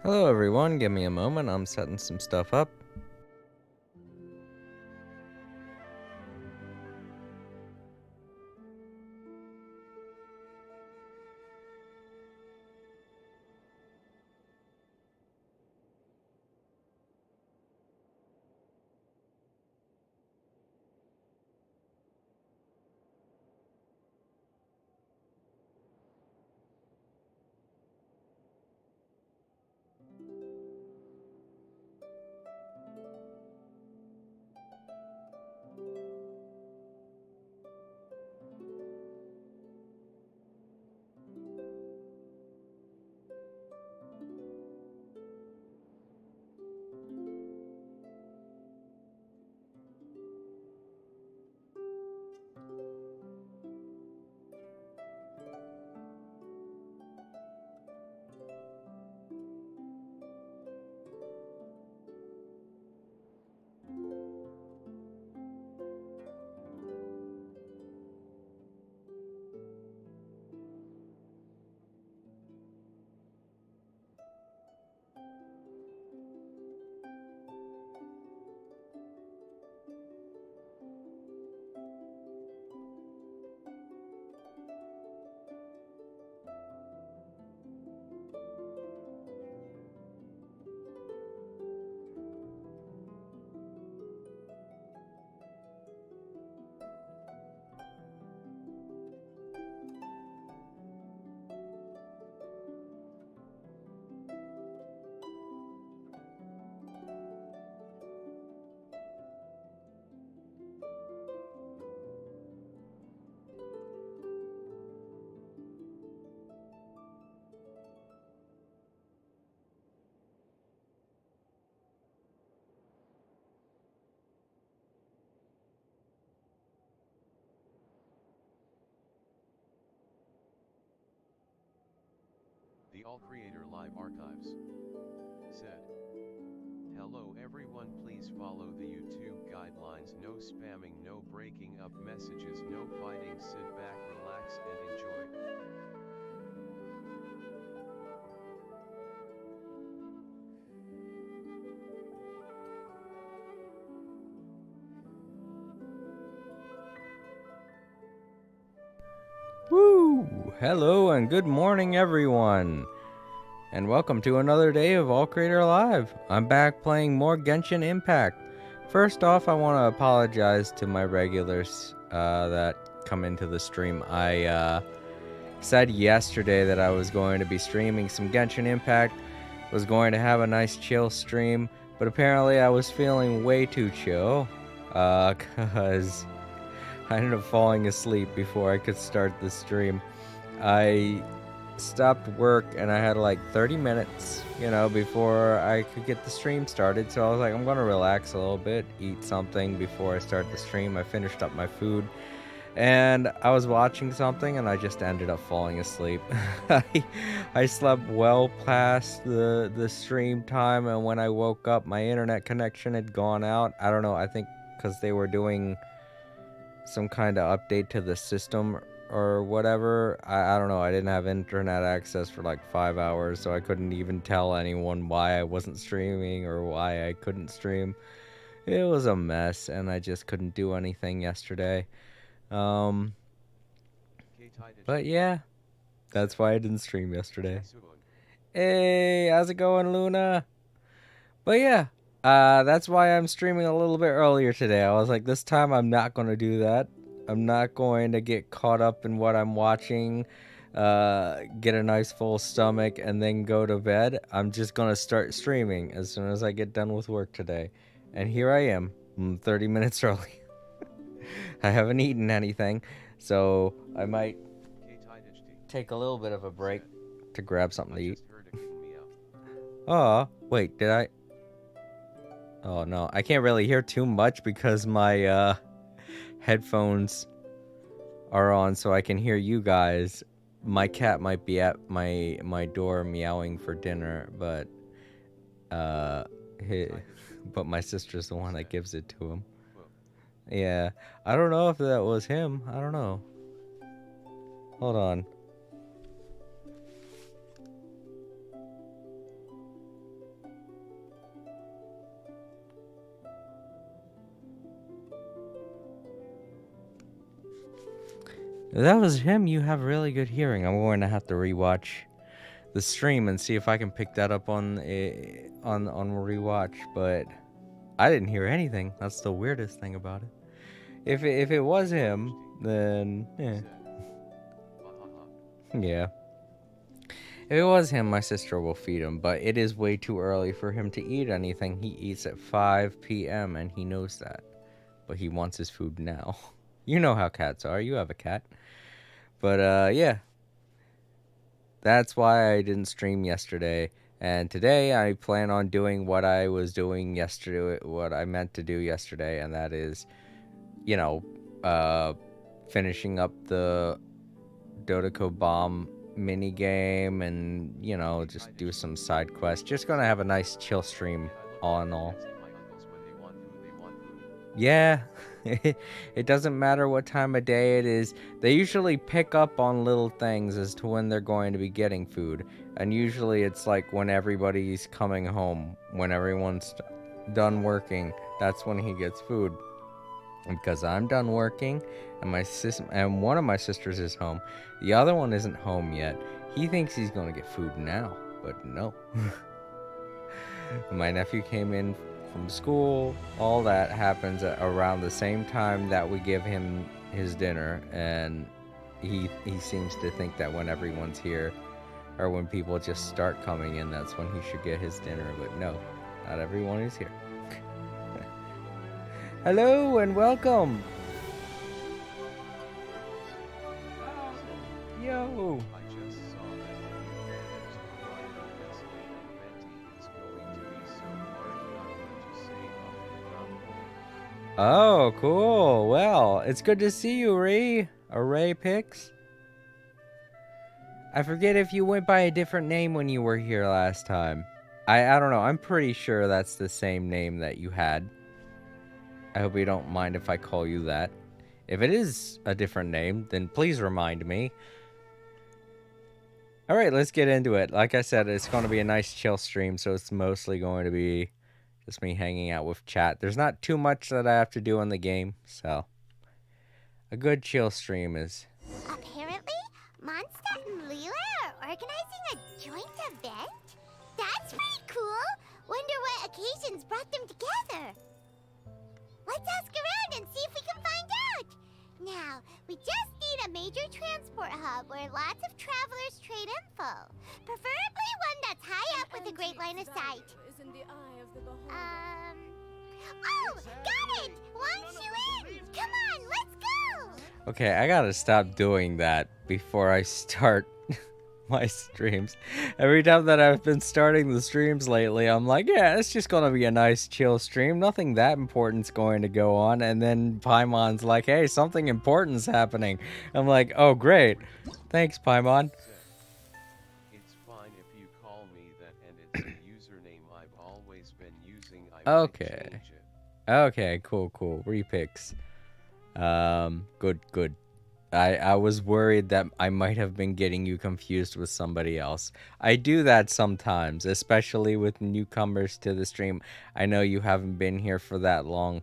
Hello everyone, give me a moment, I'm setting some stuff up. The All Creator Live Archives said, "Hello everyone, please follow the YouTube guidelines, no spamming, no breaking up messages, no fighting, sit back, relax and enjoy." Woo! Hello and good morning everyone! And welcome to another day of All Creator Live. I'm back playing more Genshin Impact. First off, I want to apologize to my regulars that come into the stream. I said yesterday that I was going to be streaming some Genshin Impact, was going to have a nice chill stream, but apparently I was feeling way too chill, cause I ended up falling asleep before I could start the stream. I stopped work and I had like 30 minutes, before I could get the stream started, so I was like, I'm gonna relax a little bit, eat something before I start the stream. I finished up my food and I was watching something and I just ended up falling asleep. I slept well past the stream time, and when I woke up my internet connection had gone out. I don't know, I think because they were doing some kind of update to the system or whatever. I don't know, I didn't have internet access for like 5 hours, so I couldn't even tell anyone why I wasn't streaming or why I couldn't stream. It was a mess and I just couldn't do anything yesterday. um but yeah, that's why I didn't stream yesterday. Hey, how's it going, Luna? But yeah, that's why I'm streaming a little bit earlier today. I was like, this time I'm not going to do that. I'm not going to get caught up in what I'm watching, get a nice full stomach, and then go to bed. I'm just going to start streaming as soon as I get done with work today. And here I am, 30 minutes early. I haven't eaten anything, so I might take a little bit of a break to grab something to eat. Oh, wait, did I? Oh no, I can't really hear too much because my headphones are on, so I can hear you guys. My cat might be at my door meowing for dinner, but but my sister's the one that gives it to him. Yeah, I don't know if that was him. I don't know. Hold on. If that was him, you have really good hearing. I'm going to have to rewatch the stream and see if I can pick that up on rewatch, but I didn't hear anything. That's the weirdest thing about it. If it was him, then yeah. If it was him, my sister will feed him, but it is way too early for him to eat anything. He eats at 5 p.m. and he knows that, but he wants his food now. You know how cats are. You have a cat. But yeah. That's why I didn't stream yesterday. And today I plan on doing what I was doing yesterday, what I meant to do yesterday, and that is, finishing up the Dodoko Bomb mini game and, just do some side quests. Just gonna have a nice chill stream, all in all. Yeah, it doesn't matter what time of day it is. They usually pick up on little things as to when they're going to be getting food. And usually it's like when everybody's coming home, when everyone's done working, that's when he gets food. And because I'm done working and one of my sisters is home, the other one isn't home yet. He thinks he's going to get food now, but no. My nephew came in from school. All that happens around the same time that we give him his dinner, and he seems to think that when everyone's here, or when people just start coming in, that's when he should get his dinner. But no, not everyone is here. Hello and welcome. Yo. Oh, cool. Well, it's good to see you, Ray. Array Pix. I forget if you went by a different name when you were here last time. I don't know. I'm pretty sure that's the same name that you had. I hope you don't mind if I call you that. If it is a different name, then please remind me. Alright, let's get into it. Like I said, it's going to be a nice chill stream, so it's mostly going to be just me hanging out with chat. There's not too much that I have to do in the game, so a good chill stream is... Apparently, Monsta and Leela are organizing a joint event? That's pretty cool! Wonder what occasions brought them together. Let's ask around and see if we can find out! Now, we just need a major transport hub where lots of travelers trade info. Preferably one that's high up with a great line of sight. Oh, got it! Wang Shu-in! Come on, let's go! Okay, I gotta stop doing that before I start my streams. Every time that I've been starting the streams lately, I'm like, yeah, it's just gonna be a nice chill stream. Nothing that important's going to go on. And then Paimon's like, hey, something important's happening. I'm like, oh, great. Thanks, Paimon. It's fine if you call me that, and it's a username I've always been using. Okay. Okay, cool. Repix. Good. I was worried that I might have been getting you confused with somebody else. I do that sometimes, especially with newcomers to the stream. I know you haven't been here for that long,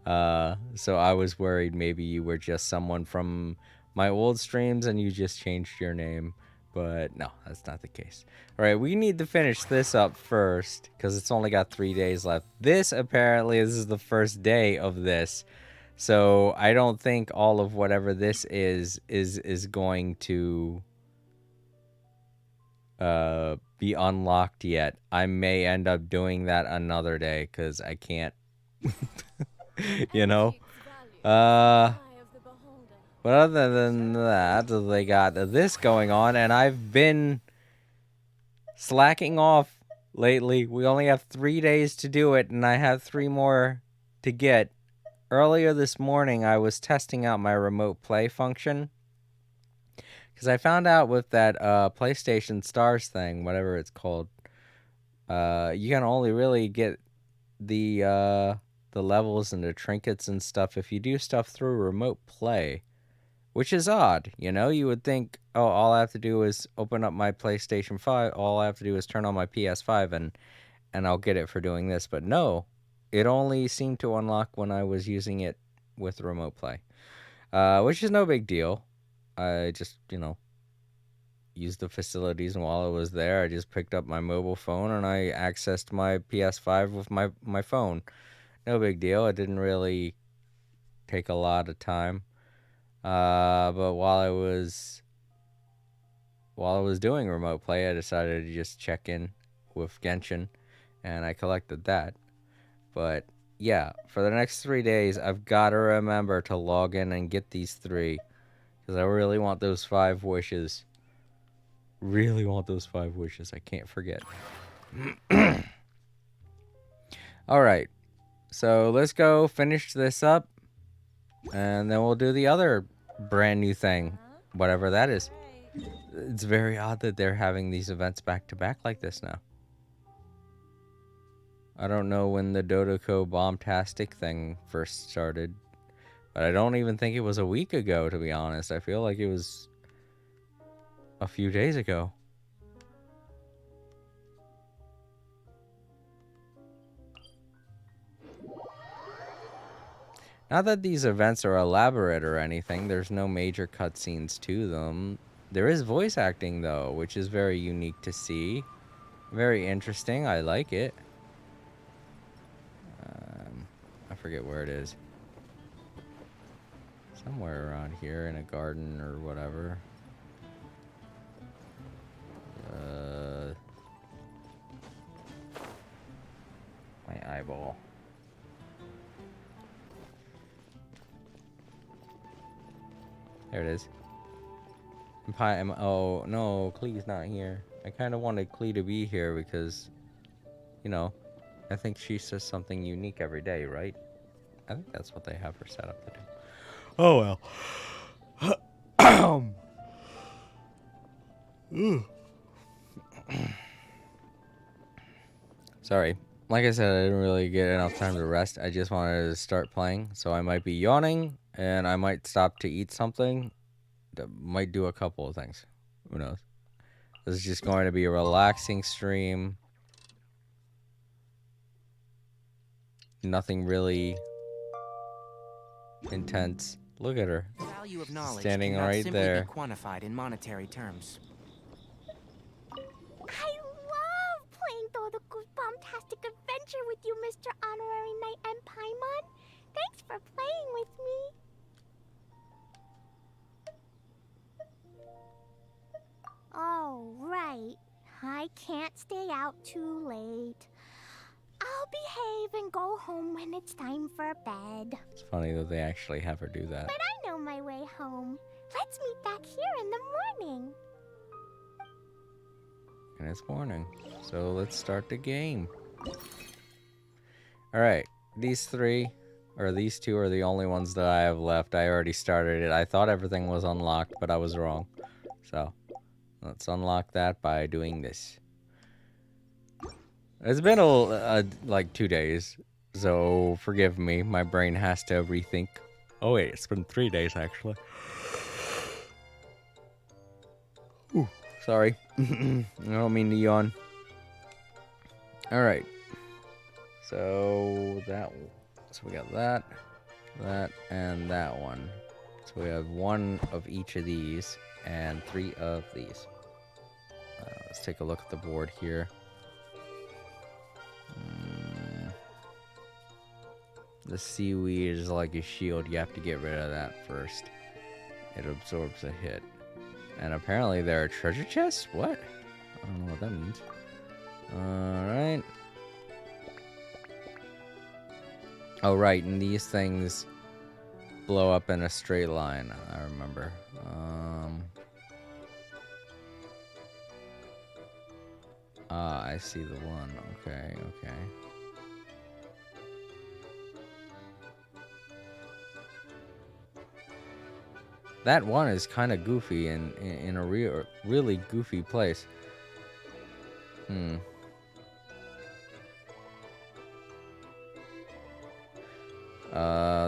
so I was worried maybe you were just someone from my old streams and you just changed your name. But no, that's not the case. All right, we need to finish this up first because it's only got 3 days left. This is the first day of this. So I don't think all of whatever this is going to be unlocked yet. I may end up doing that another day because I can't, you know. But other than that, they got this going on, and I've been slacking off lately. We only have 3 days to do it, and I have 3 more to get. Earlier this morning, I was testing out my remote play function because I found out with that PlayStation Stars thing, whatever it's called, you can only really get the levels and the trinkets and stuff if you do stuff through remote play, which is odd. You know, you would think, oh, all I have to do is open up my PlayStation 5. All I have to do is turn on my PS5 and I'll get it for doing this. But no. It only seemed to unlock when I was using it with remote play, which is no big deal. I just, used the facilities, and while I was there, I just picked up my mobile phone and I accessed my PS5 with my phone. No big deal. It didn't really take a lot of time. But while I was doing remote play, I decided to just check in with Genshin, and I collected that. But yeah, for the next 3 days, I've got to remember to log in and get these 3, because I really want those 5 wishes. Really want those 5 wishes. I can't forget. All right, so let's go finish this up, and then we'll do the other brand new thing, whatever that is. It's very odd that they're having these events back to back like this now. I don't know when the Dodoko Bombtastic thing first started, but I don't even think it was a week ago, to be honest. I feel like it was a few days ago. Not that these events are elaborate or anything, there's no major cutscenes to them. There is voice acting, though, which is very unique to see. Very interesting, I like it. I forget where it is. Somewhere around here in a garden or whatever. My eyeball. There it is. Oh, no, Klee's not here. I kind of wanted Klee to be here because, I think she says something unique every day, right? I think that's what they have her set up to do. Oh, well. Sorry. Like I said, I didn't really get enough time to rest. I just wanted to start playing, so I might be yawning, and I might stop to eat something. That might do a couple of things. Who knows? This is just going to be a relaxing stream. Nothing really intense. Look at her. The value of knowledge Standing cannot right simply there. be quantified in monetary terms. I love playing Dodoku's Bombtastic Adventure with you, Mr. Honorary Knight and Paimon. Thanks for playing with me. Oh, right. I can't stay out too late. I'll behave and go home when it's time for bed. It's funny that they actually have her do that. But I know my way home. Let's meet back here in the morning. And it's morning. So let's start the game. Alright. These 2 are the only ones that I have left. I already started it. I thought everything was unlocked, but I was wrong. So let's unlock that by doing this. It's been like 2 days, so forgive me. My brain has to rethink. Oh wait, it's been 3 days actually. Ooh, sorry. I don't mean to yawn. All right. So we got that, and that one. So we have 1 of each of these and 3 of these. Let's take a look at the board here. The seaweed is like a shield. You have to get rid of that first. It absorbs a hit. And apparently there are treasure chests? What? I don't know what that means. Alright. Oh, right. And these things blow up in a straight line. I remember. I see the one. Okay. That one is kind of goofy and in a really goofy place.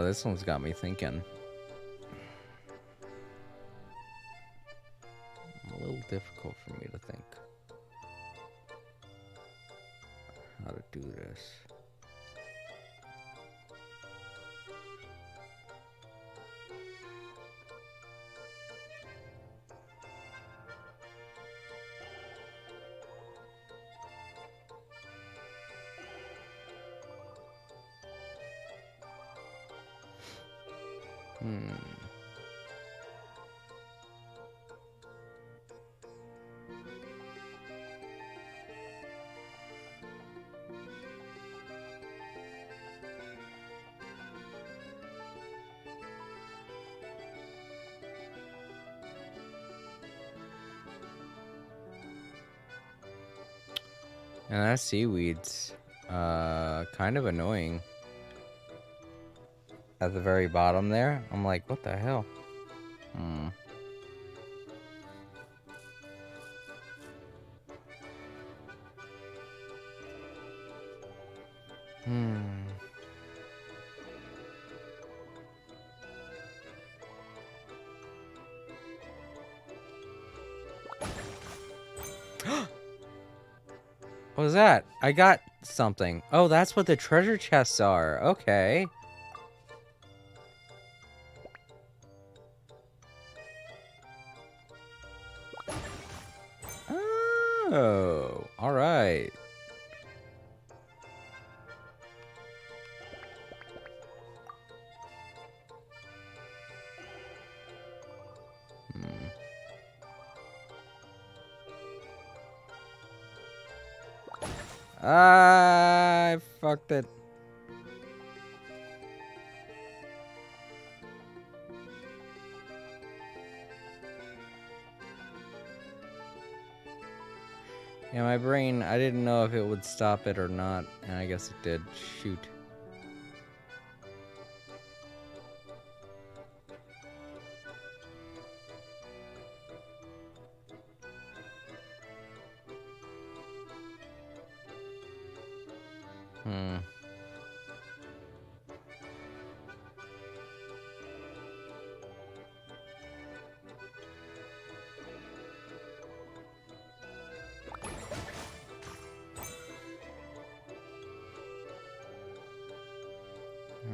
This one's got me thinking. A little difficult for me to think how to do this. Hmm. And that seaweed's kind of annoying. At the very bottom there, I'm like, what the hell? Hmm. Hmm. What was that? I got something. Oh, that's what the treasure chests are. Okay. Oh, all right. Hmm. I fucked it. Yeah, my brain, I didn't know if it would stop it or not, and I guess it did. Shoot. Hmm.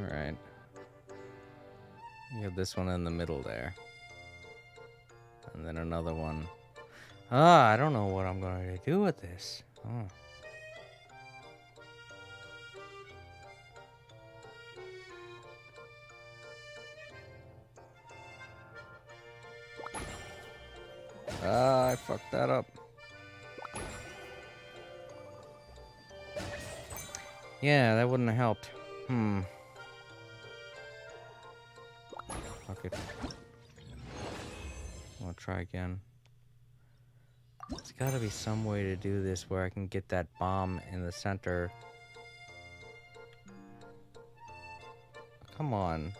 Alright. You have this one in the middle there. And then another one. Ah, I don't know what I'm going to do with this. Oh. Ah, I fucked that up. Yeah, that wouldn't have helped. Hmm. Fuck it. I'll try again. There's gotta be some way to do this where I can get that bomb in the center. Come on.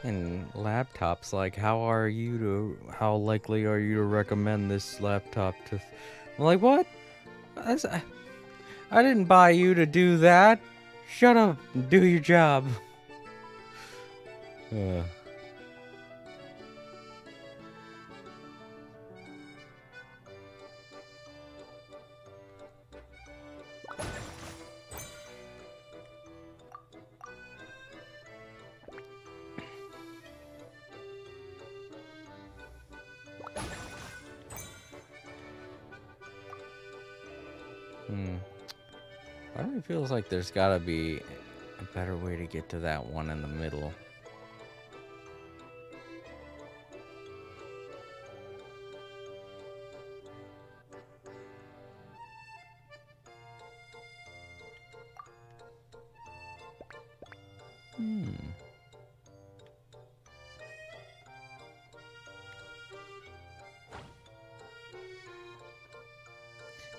And laptops, like, how likely are you to recommend this laptop to? I'm like, what? I didn't buy you to do that. Shut up and do your job. Uh. Part of me feels like there's gotta be a better way to get to that one in the middle.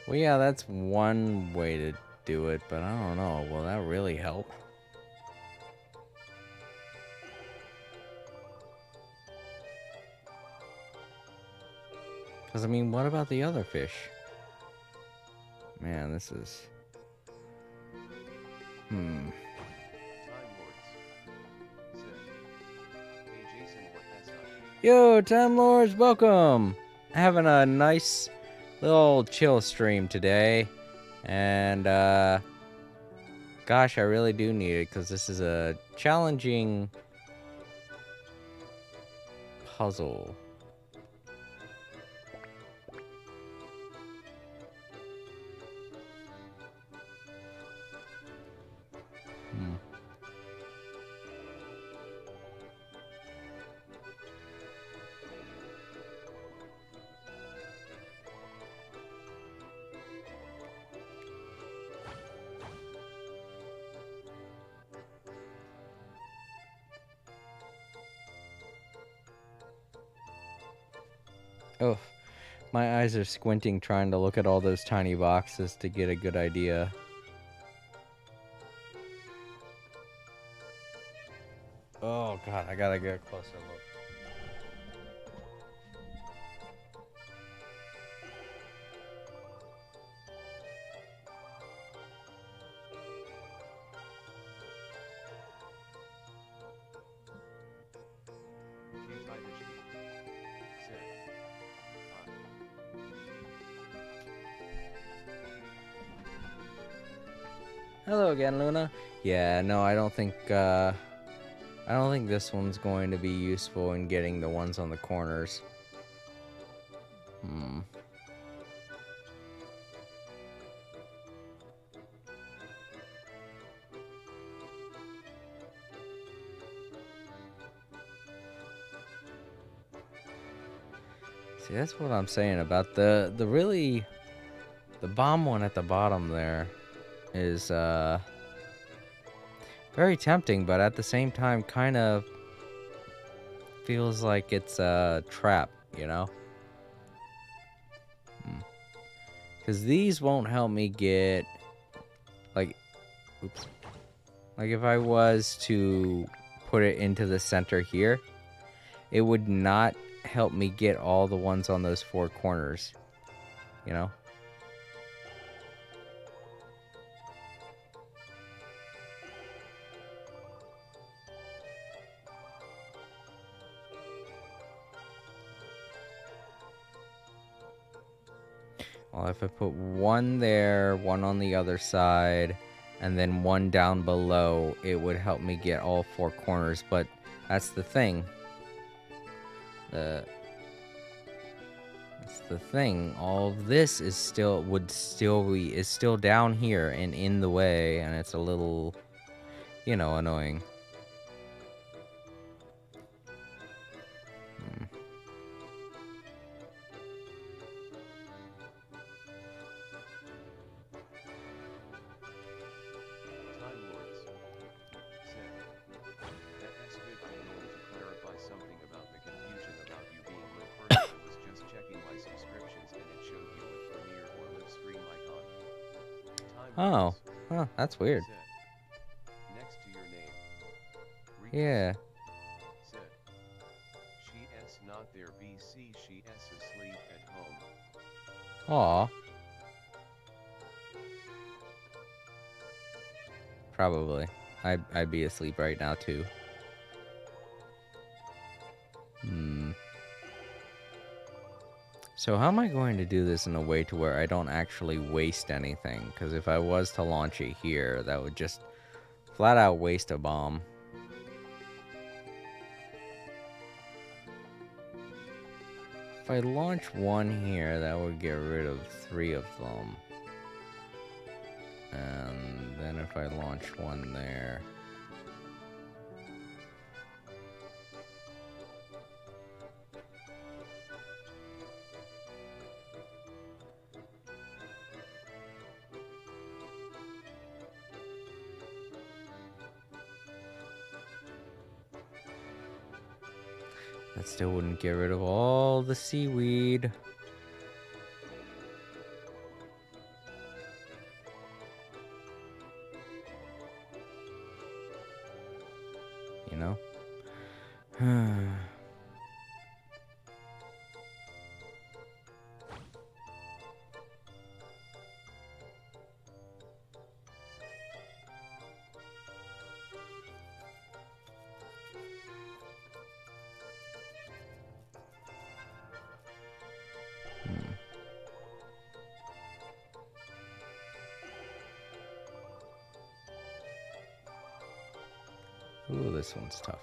Well, yeah, that's one way to do it, but I don't know. Will that really help? Because, I mean, what about the other fish? Man, this is... Time Lords said, "Hey Jason, what has up?" Yo, Time Lords, welcome! Having a nice little chill stream today. And, gosh, I really do need it because this is a challenging puzzle. Oh, my eyes are squinting trying to look at all those tiny boxes to get a good idea. Oh god, I gotta get a closer look. Hello again, Luna. Yeah, no, I don't think this one's going to be useful in getting the ones on the corners. See, that's what I'm saying about the bomb one at the bottom there is very tempting, but at the same time kind of feels like it's a trap, you know? Because these won't help me get, like, oops. Like if I was to put it into the center here, it would not help me get all the ones on those four corners, you know? Well, if I put one there, one on the other side, and then one down below, it would help me get all four corners, but that's the thing. That's the thing. All of this is still down here and in the way, and it's a little, you know, annoying. Oh, huh, that's weird. Next to your name. Yeah. Said. She s not there BC, she s asleep at home. Aw. Probably. I'd be asleep right now too. So how am I going to do this in a way to where I don't actually waste anything? Because if I was to launch it here, that would just flat out waste a bomb. If I launch one here, that would get rid of 3 of them. And then if I launch one there... That still wouldn't get rid of all the seaweed. You know? Ooh, this one's tough.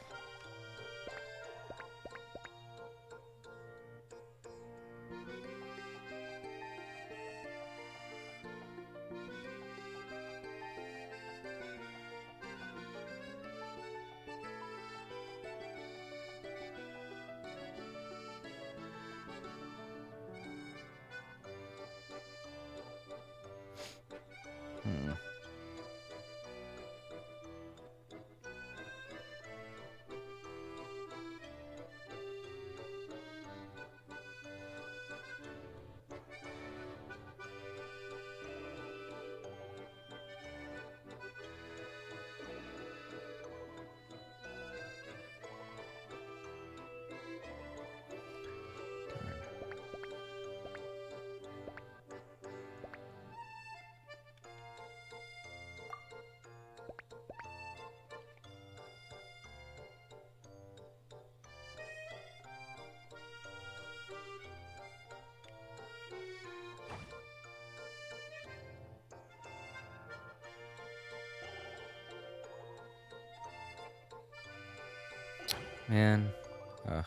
Man, ugh.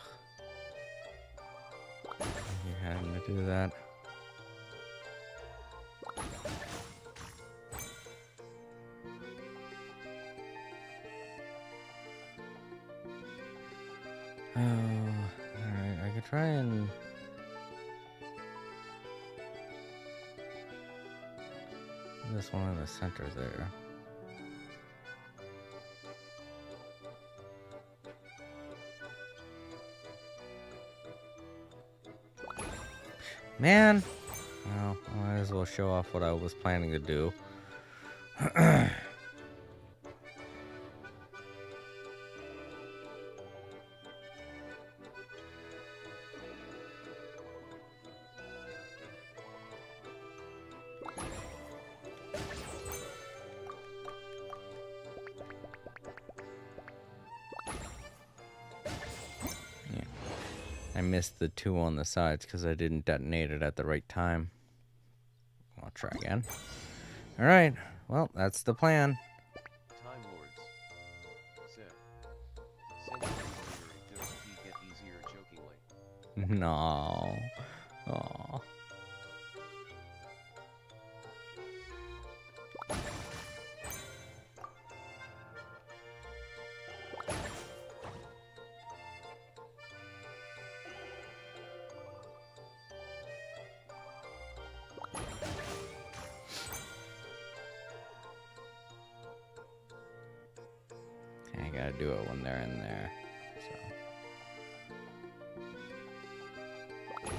You having to do that. Oh, alright, I could try and... this one in the center there. Man! Well, I might as well show off what I was planning to do. I missed the two on the sides because I didn't detonate it at the right time. I'll try again. Alright, well, that's the plan. Time Lords said. Send it does he get easier jokingly. No. Aw. I gotta do it when they're in there. So.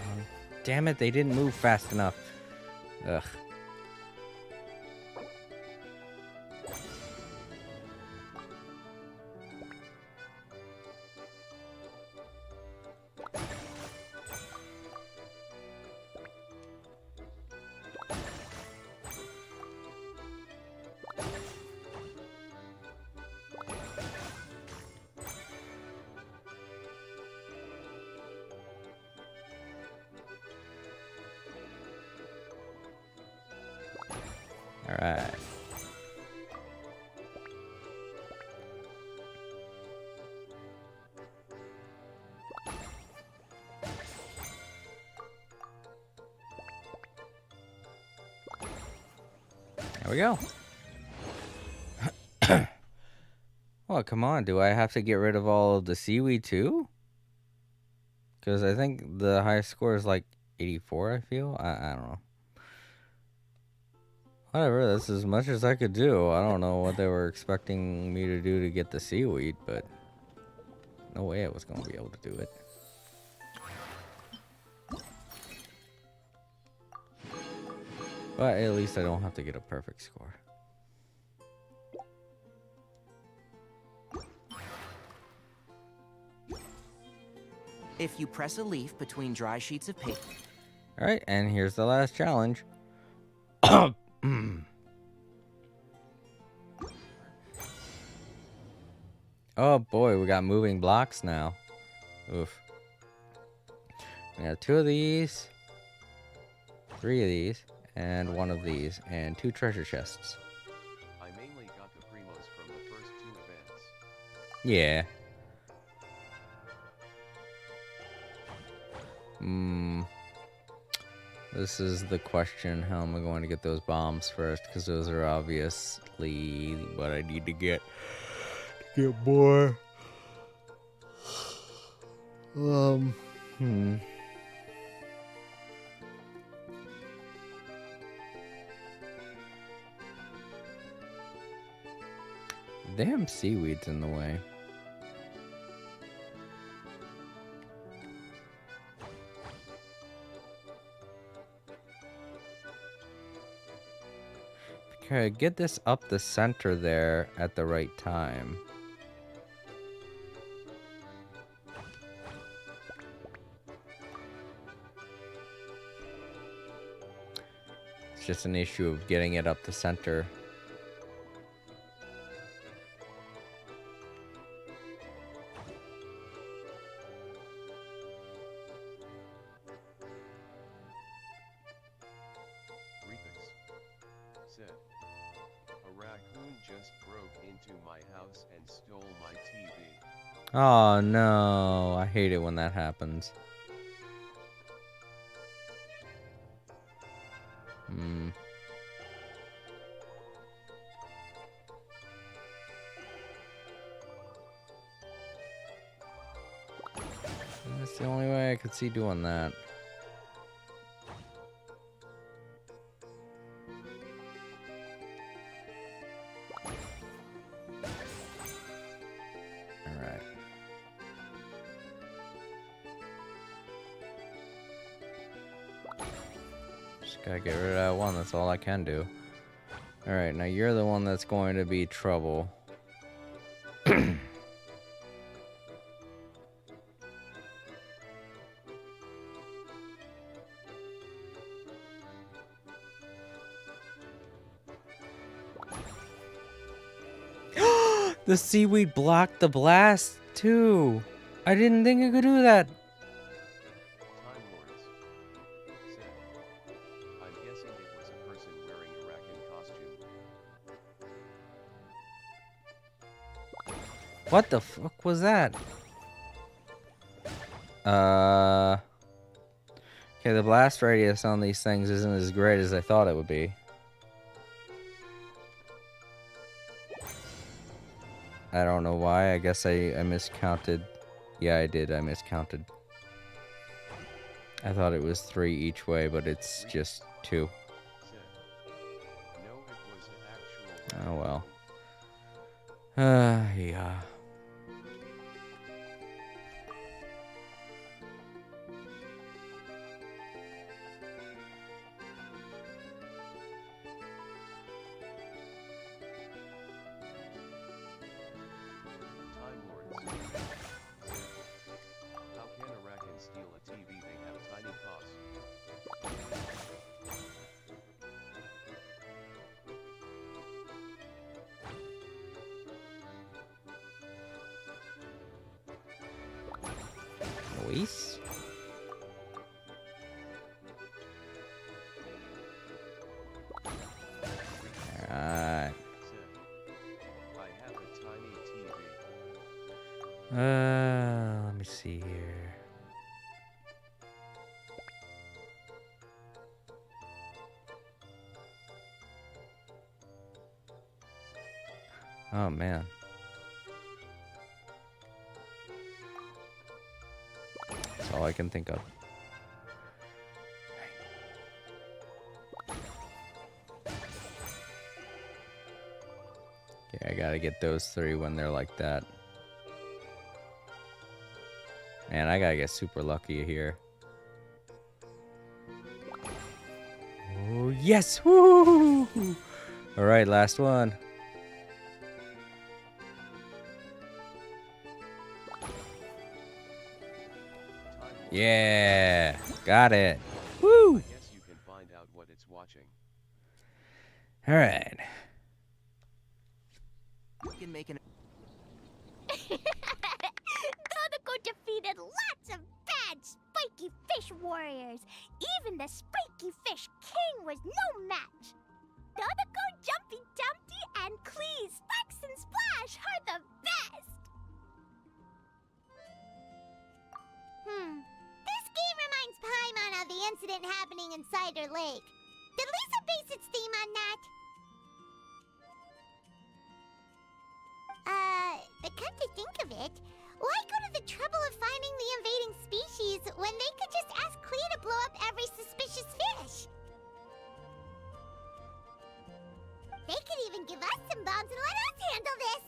Damn it, they didn't move fast enough. Ugh. All right. There we go. Well, come on. Do I have to get rid of all of the seaweed too? Because I think the highest score is like 84, I feel. I don't know. Whatever, that's as much as I could do. I don't know what they were expecting me to do to get the seaweed, but no way I was going to be able to do it. But at least I don't have to get a perfect score. If you press a leaf between dry sheets of paper... Alright, and here's the last challenge. Oh boy, we got moving blocks now. Oof. We got 2 of these, 3 of these, and 1 of these, and 2 treasure chests. I mainly got the primos from the first 2 events. Yeah. This is the question. How am I going to get those bombs first? Because those are obviously what I need to get. Get more. Damn seaweed's in the way. Okay, get this up the center there at the right time. It's just an issue of getting it up the center. Said, a raccoon just broke into my house and stole my TV. Oh no, I hate it when that happens. That's the only way I could see doing that. Alright. Just gotta get rid of that one, that's all I can do. Alright, now you're the one that's going to be trouble. The seaweed blocked the blast, too. I didn't think it could do that. Time Lords said, I'm guessing it was a person wearing a raccoon costume. What the fuck was that? Okay, the blast radius on these things isn't as great as I thought it would be. I don't know why. I guess I miscounted. Yeah, I did. I miscounted. I thought it was 3 each way, but it's just 2. Said, no, it was an actual Oh well. Yeah. Time Lords. How can a raccoon steal a TV? They have tiny paws. Luis? Alright. Said, I have a tiny TV. Let me see here. Oh man. That's all I can think of. Okay, I gotta get those 3 when they're like that. Man, I gotta get super lucky here. Oh, yes! Woo! Alright, last one. Yeah! Got it! Woo! I guess you can find out what it's watching. Alright. You can make an Nanako defeated lots of bad spiky fish warriors. Even the spiky fish king was no match. Nanako, Jumpy Dumpty, and Clee, Sparks, and Splash are the best. Cider Lake. Did Lisa base its theme on that? But come to think of it, why go to the trouble of finding the invading species when they could just ask Klee to blow up every suspicious fish? They could even give us some bombs and let us handle this!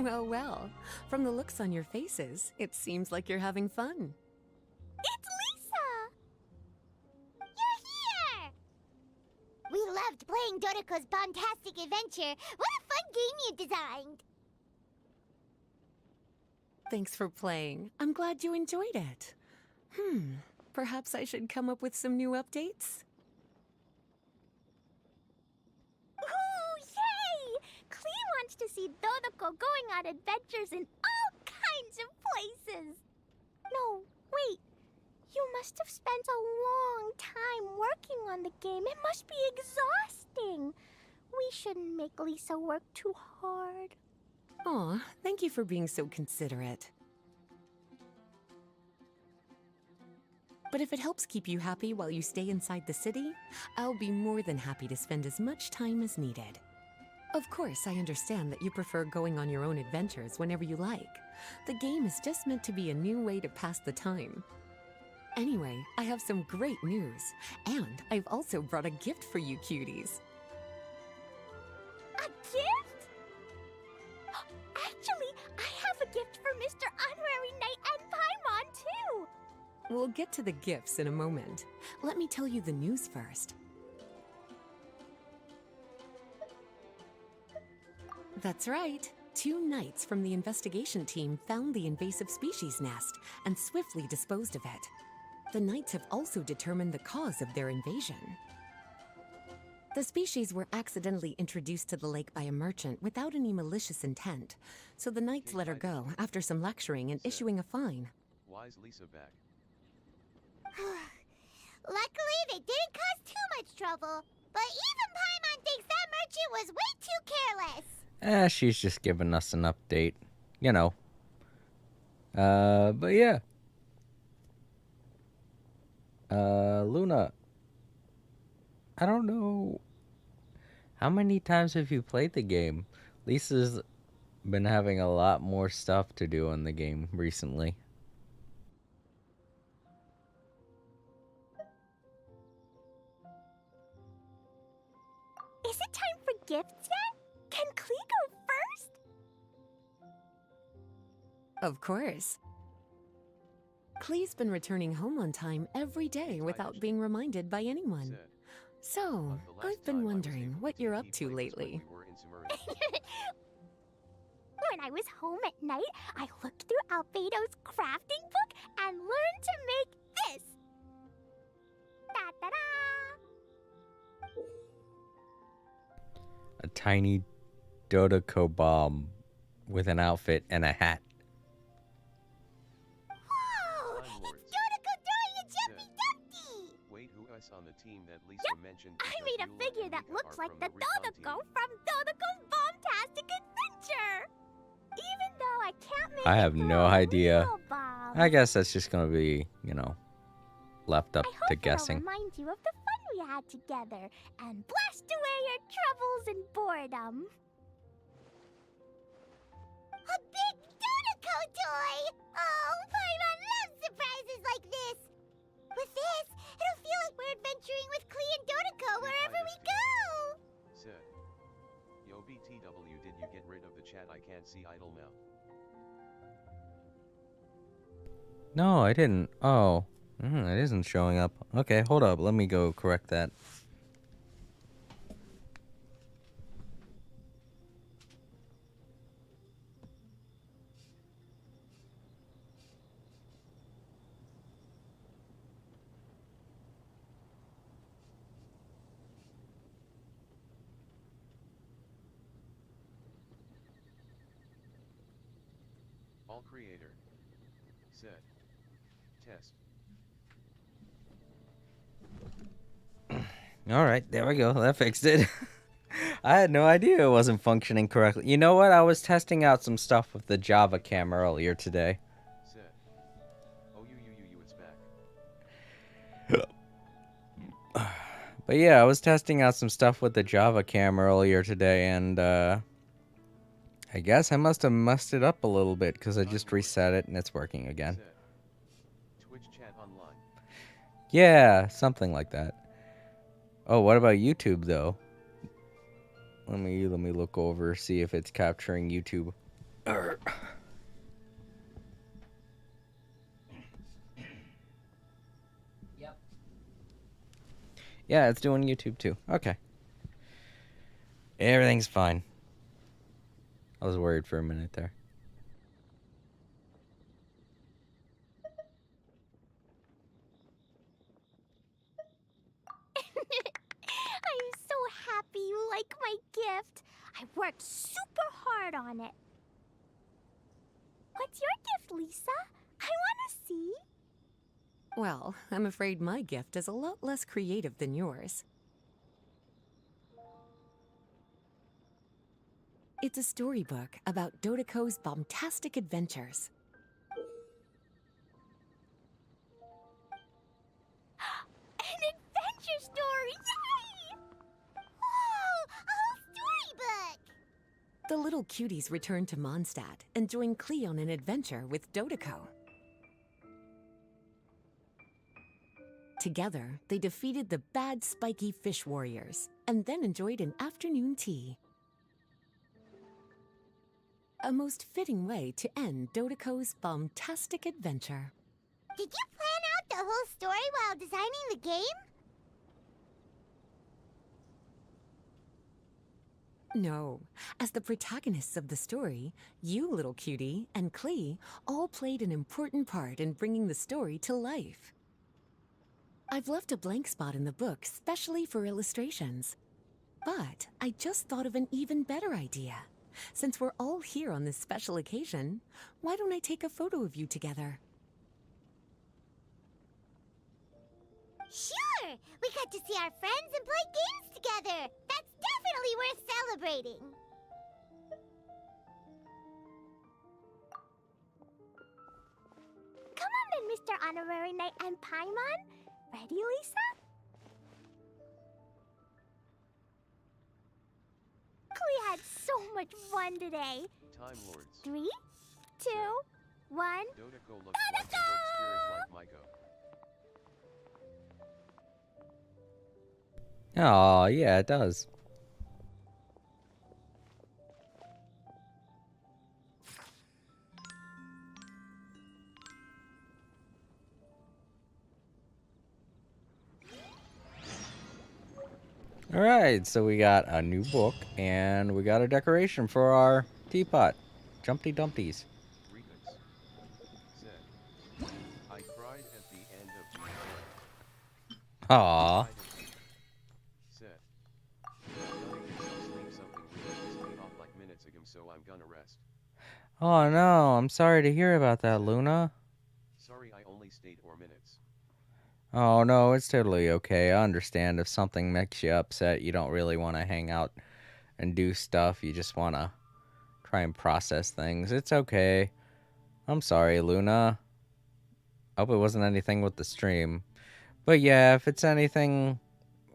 Well, well. From the looks on your faces, it seems like you're having fun. It's Lisa! You're here! We loved playing Dodoko's Bombastic Adventure. What a fun game you designed! Thanks for playing. I'm glad you enjoyed it. Perhaps I should come up with some new updates? Ooh, yay! Klee wants to see Dodoko going on adventures in all kinds of places. No, wait. You must have spent a long time working on the game. It must be exhausting. We shouldn't make Lisa work too hard. Aw, thank you for being so considerate. But if it helps keep you happy while you stay inside the city, I'll be more than happy to spend as much time as needed. Of course, I understand that you prefer going on your own adventures whenever you like. The game is just meant to be a new way to pass the time. Anyway, I have some great news, and I've also brought a gift for you cuties. A gift? Actually, I have a gift for Mr. Honorary Knight and Paimon, too! We'll get to the gifts in a moment. Let me tell you the news first. That's right. 2 knights from the investigation team found the invasive species nest and swiftly disposed of it. The knights have also determined the cause of their invasion. The species were accidentally introduced to the lake by a merchant without any malicious intent, so the knights let her go after some lecturing and issuing a fine. Why's Lisa back? Luckily, they didn't cause too much trouble. But even Paimon thinks that merchant was way too careless. She's just giving us an update. You know. But yeah. Luna. I don't know. How many times have you played the game? Lisa's been having a lot more stuff to do in the game recently. Is it time for gifts yet? Can Klee go first? Of course. Klee's been returning home on time every day without being reminded by anyone. So, I've been wondering what you're up to lately. When I was home at night, I looked through Albedo's crafting book and learned to make this. Da-da-da! A tiny Dodoko bomb with an outfit and a hat. Whoa! It's Dodoko doing a jumpy dumpty! Wait, who else on the team that Lisa mentioned? I made a figure that looks like the Dodoko from Dodoko's Bombastic Adventure! Even though I can't make I have no idea. real bomb. I guess that's just gonna be, you know, left up I to hope guessing. it'll remind you of the fun we had together and blast away your troubles and boredom. A big Dodoko toy! Oh, Paimon loves surprises like this! With this, it'll feel like we're adventuring with Klee and Dodoko wherever we go! Said. Yo BTW, did you get rid of the chat? I can't see idle mouth. No, I didn't. Oh, it isn't showing up. Okay, hold up. Let me go correct that. All creator. Said. Test. Alright, there we go. That fixed it. I had no idea it wasn't functioning correctly. You know what? I was testing out some stuff with the Java cam earlier today. Said. But yeah, I was testing out some stuff with the Java cam earlier today, and I guess I must have messed it up a little bit because I just reset it and it's working again. Said, Twitch chat online. Yeah, something like that. Oh, what about YouTube though? Let me look over, see if it's capturing YouTube. Yep. Yeah, it's doing YouTube too. Okay. Everything's fine. I was worried for a minute there. I'm so happy you like my gift. I worked super hard on it. What's your gift, Lisa? I want to see. Well, I'm afraid my gift is a lot less creative than yours. It's a storybook about Dodoko's bombastic adventures. An adventure story! Yay! Whoa! A whole storybook! The little cuties return to Mondstadt and join Klee on an adventure with Dodoko. Together, they defeated the bad spiky fish warriors and then enjoyed an afternoon tea. A most fitting way to end Dodoko's bombastic adventure. Did you plan out the whole story while designing the game? No, as the protagonists of the story, you, little cutie, and Klee all played an important part in bringing the story to life. I've left a blank spot in the book specially for illustrations. But I just thought of an even better idea. Since we're all here on this special occasion, why don't I take a photo of you together? Sure! We got to see our friends and play games together! That's definitely worth celebrating! Come on then, Mr. Honorary Knight and Paimon. Ready, Lisa? We had so much fun today. Time Lords. 3, 2, 1. Dodoko looks like a book spirit like Maiko. Oh, yeah, it does. Alright, so we got a new book, and we got a decoration for our teapot. Jumpty Dumpties. Riddles. Said, I cried at the end of the event. Aww. Said, "Gonna get some sleep, something really pissed me off like minutes ago, so I'm gonna rest. Oh no, I'm sorry to hear about that, Luna. Sorry I only stayed 4 minutes. Oh no, it's totally okay. I understand if something makes you upset, you don't really want to hang out and do stuff. You just want to try and process things. It's okay. I'm sorry, Luna. Hope it wasn't anything with the stream. But yeah, if it's anything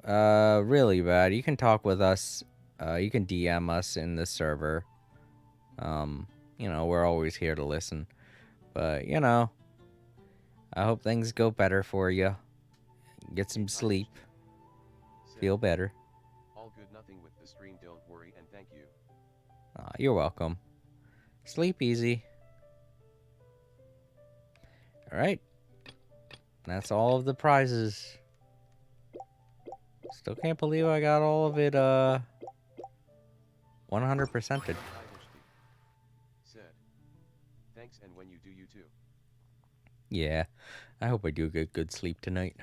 really bad, you can talk with us. You can DM us in the server. You know, we're always here to listen. But, you know, I hope things go better for you. Get some sleep. Said, Feel better. all good, nothing with the stream, don't worry, and thank you. You're welcome. Sleep easy. Alright. That's all of the prizes. Still can't believe I got all of it, 100%ed. Said, thanks, and when you do, you too. Yeah. I hope I do get good sleep tonight.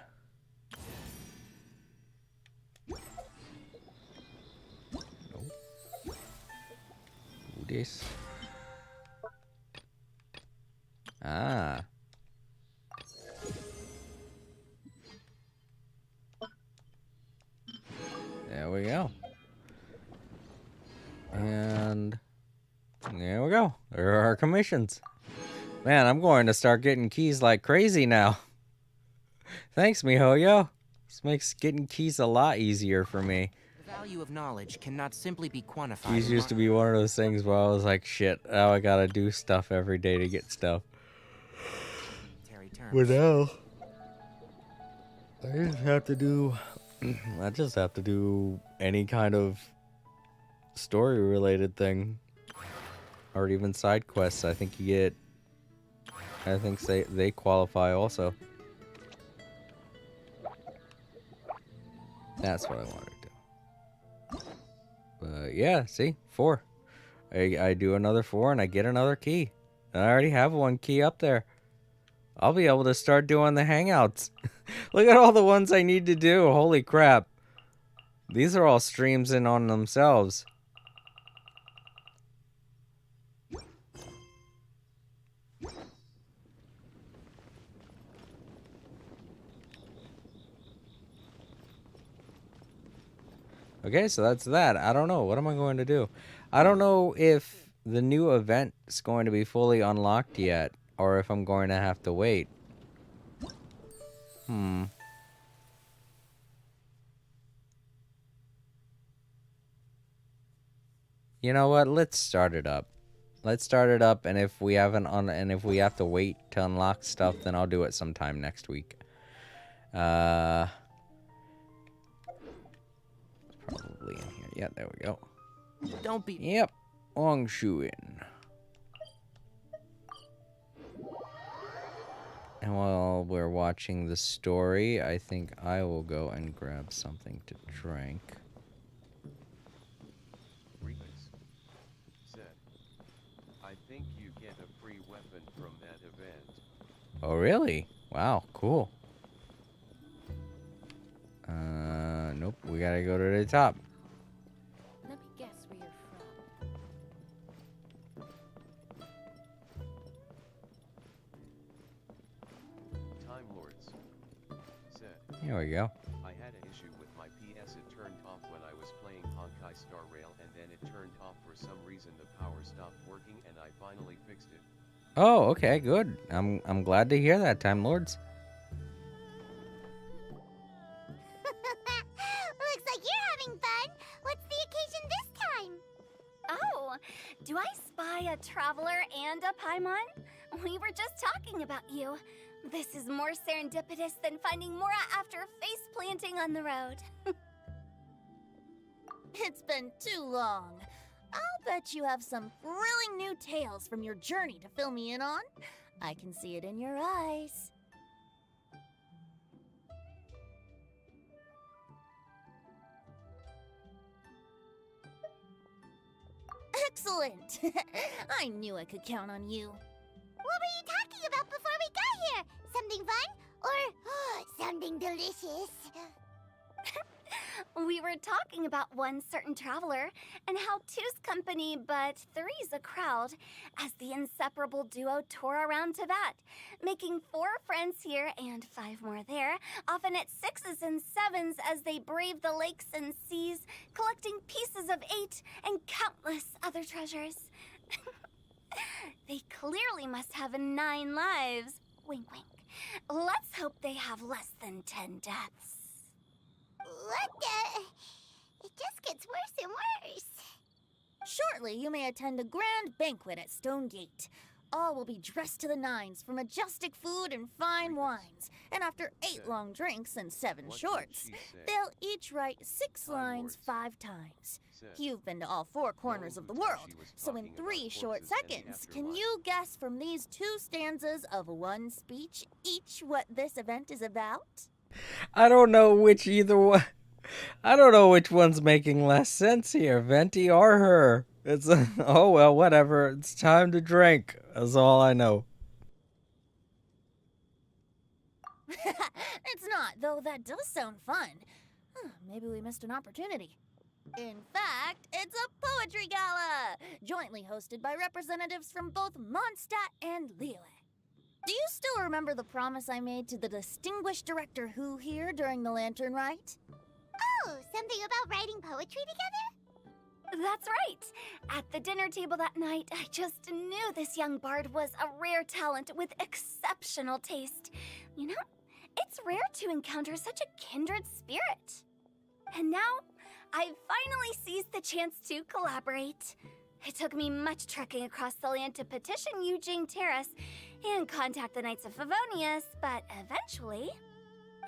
Nope. Do this. Ah. There we go. And there we go. There are our commissions. Man, I'm going to start getting keys like crazy now. Thanks, MiHoYo. This makes getting keys a lot easier for me. The value of knowledge cannot simply be quantified. Keys used to be one of those things where I was like, shit, now I gotta do stuff every day to get stuff. But now, I just have to do any kind of story-related thing. Or even side quests. I think they qualify also. That's what I wanted to do. But yeah, see? 4. I do another 4 and I get another key. And I already have 1 key up there. I'll be able to start doing the hangouts. Look at all the ones I need to do. Holy crap. These are all streams in on themselves. Okay, so that's that. I don't know. What am I going to do? I don't know if the new event is going to be fully unlocked yet, or if I'm going to have to wait. You know what? Let's start it up. Let's start it up, and if we have to wait to unlock stuff, then I'll do it sometime next week. Probably in here. Yeah, there we go. Don't be. Yep. Longshuin. And while we're watching the story, I think I will go and grab something to drink. Riddles said, I think you get a free weapon from that event. Oh, really? Wow, cool. Nope, we gotta go to the top. Let me guess where you're from. Time Lords said, Here we go. I had an issue with my PS. It turned off when I was playing Honkai Star Rail, and then it turned off for some reason. The power stopped working, and I finally fixed it. Oh, okay, good. I'm glad to hear that, Time Lords. Looks like you're having fun. What's the occasion this time? Oh, do I spy a traveler and a Paimon? We were just talking about you. This is more serendipitous than finding Mora after face planting on the road. It's been too long. I'll bet you have some thrilling new tales from your journey to fill me in on. I can see it in your eyes. Excellent! I knew I could count on you. What were you talking about before we got here? Something fun? Or something delicious? We were talking about one certain traveler, and how two's company but three's a crowd, as the inseparable duo tore around Tibet, making 4 friends here and 5 more there, often at 6s and 7s as they brave the lakes and seas, collecting pieces of 8 and countless other treasures. They clearly must have 9 lives. Wink, wink. Let's hope they have less than 10 deaths. What the? It just gets worse and worse. Shortly, you may attend a grand banquet at Stone Gate. All will be dressed to the nines for majestic food and fine wines. And after 8 long drinks and 7 What did shorts, she say? they'll each write 6 Time lines Lords 5 times. Said, You've been to all 4 corners of the who thought world, she was so in talking 3 about short horses and the seconds, can afterlife? you guess from these 2 stanzas of one speech each what this event is about? I don't know which either one. I don't know which one's making less sense here, Venti or her. It's oh well, whatever. It's time to drink. That's all I know. It's not, though that does sound fun. Maybe we missed an opportunity. In fact, it's a poetry gala, jointly hosted by representatives from both Mondstadt and Lille. Do you still remember the promise I made to the distinguished director Who here during the Lantern Rite? Oh, something about writing poetry together? That's right. At the dinner table that night, I just knew this young bard was a rare talent with exceptional taste. You know, It's rare to encounter such a kindred spirit. And now, I've finally seized the chance to collaborate. It took me much trekking across the land to petition Eugene Terrace and contact the Knights of Favonius, but eventually,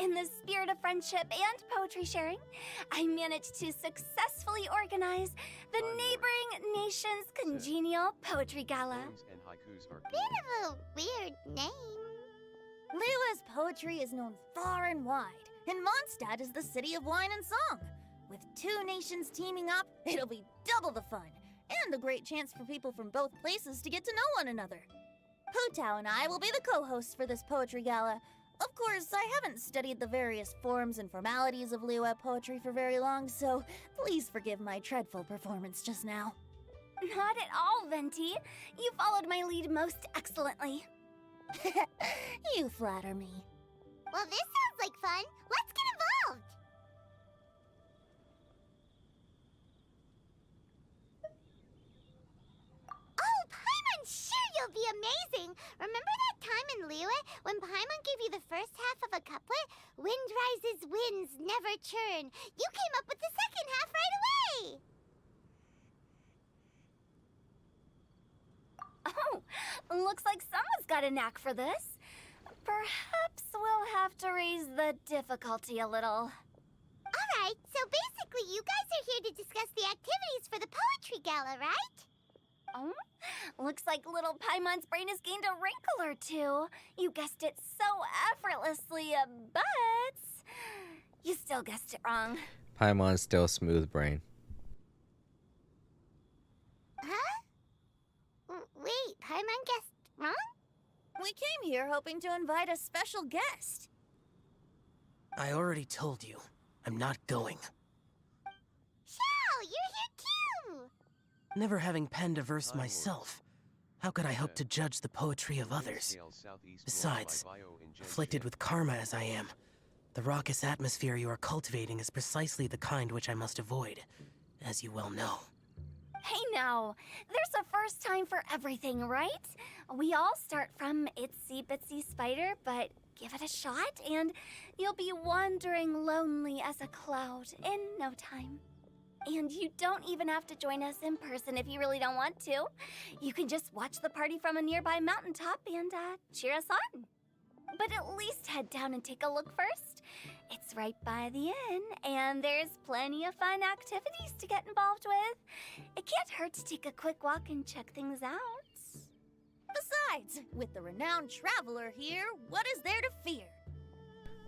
in the spirit of friendship and poetry sharing, I managed to successfully organize the neighboring nation's congenial poetry gala. Poems and haikus are Bit cool. of a weird name. Liyue's poetry is known far and wide, and Mondstadt is the city of wine and song. With two nations teaming up, it'll be double the fun, and a great chance for people from both places to get to know one another. Putao and I will be the co-hosts for this poetry gala. Of course, I haven't studied the various forms and formalities of Liyue poetry for very long, so please forgive my dreadful performance just now. Not at all, Venti. You followed my lead most excellently. You flatter me. Well, this sounds like fun. Let's get involved. Oh, Paimon, sure you'll be amazing. Remember that time in Liyue when Paimon gave you the first half of a couplet? Wind rises, winds never churn. You came up with the second half right away. Oh, looks like someone's got a knack for this. Perhaps we'll have to raise the difficulty a little. All right, so basically you guys are here to discuss the activities for the poetry gala, right? Oh, looks like little Paimon's brain has gained a wrinkle or two. You guessed it so effortlessly, but you still guessed it wrong. Paimon's still smooth brain. Huh? Wait, Paimon guessed wrong? We came here hoping to invite a special guest. I already told you. I'm not going. Xiao, you're here too! Never having penned a verse myself, how could I hope to judge the poetry of others? Besides, afflicted with karma as I am, the raucous atmosphere you are cultivating is precisely the kind which I must avoid, as you well know. Hey now, there's a first time for everything, right? We all start from itsy bitsy spider, but give it a shot and you'll be wandering lonely as a cloud in no time. And you don't even have to join us in person if you really don't want to. You can just watch the party from a nearby mountaintop and cheer us on. But at least head down and take a look first. It's right by the inn, and there's plenty of fun activities to get involved with. It can't hurt to take a quick walk and check things out. Besides, with the renowned traveler here, what is there to fear?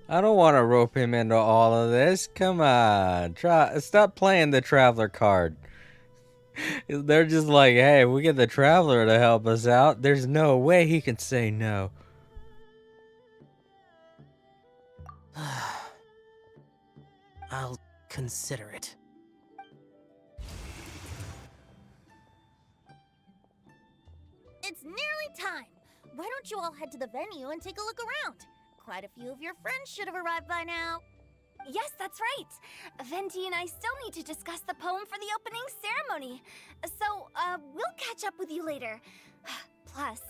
I don't want to rope him into all of this. Come on. Stop playing the traveler card. They're just like, hey, we get the traveler to help us out. There's no way he can say no. I'll consider it. It's nearly time. Why don't you all head to the venue and take a look around? Quite a few of your friends should have arrived by now. Yes, that's right. Venti and I still need to discuss the poem for the opening ceremony. So, we'll catch up with you later. Plus,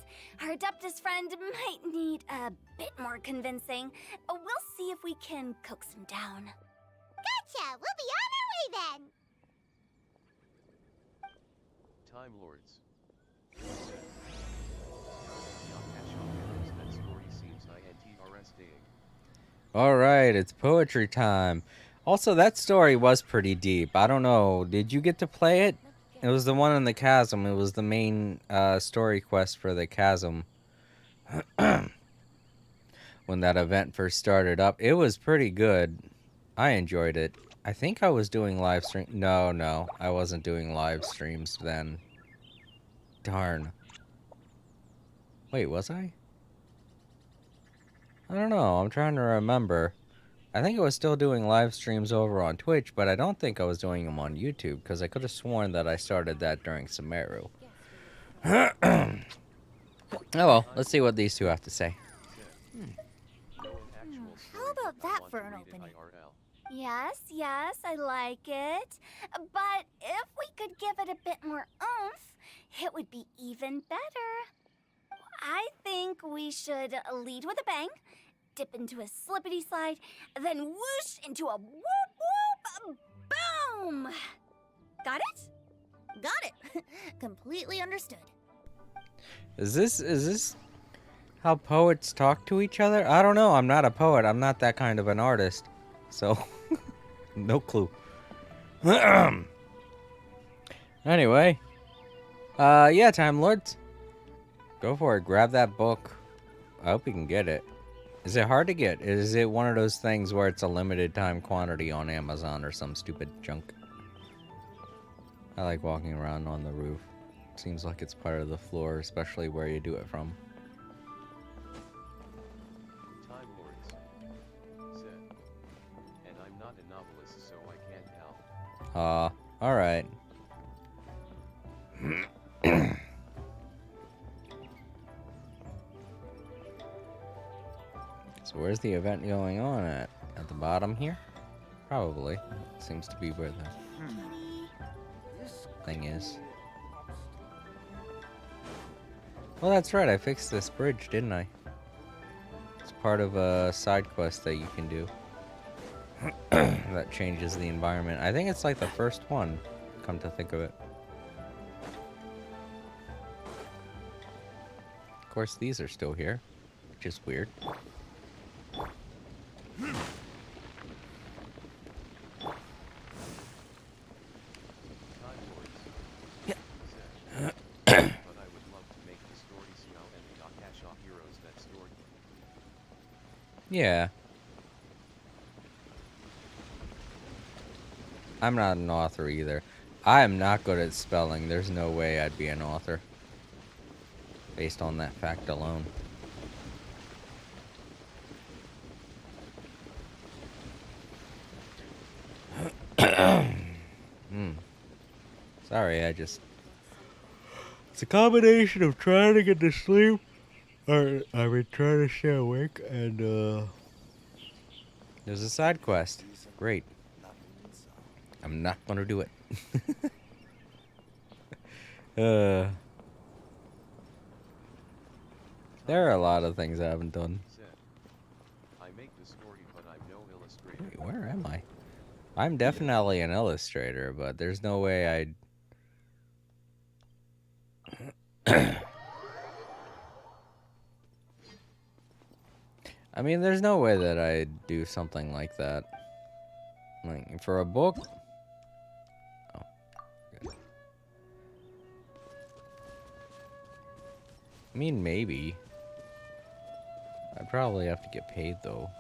our Adeptus friend might need a bit more convincing. We'll see if we can coax him down. Gotcha! We'll be on our way then! Time Lords. That story seems interesting. Alright, it's poetry time. Also, that story was pretty deep. I don't know, did you get to play it? It was the one in the chasm. It was the main story quest for the chasm. When that event first started up. It was pretty good. I enjoyed it. I think I was doing live stream. No, I wasn't doing live streams then. Darn. Wait, was I? I don't know. I'm trying to remember. I think I was still doing live streams over on Twitch, but I don't think I was doing them on YouTube, because I could have sworn that I started that during Sumeru. Oh well, let's see what these two have to say. How about that for an opening? Yes, I like it. But if we could give it a bit more oomph, it would be even better. I think we should lead with a bang, dip into a slippity slide, then whoosh into a whoop whoop, boom! Got it? Got it. Completely understood. Is this how poets talk to each other? I don't know. I'm not a poet. I'm not that kind of an artist. So, no clue. Anyway. Yeah, Time Lords. Go for it. Grab that book. I hope you can get it. Is it hard to get? Is it one of those things where it's a limited time quantity on Amazon or some stupid junk? I like walking around on the roof. Seems like it's part of the floor, especially where you do it from. Time Lords said, and I'm not a novelist, so I can't help. Alright. So where's the event going on at? At the bottom here? Probably. Seems to be where the thing is. Well, that's right. I fixed this bridge, didn't I? It's part of a side quest that you can do. That changes the environment. I think it's like the first one, come to think of it. Of course, these are still here, which is weird. Yeah. I'm not an author either. I am not good at spelling. There's no way I'd be an author. Based on that fact alone. Sorry, it's a combination of trying to get to sleep, or I've been trying to stay awake, and there's a side quest. Great. I'm not gonna do it. There are a lot of things I haven't done. I make the story, but I'm no illustrator. Wait, where am I? I'm definitely an illustrator, but there's no way I'd... I mean, there's no way that I'd do something like that. Like, for a book? Oh, good. I mean, maybe. I'd probably have to get paid, though.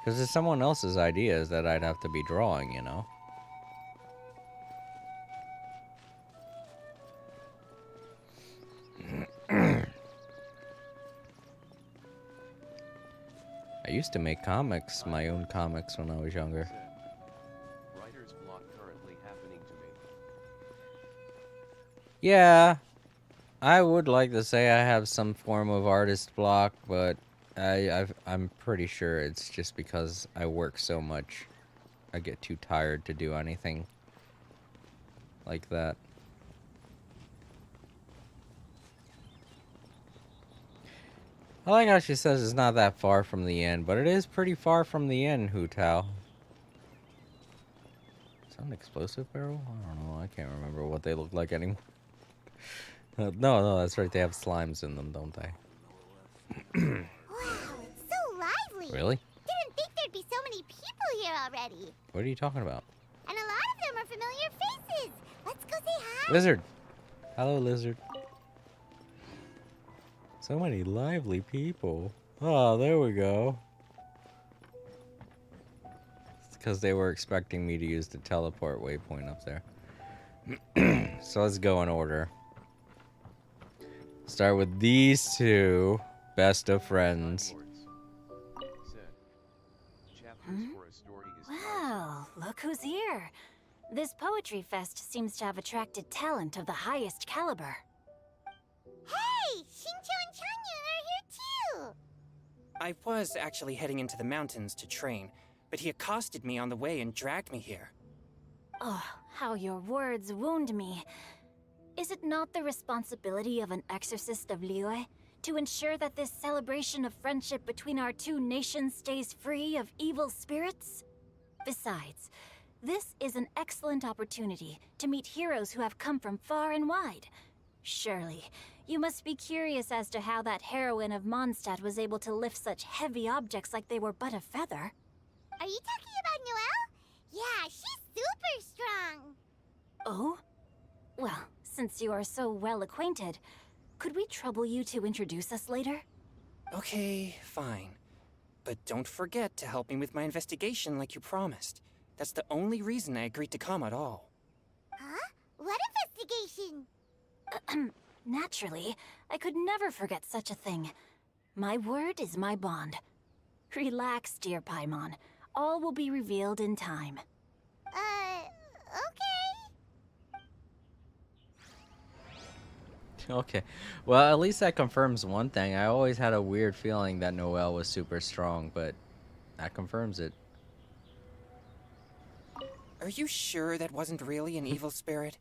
Because it's someone else's ideas that I'd have to be drawing, you know? I used to make comics, my own comics, when I was younger. Writer's block currently happening to me. Yeah, I would like to say I have some form of artist block, but I'm pretty sure it's just because I work so much. I get too tired to do anything like that. I like how she says it's not that far from the end, but it is pretty far from the end, Hu Tao. Is that an explosive barrel? I don't know. I can't remember what they look like anymore. No, that's right. They have slimes in them, don't they? Wow, it's so lively. Really? Didn't think there'd be so many people here already. What are you talking about? And a lot of them are familiar faces. Let's go say hi. Lizard! Hello, Lizard. So many lively people. Oh, there we go. It's because they were expecting me to use the teleport waypoint up there. So let's go in order. Start with these two. Best of friends. Time Lords said, chapters for a story is Well, look who's here. This poetry fest seems to have attracted talent of the highest caliber. Hey, Shincho and Chanya are here too. I was actually heading into the mountains to train, but he accosted me on the way and dragged me here. Oh, how your words wound me. Is it not the responsibility of an exorcist of Liyue to ensure that this celebration of friendship between our two nations stays free of evil spirits? Besides, this is an excellent opportunity to meet heroes who have come from far and wide. Surely, you must be curious as to how that heroine of Mondstadt was able to lift such heavy objects like they were but a feather. Are you talking about Noelle? Yeah, she's super strong. Oh? Well, since you are so well acquainted, could we trouble you to introduce us later? Okay, fine. But don't forget to help me with my investigation like you promised. That's the only reason I agreed to come at all. Huh? What investigation? Naturally, I could never forget such a thing. My word is my bond. Relax, dear Paimon. All will be revealed in time. Okay. Okay. Well, at least that confirms one thing. I always had a weird feeling that Noelle was super strong, but that confirms it. Are you sure that wasn't really an evil spirit?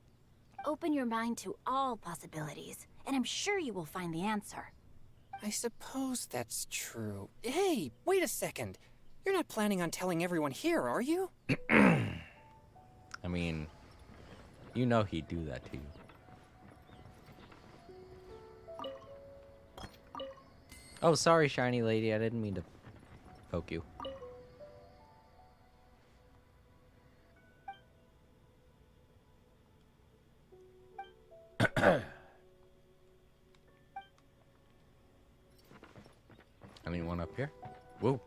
Open your mind to all possibilities, and I'm sure you will find the answer. I suppose that's true. Hey, wait a second. You're not planning on telling everyone here, are you? I mean, you know he'd do that to you. Oh, sorry, shiny lady. I didn't mean to poke you. Anyone up here? Whoa.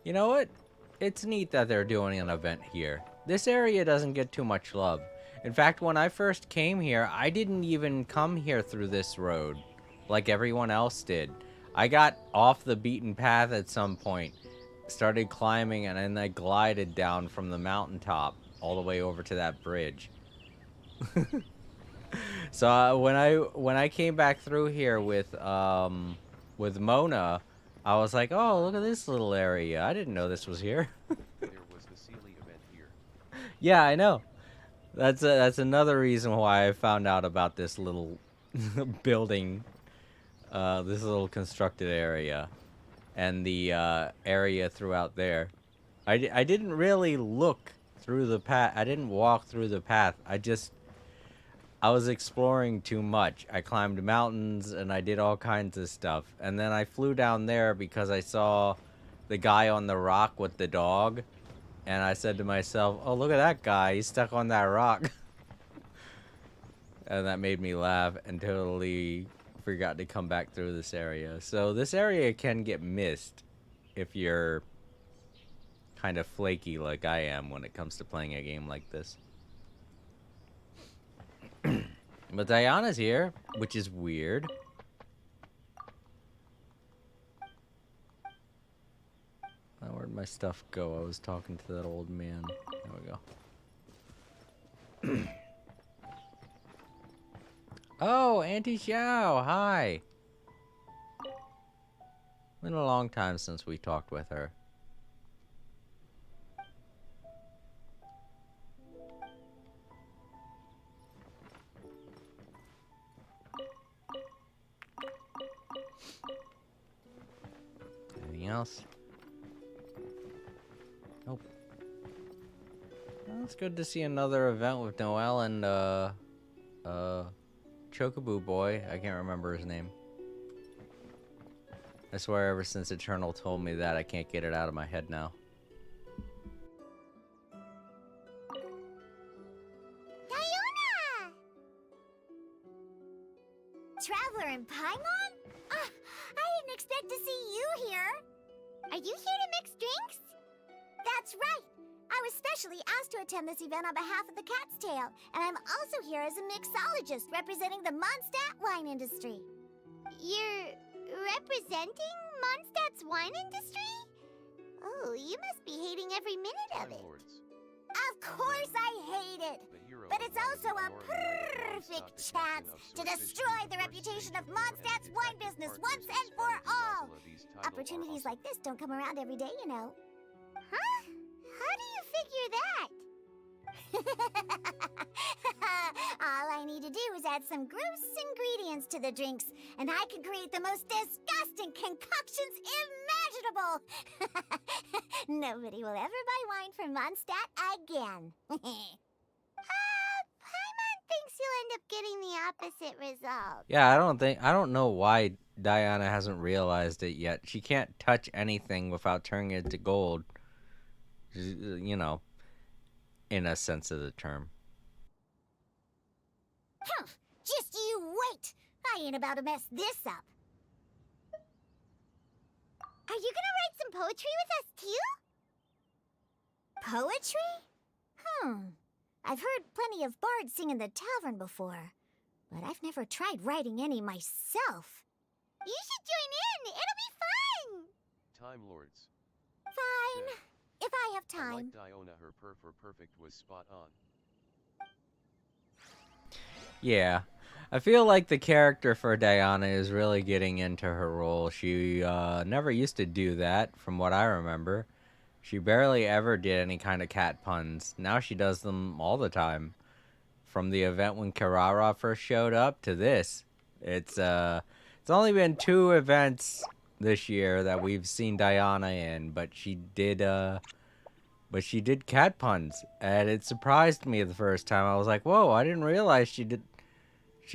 You know what? It's neat that they're doing an event here. This area doesn't get too much love. In fact, when I first came here, I didn't even come here through this road like everyone else did. I got off the beaten path at some point, started climbing, and then I glided down from the mountaintop all the way over to that bridge. So when I came back through here with Mona, I was like, oh, look at this little area. I didn't know this was here. There was the Sealy event here. Yeah, I know. That's another reason why I found out about this little building, this little constructed area, and the area throughout there. I didn't really look through the path. I didn't walk through the path. I was exploring too much. I climbed mountains and I did all kinds of stuff. And then I flew down there because I saw the guy on the rock with the dog. And I said to myself, oh, look at that guy. He's stuck on that rock. And that made me laugh and totally forgot to come back through this area. So this area can get missed if you're kind of flaky like I am when it comes to playing a game like this. But Diana's here, which is weird. Where'd my stuff go? I was talking to that old man. There we go. Oh, Auntie Xiao, hi. Been a long time since we talked with her. Anything else? Nope. Well, it's good to see another event with Noelle and Chocobo boy. I can't remember his name. I swear ever since Eternal told me that, I can't get it out of my head now. Diona! Traveler in Paimon? I didn't expect to see you here. Are you here to mix drinks? That's right. I was specially asked to attend this event on behalf of the Cat's Tail, and I'm also here as a mixologist representing the Mondstadt wine industry. You're representing Mondstadt's wine industry? Oh, you must be hating every minute of it. Lords, Of course I hate it! the hero But of it's also a Northern Ireland, perfect Mondstadt, chance the to captain of destroy Swordfish the Nation reputation of First Mondstadt's Nation wine and business partners once and for Spanish all! novel of these titles are Opportunities awesome. like this don't come around every day, you know. Huh? How do you figure that? All I need to do is add some gross ingredients to the drinks, and I can create the most disgusting concoctions imaginable. Nobody will ever buy wine from Mondstadt again. Paimon thinks you'll end up getting the opposite result. Yeah, I don't know why Diana hasn't realized it yet. She can't touch anything without turning it to gold. You know, in a sense of the term. Humph! Just you wait! I ain't about to mess this up. Are you gonna write some poetry with us too? Poetry? I've heard plenty of bards sing in the tavern before, but I've never tried writing any myself. You should join in! It'll be fun! Time Lords. Fine. Said, If I have I time. like Diona, her purr for perfect was spot on. Yeah. I feel like the character for Diana is really getting into her role. She never used to do that, from what I remember. She barely ever did any kind of cat puns. Now she does them all the time. From the event when Kirara first showed up to this. It's only been 2 events this year that we've seen Diana in, but she did cat puns, and it surprised me the first time. I was like, whoa, I didn't realize she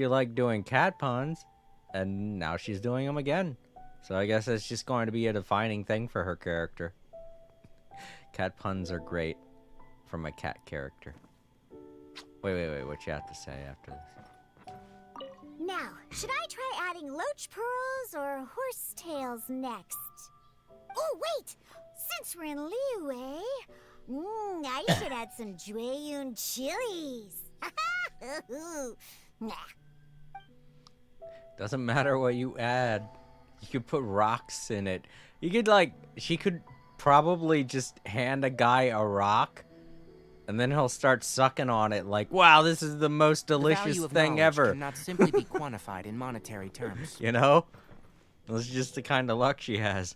liked doing cat puns, and now she's doing them again. So I guess it's just going to be a defining thing for her character. Cat puns are great from a cat character. Wait, what you have to say after this? Now, should I try adding loach pearls or horsetails next? Oh, wait! Since we're in Liyue, I should add some Jueyun chilies. Nah. Doesn't matter what you add. You could put rocks in it. You could she could probably just hand a guy a rock, and then he'll start sucking on it like, wow, this is the most delicious thing ever. Cannot simply be quantified in monetary terms. You know? That's just the kind of luck she has.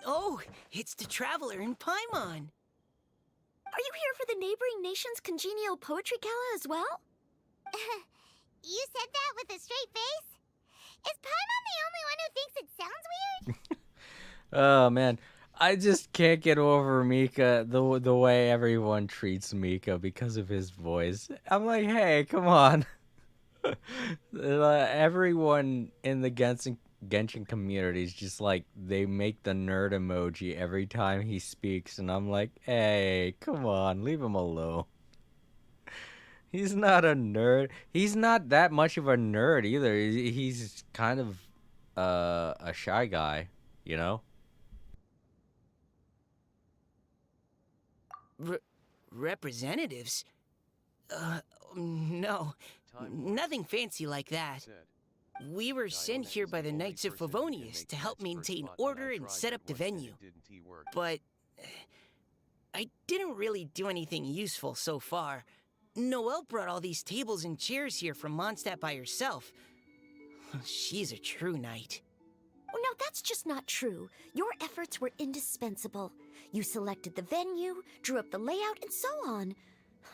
Oh, it's the Traveler in Paimon. Are you here for the neighboring nation's congenial poetry gala as well? You said that with a straight face? Is Paimon the only one who thinks it sounds weird? Oh, man. I just can't get over Mika, the way everyone treats Mika because of his voice. I'm like, hey, come on. Everyone in the Genshin community is just like, they make the nerd emoji every time he speaks, and I'm like, hey, come on, leave him alone. He's not a nerd. He's not that much of a nerd either. He's kind of a shy guy, you know? Representatives? No. Nothing fancy like that. Said, We were sent here by the Knights of Favonius to help maintain order and set up the venue. But I didn't really do anything useful so far. Noelle brought all these tables and chairs here from Mondstadt by herself. She's a true knight. Oh, no, that's just not true. Your efforts were indispensable. You selected the venue, drew up the layout, and so on.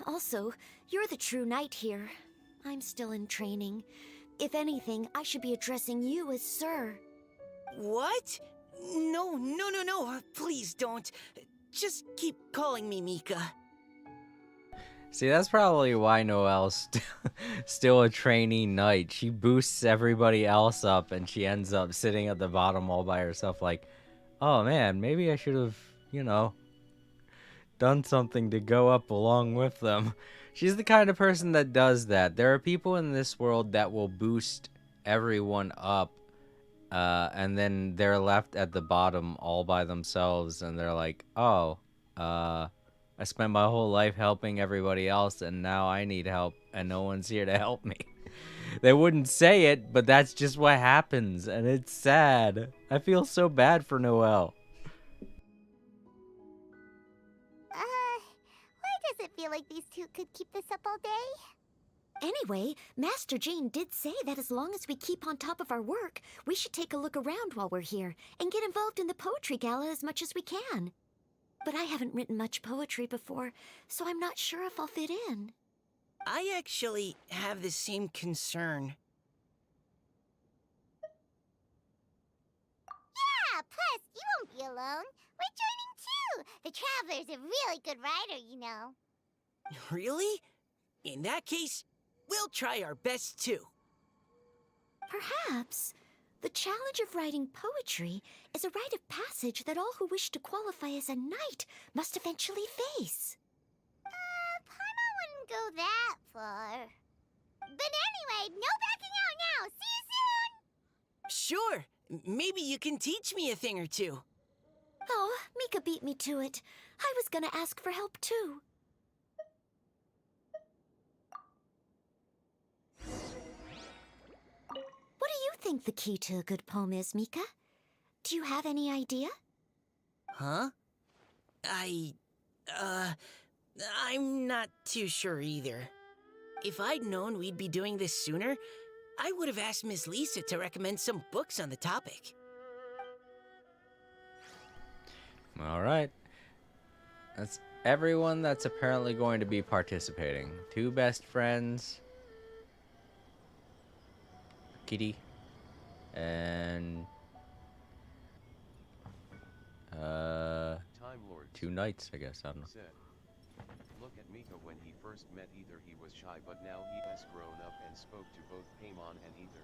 Also, you're the true knight here. I'm still in training. If anything, I should be addressing you as Sir. What? No. Please don't. Just keep calling me Mika. See, that's probably why Noelle's still a trainee knight. She boosts everybody else up, and she ends up sitting at the bottom all by herself like, oh man, maybe I should have, done something to go up along with them. She's the kind of person that does that. There are people in this world that will boost everyone up, and then they're left at the bottom all by themselves, and they're like, oh, I spent my whole life helping everybody else, and now I need help, and no one's here to help me. They wouldn't say it, but that's just what happens, and it's sad. I feel so bad for Noelle. Why does it feel like these two could keep this up all day? Anyway, Master Jean did say that as long as we keep on top of our work, we should take a look around while we're here and get involved in the poetry gala as much as we can. But I haven't written much poetry before, so I'm not sure if I'll fit in. I actually have the same concern. Yeah, plus, you won't be alone. We're joining too. The Traveler's a really good writer, you know. Really? In that case, we'll try our best too. Perhaps the challenge of writing poetry is a rite of passage that all who wish to qualify as a knight must eventually face. Paimon wouldn't go that far. But anyway, no backing out now. See you soon! Sure, maybe you can teach me a thing or two. Oh, Mika beat me to it. I was gonna ask for help too. What do you think the key to a good poem is, Mika? Do you have any idea? Huh? I'm not too sure either. If I'd known we'd be doing this sooner, I would have asked Miss Lisa to recommend some books on the topic. All right. That's everyone that's apparently going to be participating. 2 best friends, Kitty, and Time Lords 2 knights, I guess. I don't know. said, "Look at Mika when he first met Ether. He was shy, but now he has grown up and spoke to both Paimon and Ether."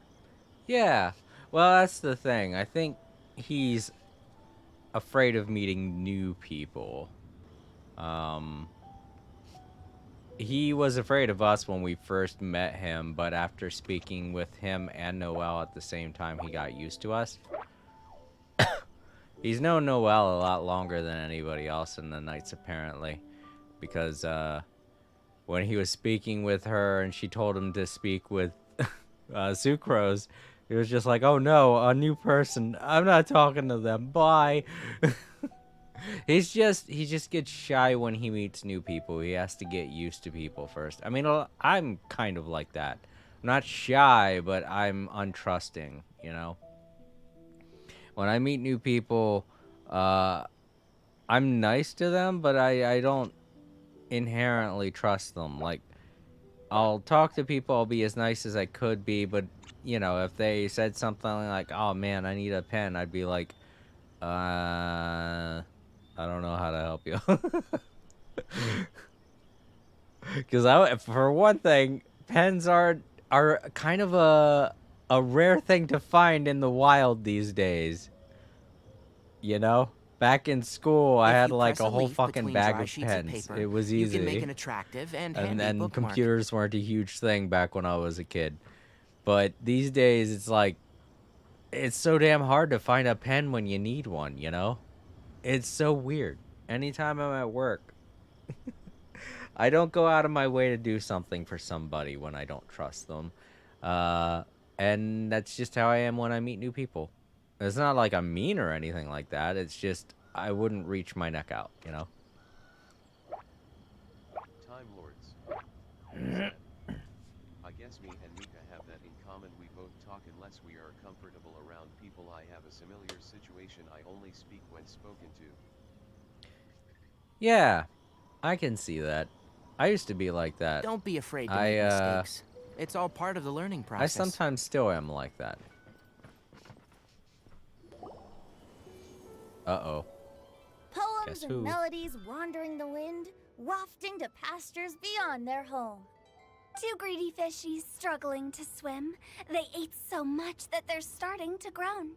Yeah. Well, that's the thing. I think he's afraid of meeting new people. He was afraid of us when we first met him, but after speaking with him and Noelle at the same time, he got used to us. He's known Noelle a lot longer than anybody else in the Knights, apparently, because when he was speaking with her and she told him to speak with Sucrose, he was just like, "Oh no, a new person. I'm not talking to them. Bye." He just gets shy when he meets new people. He has to get used to people first. I mean, I'm kind of like that. I'm not shy, but I'm untrusting, you know? When I meet new people, I'm nice to them, but I don't inherently trust them. Like, I'll talk to people, I'll be as nice as I could be, but, you know, if they said something like, "Oh man, I need a pen," I'd be like, I don't know how to help you. Because for one thing, pens are kind of a rare thing to find in the wild these days. You know? Back in school, I had like a whole fucking bag of pens. It was easy. You can make an attractive and handy then bookmark. computers weren't a huge thing back when I was a kid. But these days, it's like, it's so damn hard to find a pen when you need one, you know? It's so weird. Anytime I'm at work, I don't go out of my way to do something for somebody when I don't trust them. And that's just how I am when I meet new people. It's not like I'm mean or anything like that. It's just I wouldn't reach my neck out, you know? Time Lords said, "I guess me and Mika have that in common. We both talk unless we are comfortable around people. I have a similar situation. I only speak when spoken to." Yeah, I can see that. I used to be like that. Don't be afraid to make mistakes. It's all part of the learning I process. sometimes still am like that. Uh-oh. Poems Guess and who? melodies wandering the wind, wafting to pastures beyond their home. 2 greedy fishies struggling to swim. They ate so much that they're starting to groan.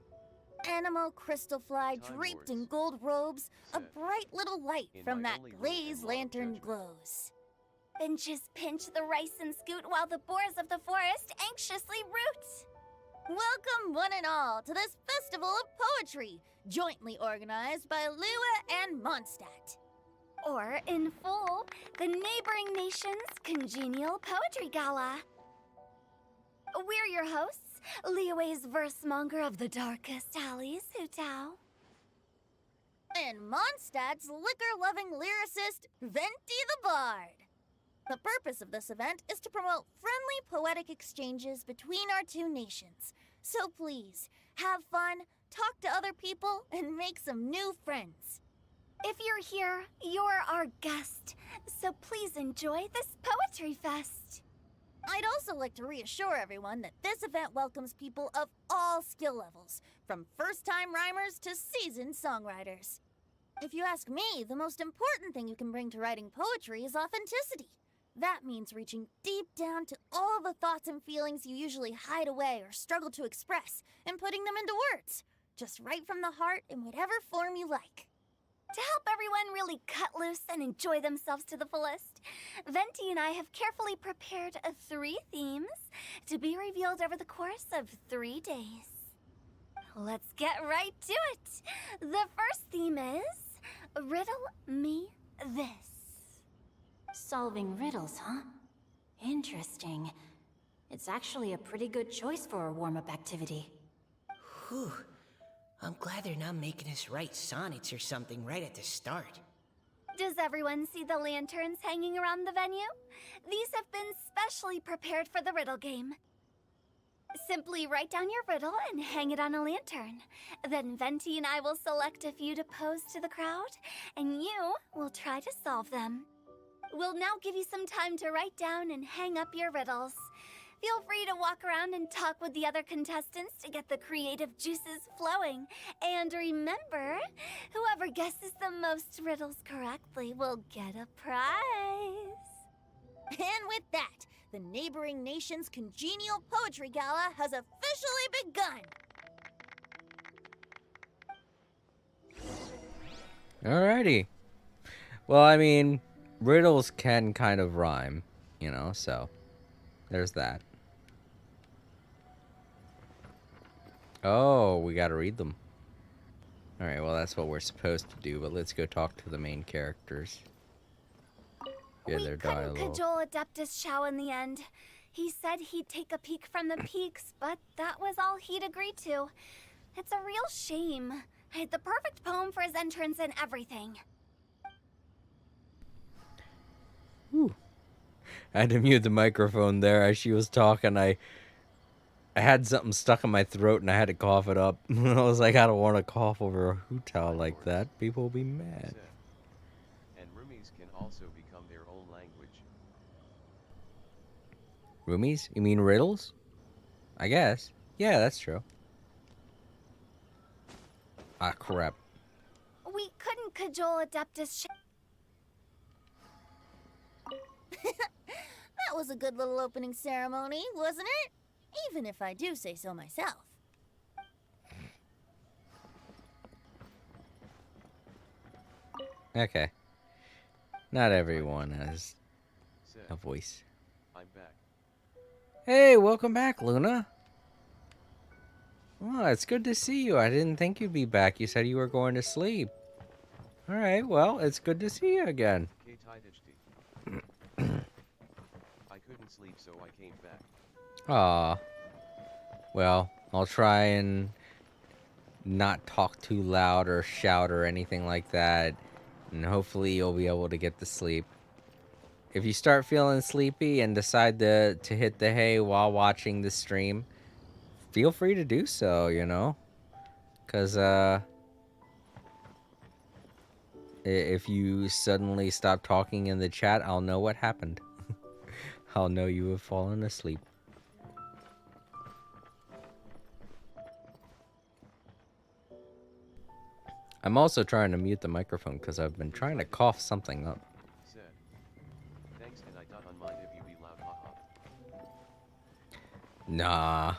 Animal crystal fly Time draped Lords in gold robes, a said, bright little light "In from my that only rule glaze and law of lantern judgment." glows. Benches pinch the rice and scoot while the boars of the forest anxiously root. Welcome one and all to this festival of poetry, jointly organized by Lua and Mondstadt. Or, in full, the neighboring nation's congenial poetry gala. We're your hosts, Liyue's verse-monger of the darkest alleys, Hutao. And Mondstadt's liquor-loving lyricist, Venti the Bard. The purpose of this event is to promote friendly poetic exchanges between our two nations. So please, have fun, talk to other people, and make some new friends. If you're here, you're our guest, so please enjoy this poetry fest. I'd also like to reassure everyone that this event welcomes people of all skill levels, from first-time rhymers to seasoned songwriters. If you ask me, the most important thing you can bring to writing poetry is authenticity. That means reaching deep down to all the thoughts and feelings you usually hide away or struggle to express, and putting them into words. Just right from the heart in whatever form you like. To help everyone really cut loose and enjoy themselves to the fullest, Venti and I have carefully prepared 3 themes to be revealed over the course of 3 days. Let's get right to it. The first theme is Riddle Me This. Solving riddles, huh? Interesting. It's actually a pretty good choice for a warm-up activity. Whew. I'm glad they're not making us write sonnets or something right at the start. Does everyone see the lanterns hanging around the venue? These have been specially prepared for the riddle game. Simply write down your riddle and hang it on a lantern. Then Venti and I will select a few to pose to the crowd, and you will try to solve them. We'll now give you some time to write down and hang up your riddles. Feel free to walk around and talk with the other contestants to get the creative juices flowing. And remember, whoever guesses the most riddles correctly will get a prize. And with that, the neighboring nation's congenial poetry gala has officially begun. Alrighty. Well, I mean, riddles can kind of rhyme, you know, so there's that. Oh, we gotta read them. Alright, well, that's what we're supposed to do, but let's go talk to the main characters. Hear their We couldn't dialogue. cajole Adeptus Shao in the end. He said he'd take a peek from the peaks, but that was all he'd agreed to. It's a real shame. I had the perfect poem for his entrance and everything. Whew. I had to mute the microphone there as she was talking. I had something stuck in my throat and I had to cough it up. I was like, I don't want to cough over a hootal like that. People will be mad. And roomies can also become their own language. Roomies? You mean riddles? I guess. Yeah, that's true. Ah, crap. We couldn't cajole Adeptus Shao. That was a good little opening ceremony, wasn't it? Even if I do say so myself. Okay. Not everyone has Said, a voice. I'm back. Hey, welcome back, Luna. Oh, it's good to see you. I didn't think you'd be back. You said you were going to sleep. Alright, well, it's good to see you again. I couldn't sleep, so I came back. Aw. Well, I'll try and not talk too loud or shout or anything like that. And hopefully you'll be able to get to sleep. If you start feeling sleepy and decide to hit the hay while watching the stream, feel free to do so, you know? Because, if you suddenly stop talking in the chat, I'll know what happened. I'll know you have fallen asleep. I'm also trying to mute the microphone because I've been trying to cough something up. Said, thanks, and I don't mind if you be loud, haha. Nah.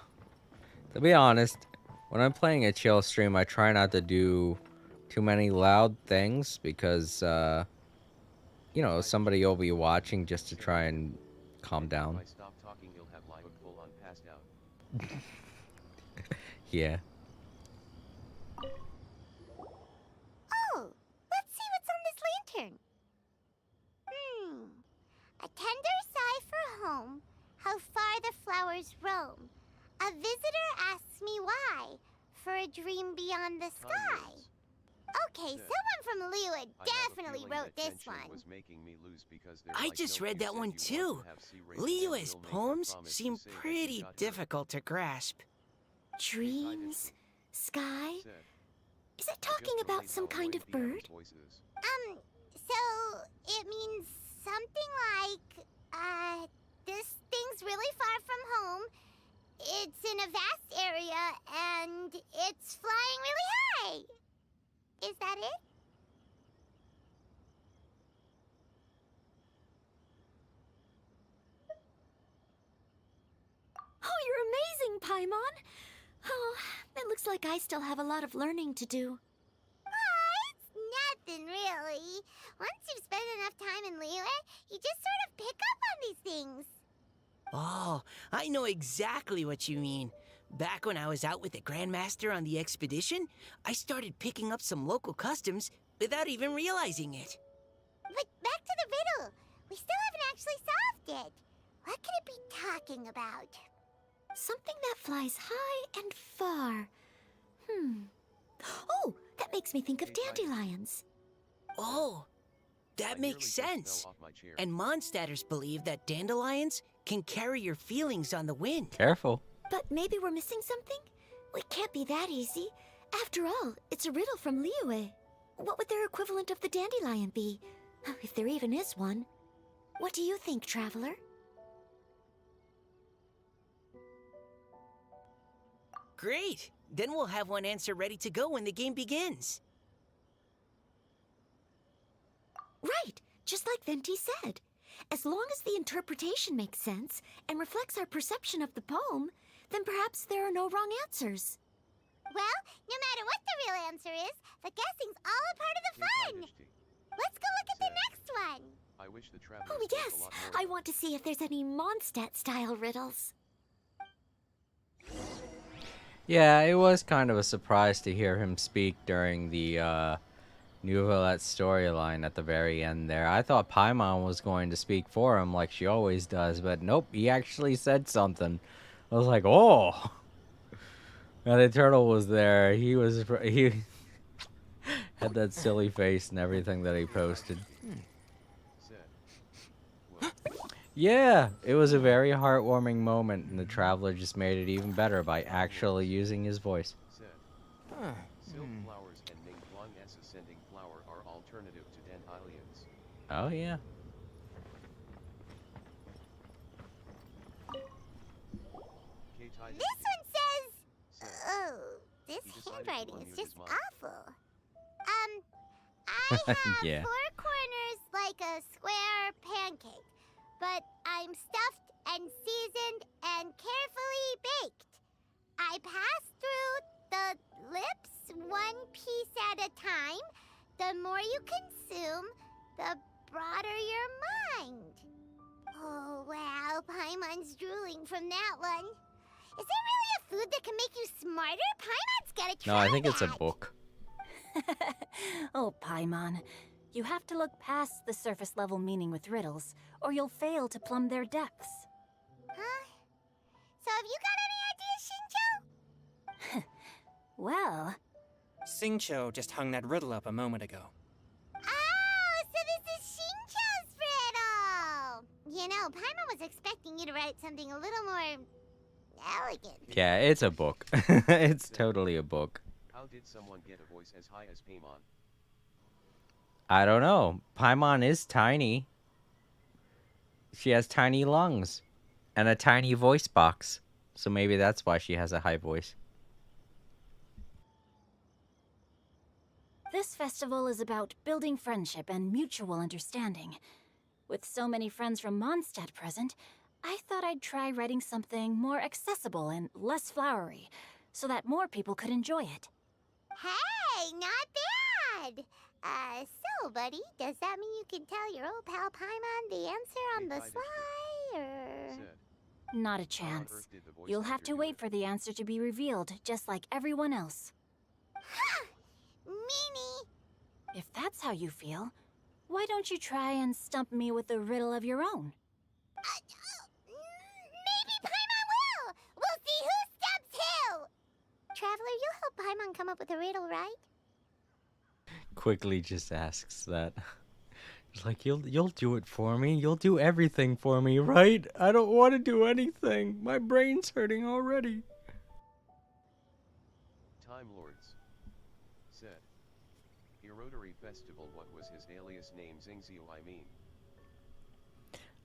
To be honest, when I'm playing a chill stream, I try not to do too many loud things because, you know, somebody will be watching just to try and calm down. If I stop talking, you'll have live full on passed out. Yeah. Oh, let's see what's on this lantern. A tender sigh for home, how far the flowers roam. A visitor asks me why, for a dream beyond the sky. Okay, someone from Liyue definitely wrote this one. I just read that one too. Liyue's poems seem pretty difficult to grasp. Dreams? Sky? Is it talking about some kind of bird? So it means something like, this thing's really far from home. It's in a vast area, and it's flying really high. Is that it? Oh, you're amazing, Paimon! Oh, it looks like I still have a lot of learning to do. It's nothing, really. Once you've spent enough time in Liyue, you just sort of pick up on these things. Oh, I know exactly what you mean. Back when I was out with the Grandmaster on the expedition, I started picking up some local customs without even realizing it. But back to the riddle. We still haven't actually solved it. What could it be talking about? Something that flies high and far. Oh, that makes me think of dandelions. Oh, that makes sense. And Mondstadters believe that dandelions can carry your feelings on the wind. Careful. But maybe we're missing something? It can't be that easy. After all, it's a riddle from Liyue. What would their equivalent of the dandelion be? If there even is one. What do you think, Traveler? Great! Then we'll have one answer ready to go when the game begins. Right, just like Venti said. As long as the interpretation makes sense and reflects our perception of the poem, then perhaps there are no wrong answers. Well, no matter what the real answer is, the guessing's all a part of the fun. Let's go look at the next one. Oh, yes. I want to see if there's any Mondstadt-style riddles. Yeah, it was kind of a surprise to hear him speak during the Nouvellette storyline at the very end there. I thought Paimon was going to speak for him like she always does, but nope, he actually said something. I was like, oh! And the turtle was there. He had that silly face and everything that he posted. Yeah, it was a very heartwarming moment, and the Traveler just made it even better by actually using his voice. Silk flowers and Ningguang S ascending flower are alternative to dandelions. Oh, yeah. This one says... Oh, this handwriting is just awful. I have Yeah. 4 corners like a square pancake, but I'm stuffed and seasoned and carefully baked. I pass through the lips 1 piece at a time. The more you consume, the broader your mind. Oh, wow, Paimon's drooling from that one. Is there really a food that can make you smarter? Paimon's gotta try No, I think it's a that. book. Oh, Paimon. You have to look past the surface level meaning with riddles, or you'll fail to plumb their depths. Huh? So have you got any ideas, Shinjo? Well, Xingqiu just hung that riddle up a moment ago. Oh, so this is Shinjo's riddle! You know, Paimon was expecting you to write something a little more... elegant. Yeah, it's a book. It's totally a book. How did someone get a voice as high as Paimon? I don't know. Paimon is tiny. She has tiny lungs and a tiny voice box. So maybe that's why she has a high voice. this festival is about building friendship and mutual understanding. With so many friends from Mondstadt present, I thought I'd try writing something more accessible and less flowery, so that more people could enjoy it. Hey, not bad! So, buddy, does that mean you can tell your old pal Paimon the answer on the sly, or...? Not a chance. You'll have to wait for the answer to be revealed, just like everyone else. Ha! Meanie! If that's how you feel, why don't you try and stump me with a riddle of your own? Maybe Paimon will! We'll see who stumps who! Traveler, you'll help Paimon come up with a riddle, right? quickly just asks that. It's like, you'll do it for me. You'll do everything for me, right? I don't want to do anything. My brain's hurting already. Time Lords said. Rotary Festival, what was his alias name? Zingzio, I mean.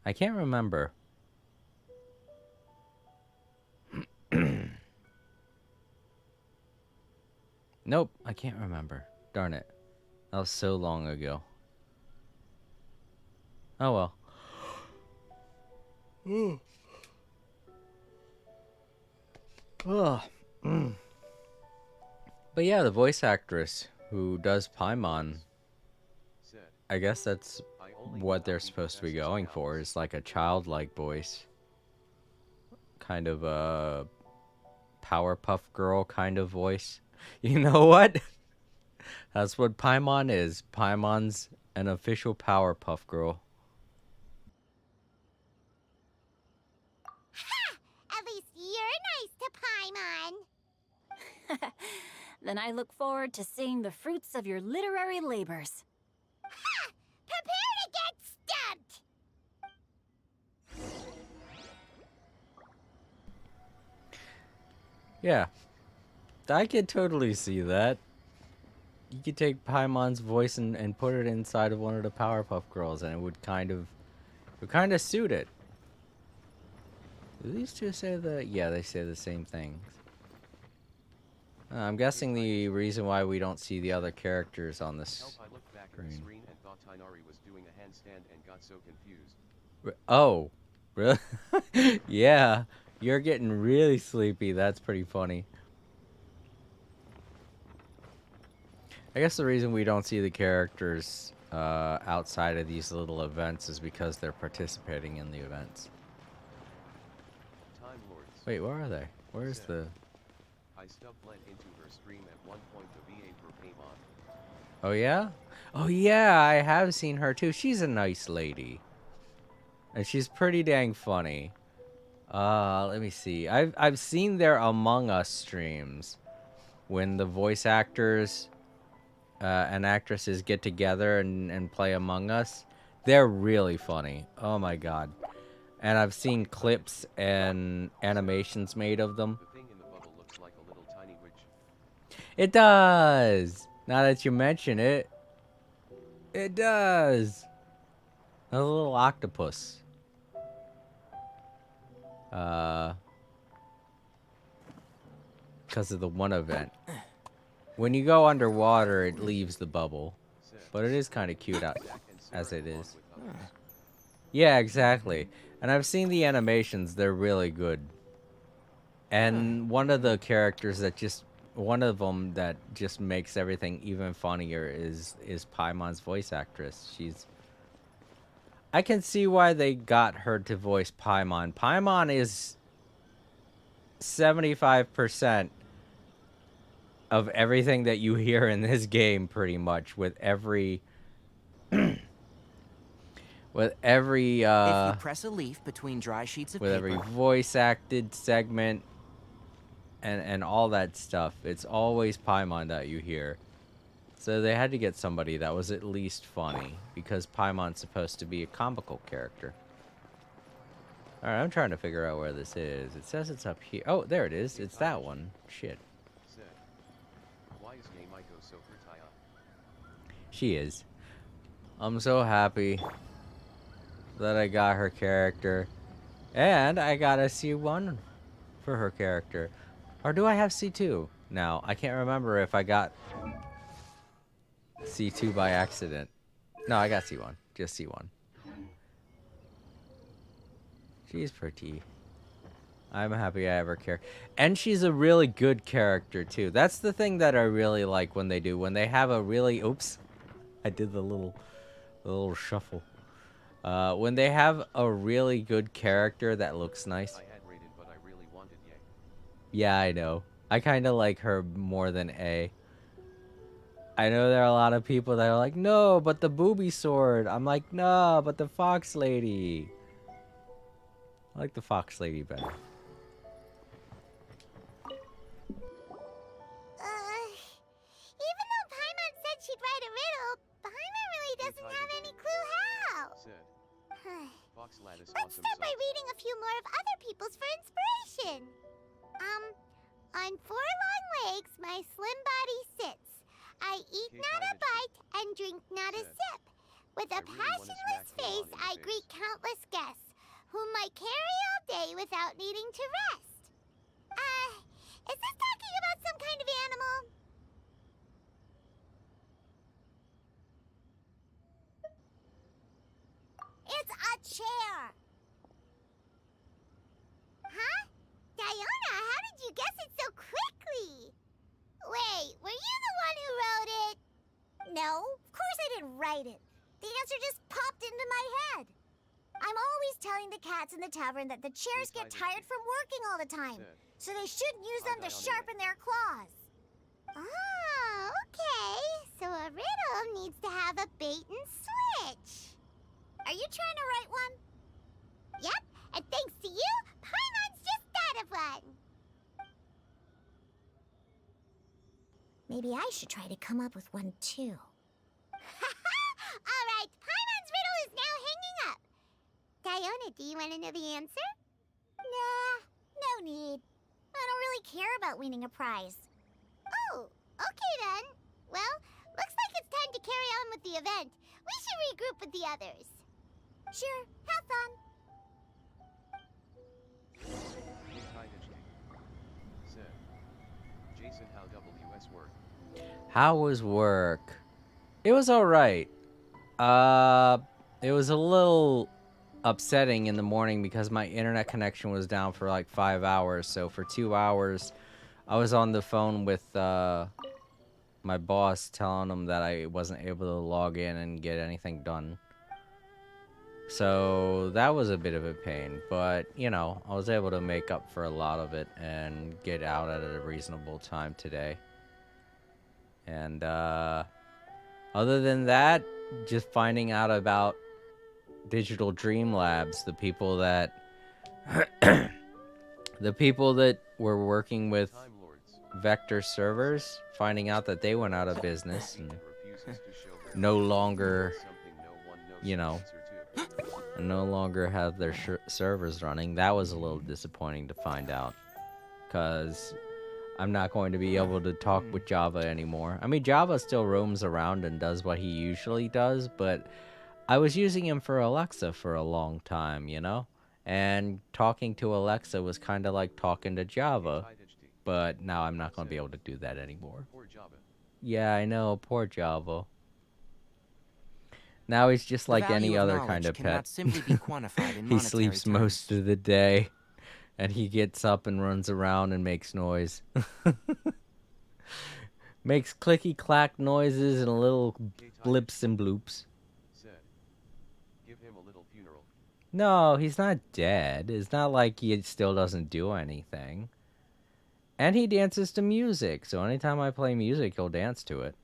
I can't remember. Nope, I can't remember. Darn it. That was so long ago. Oh well. But yeah, the voice actress who does Paimon, I guess that's what they're supposed to be going for, is like a childlike voice. Kind of a Powerpuff Girl kind of voice. You know what? That's what Paimon is. Paimon's an official Powerpuff Girl. Ha! At least you're nice to Paimon. Then I look forward to seeing the fruits of your literary labors. Ha! Prepare to get stumped! Yeah. I could totally see that. You could take Paimon's voice and put it inside of one of the Powerpuff Girls and it would kind of suit it. Do these two say the... Yeah, they say the same things. I'm guessing the reason why we don't see the other characters on this I looked back at the screen and thought Tainari was doing a handstand and got so confused. Oh, really? Yeah, you're getting really sleepy. That's pretty funny. I guess the reason we don't see the characters outside of these little events is because they're participating in the events. Time Lords. Wait, where are they? Where's the... I bled into her stream at one point, the VA for Paimon. Oh yeah? Oh yeah, I have seen her too. She's a nice lady. And she's pretty dang funny. Let me see. I've seen their Among Us streams when the voice actors and actresses get together and play Among Us. They're really funny. Oh my god. And I've seen clips and animations made of them. The thing in the bubble looks like a little tiny witch. It does! Now that you mention it. It does! A little octopus. Because of the one event. When you go underwater, it leaves the bubble. But it is kind of cute out as it is. Yeah, exactly. And I've seen the animations. They're really good. And one of the characters that just... One of them that just makes everything even funnier is Paimon's voice actress. She's... I can see why they got her to voice Paimon. Paimon is 75% of everything that you hear in this game, pretty much, with every... with every, if you press a leaf between dry sheets of with paper... every voice-acted segment and all that stuff, it's always Paimon that you hear. So they had to get somebody that was at least funny, because Paimon's supposed to be a comical character. Alright, I'm trying to figure out where this is. It says it's up here. Oh, there it is. It's that one. Shit. Said. Why is name Maiko so fertile? She is. I'm so happy that I got her character. And I got a C1 for her character. Or do I have C2 now? I can't remember if I got C2 by accident. No, I got C1. Just C1. She's pretty. I'm happy I have her character. And she's a really good character, too. That's the thing that I really like when they do. When they have a really... Oops. I did the little shuffle. When they have a really good character that looks nice. I had rated, but I really wanted Ye. Yeah, I know. I kind of like her more than A. I know there are a lot of people that are like, no, but the booby sword. I'm like, no, but the fox lady. I like the fox lady better. Even though Paimon said she'd write a question. On 4 long legs, my slim body sits. I eat not a bite and drink not a sip. With a passionless face, I greet countless guests, whom I carry all day without needing to rest. Is this talking about some kind of animal? It's a chair. Huh? Diona, how did you guess it so quickly? Wait, were you the one who wrote it? No, of course I didn't write it. The answer just popped into my head. I'm always telling the cats in the tavern that the chairs get tired from working all the time, so they shouldn't use them to sharpen their claws. Oh, okay. So a riddle needs to have a bait and switch. Are you trying to write one? Yep, and thanks to you, Paimon's just thought of one. Maybe I should try to come up with one too. All right, Paimon's riddle is now hanging up. Diona, do you want to know the answer? Nah, no need. I don't really care about winning a prize. Oh, okay then. Well, looks like it's time to carry on with the event. We should regroup with the others. Sure, have fun. Said. Jason, how WS work? How was work? It was alright. It was a little upsetting in the morning because my internet connection was down for like 5 hours. So for 2 hours, I was on the phone with my boss telling him that I wasn't able to log in and get anything done. So that was a bit of a pain, but you know, I was able to make up for a lot of it and get out at a reasonable time today. And other than that, just finding out about Digital Dream Labs, the people that were working with Vector servers, finding out that they went out of business and no longer, you know, no longer have their servers running. That was a little disappointing to find out, because I'm not going to be able to talk with Java anymore. I mean, Java still roams around and does what he usually does, but I was using him for Alexa for a long time, you know? And talking to Alexa was kind of like talking to Java, but now I'm not going to be able to do that anymore. Yeah, I know, poor Java. Now he's just like any other kind of pet. Simply be quantified in He sleeps most of the day, and he gets up and runs around and makes noise. Makes clicky-clack noises and little blips and bloops. Give him a little funeral. No, he's not dead. It's not like he still doesn't do anything. And he dances to music, so anytime I play music, he'll dance to it.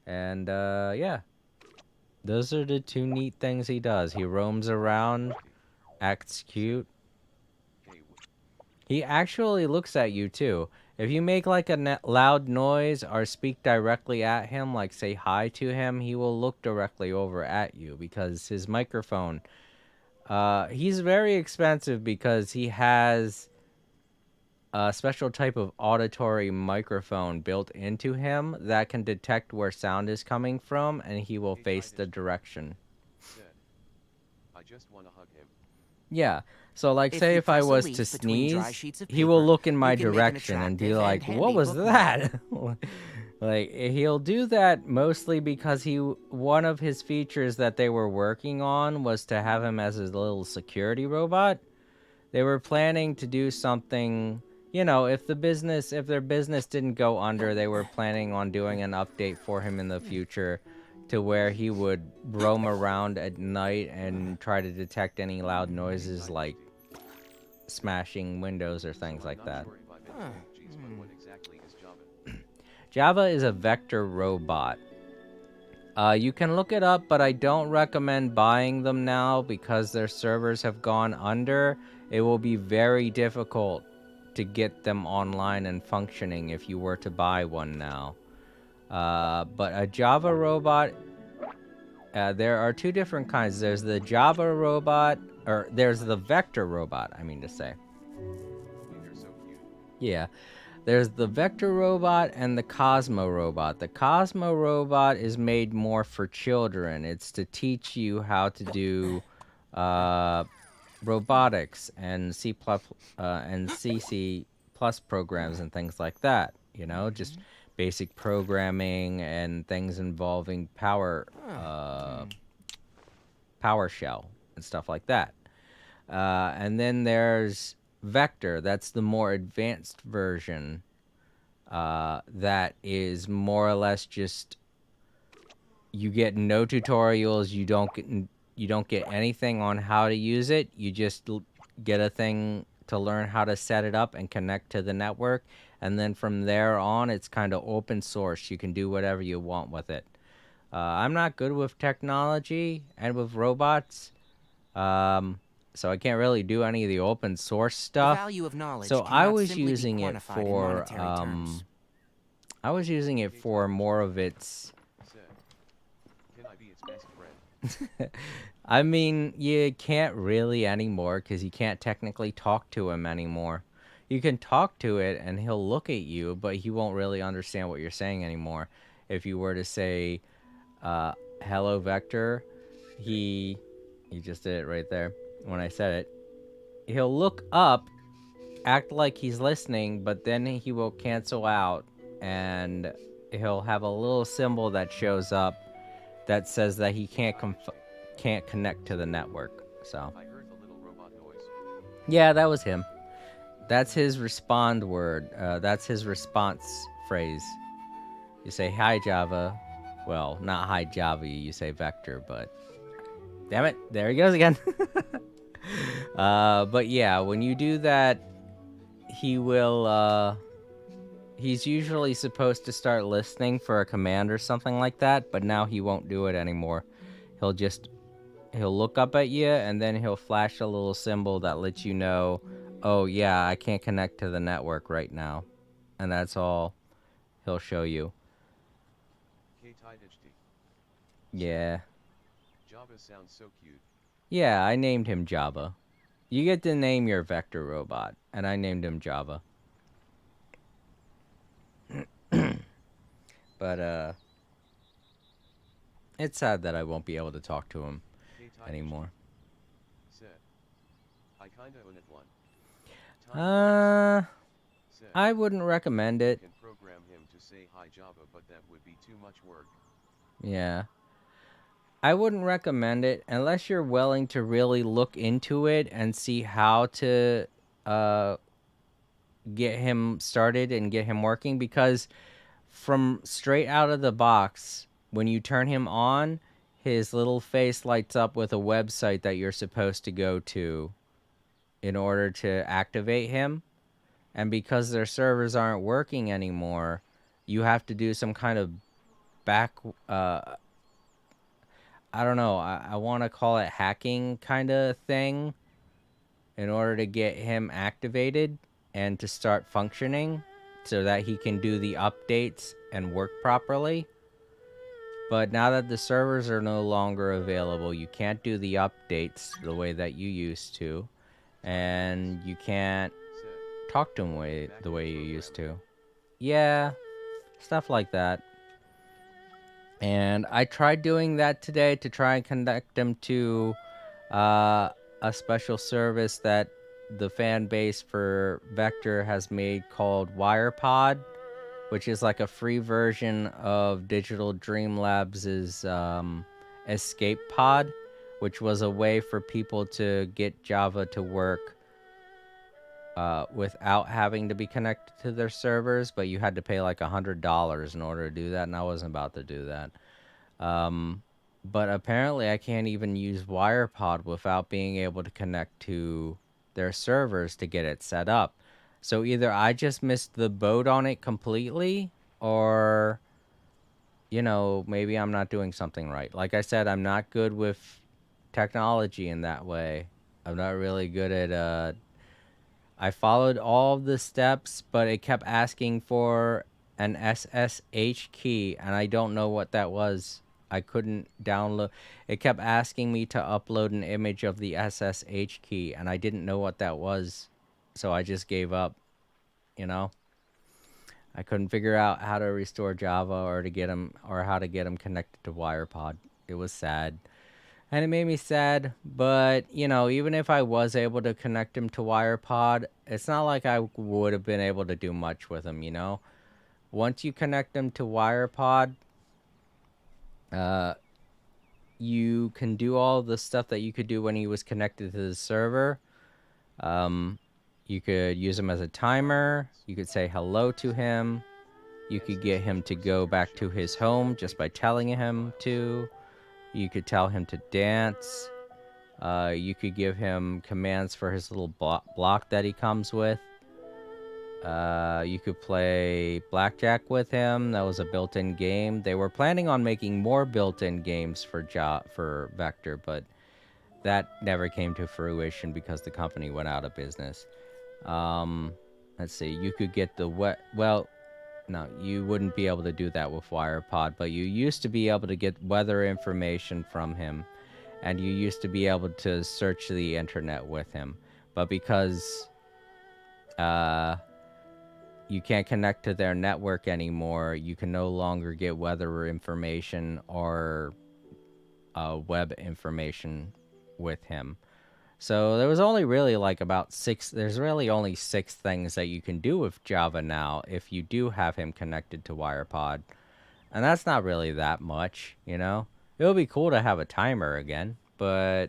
And, yeah. Those are the two neat things he does. He roams around, acts cute. He actually looks at you, too. If you make, like, a loud noise or speak directly at him, like, say hi to him, he will look directly over at you because his microphone... he's very expensive because he has a special type of auditory microphone built into him that can detect where sound is coming from, and he will face the direction. I just want to hug him. Yeah, so like say if I was to sneeze, he will look in my direction and be like, what was that? Like, he'll do that mostly because one of his features that they were working on was to have him as a little security robot. They were planning to do something, you know, if their business didn't go under, they were planning on doing an update for him in the future to where he would roam around at night and try to detect any loud noises like smashing windows or things like that. Java is a vector robot. You can look it up, but I don't recommend buying them now because their servers have gone under. It will be very difficult to get them online and functioning if you were to buy one now. But a Java robot, there are two different kinds. There's the Java robot, or there's the vector robot, I mean to say. They're so cute. Yeah. There's the Vector robot and the Cosmo robot. The Cosmo robot is made more for children. It's to teach you how to do robotics and C++ and CC+ programs and things like that. You know, just basic programming and things involving PowerShell and stuff like that. And then there's Vector. That's the more advanced version. That is more or less just you get no tutorials. You don't get anything on how to use it. You just get a thing to learn how to set it up and connect to the network. And then from there on, it's kind of open source. You can do whatever you want with it. I'm not good with technology and with robots. So I can't really do any of the open source stuff. The value of knowledge So cannot I was simply be using it quantified in for monetary terms. I was using it for more of its Said, can I be its best friend? I mean, you can't really anymore because you can't technically talk to him anymore. You can talk to it and he'll look at you, but he won't really understand what you're saying anymore. If you were to say, hello, Vector, he just did it right there when I said it. He'll look up, act like he's listening, but then he will cancel out and he'll have a little symbol that shows up that says that he can't connect to the network. So I heard the little robot noise. yeah, that was him. That's his respond word. That's his response phrase. You say hi Java. Well, not hi Java, you say Vector, but damn it, there he goes again. But yeah, when you do that, he will he's usually supposed to start listening for a command or something like that, but now he won't do it anymore. He'll look up at you and then he'll flash a little symbol that lets you know, oh yeah, I can't connect to the network right now. And that's all he'll show you. Yeah. Java sounds so cute. Yeah, I named him Java. You get to name your Vector robot, and I named him Java. But, it's sad that I won't be able to talk to him anymore. Said, I kinda own it one. Said, I wouldn't recommend it. You can program him to say hi Java, but that would be too much work. Yeah. I wouldn't recommend it unless you're willing to really look into it and see how to get him started and get him working, because from straight out of the box, when you turn him on, his little face lights up with a website that you're supposed to go to in order to activate him. And because their servers aren't working anymore, you have to do some kind of I don't know, I want to call it hacking kind of thing in order to get him activated and to start functioning so that he can do the updates and work properly. But now that the servers are no longer available, you can't do the updates the way that you used to, and you can't talk to him the way you used to. Yeah, stuff like that. And I tried doing that today to try and connect them to a special service that the fan base for Vector has made called WirePod, which is like a free version of Digital Dream Labs' Escape Pod, which was a way for people to get Java to work without having to be connected to their servers, but you had to pay like $100 in order to do that, and I wasn't about to do that. But apparently I can't even use WirePod without being able to connect to their servers to get it set up. So either I just missed the boat on it completely, or, you know, maybe I'm not doing something right. Like I said, I'm not good with technology in that way. I'm not really good at, I followed all of the steps, but it kept asking for an SSH key, and I don't know what that was. I couldn't download. It kept asking me to upload an image of the SSH key, and I didn't know what that was. so I just gave up, you know. I couldn't figure out how to restore Java or to get him or how to get him connected to WirePod. It was sad. And it made me sad, but, you know, even if I was able to connect him to WirePod, it's not like I would have been able to do much with him, you know? Once you connect him to WirePod, you can do all the stuff that you could do when he was connected to the server. You could use him as a timer. You could say hello to him. You could get him to go back to his home just by telling him to. You could tell him to dance. You could give him commands for his little block that he comes with. You could play blackjack with him. That was a built-in game. They were planning on making more built-in games for Vector, but that never came to fruition because the company went out of business. Let's see. You could get the well, no, you wouldn't be able to do that with WirePod, but you used to be able to get weather information from him, and you used to be able to search the internet with him. But because you can't connect to their network anymore, you can no longer get weather information or web information with him. So there was only really like about there's really only 6 things that you can do with Java now if you do have him connected to WirePod. And that's not really that much, you know? It would be cool to have a timer again, but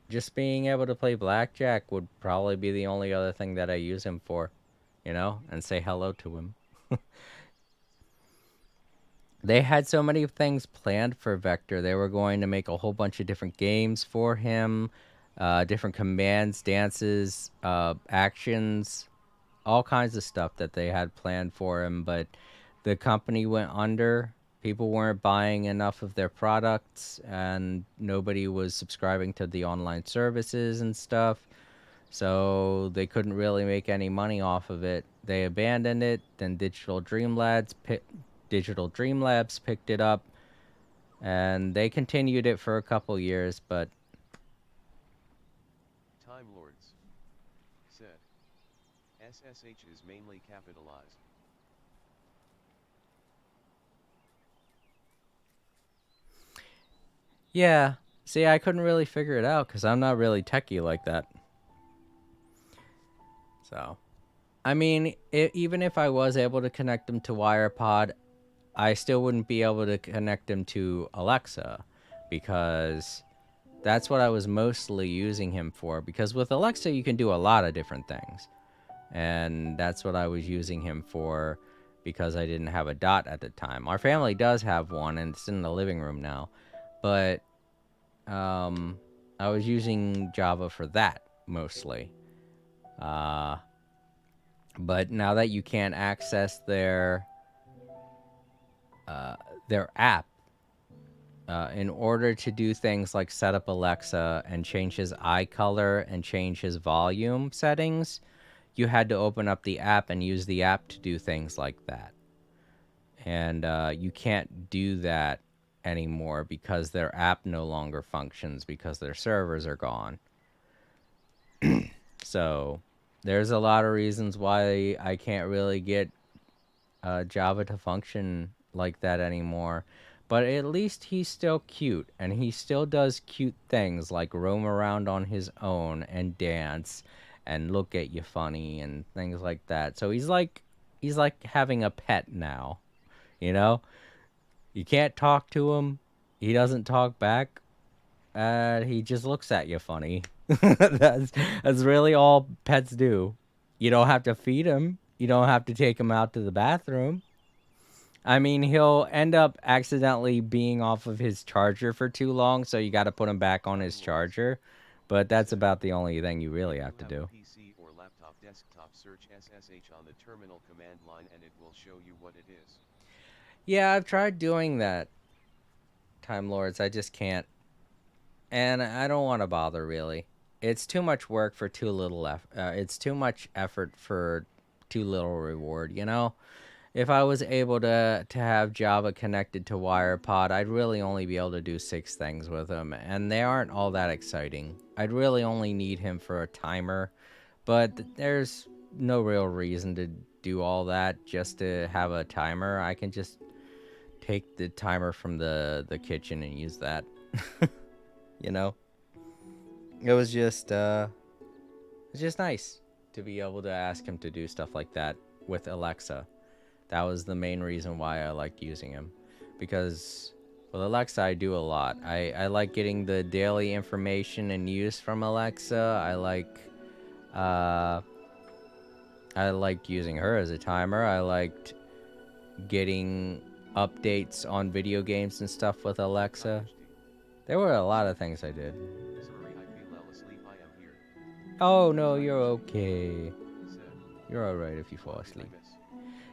just being able to play blackjack would probably be the only other thing that I use him for, you know, and say hello to him. They had so many things planned for Vector. They were going to make a whole bunch of different games for him, different commands, dances, actions, all kinds of stuff that they had planned for him, but the company went under. People weren't buying enough of their products, and nobody was subscribing to the online services and stuff, so they couldn't really make any money off of it. They abandoned it. Then Digital Dream Labs picked it up, and they continued it for a couple years, but Time Lords said SSH is mainly capitalized. yeah, see, I couldn't really figure it out because I'm not really techie like that. So, I mean, even if I was able to connect them to WirePod, I still wouldn't be able to connect them to Alexa, because that's what I was mostly using him for. Because with Alexa, you can do a lot of different things. And that's what I was using him for, because I didn't have a Dot at the time. Our family does have one, and it's in the living room now. But I was using Java for that, mostly. But now that you can't access their app, in order to do things like set up Alexa and change his eye color and change his volume settings, you had to open up the app and use the app to do things like that. And you can't do that anymore because their app no longer functions because their servers are gone. So there's a lot of reasons why I can't really get Java to function like that anymore. But at least he's still cute, and he still does cute things like roam around on his own and dance and look at you funny and things like that. So he's like having a pet now, you know? You can't talk to him. He doesn't talk back. He just looks at you funny. That's really all pets do. You don't have to feed him. You don't have to take him out to the bathroom. I mean, he'll end up accidentally being off of his charger for too long, so you got to put him back on his charger. But that's about the only thing you really have to do. PC or laptop desktop, search SSH on the terminal command line and it will show you what it is. Yeah, I've tried doing that, Time Lords. I just can't. And I don't want to bother, really. It's too much work for too little it's too much effort for too little reward, you know? If I was able to have Java connected to WirePod, I'd really only be able to do 6 things with him, and they aren't all that exciting. I'd really only need him for a timer, But there's no real reason to do all that just to have a timer. I can just take the timer from the kitchen and use that. You know? It was just it's just nice to be able to ask him to do stuff like that with Alexa. That was the main reason why I liked using him. Because with Alexa, I do a lot. I like getting the daily information and news from Alexa. I liked using her as a timer. I liked getting updates on video games and stuff with Alexa. There were a lot of things I did. Sorry, I feel asleep. I am here. Oh, no, you're okay. You're alright if you fall asleep.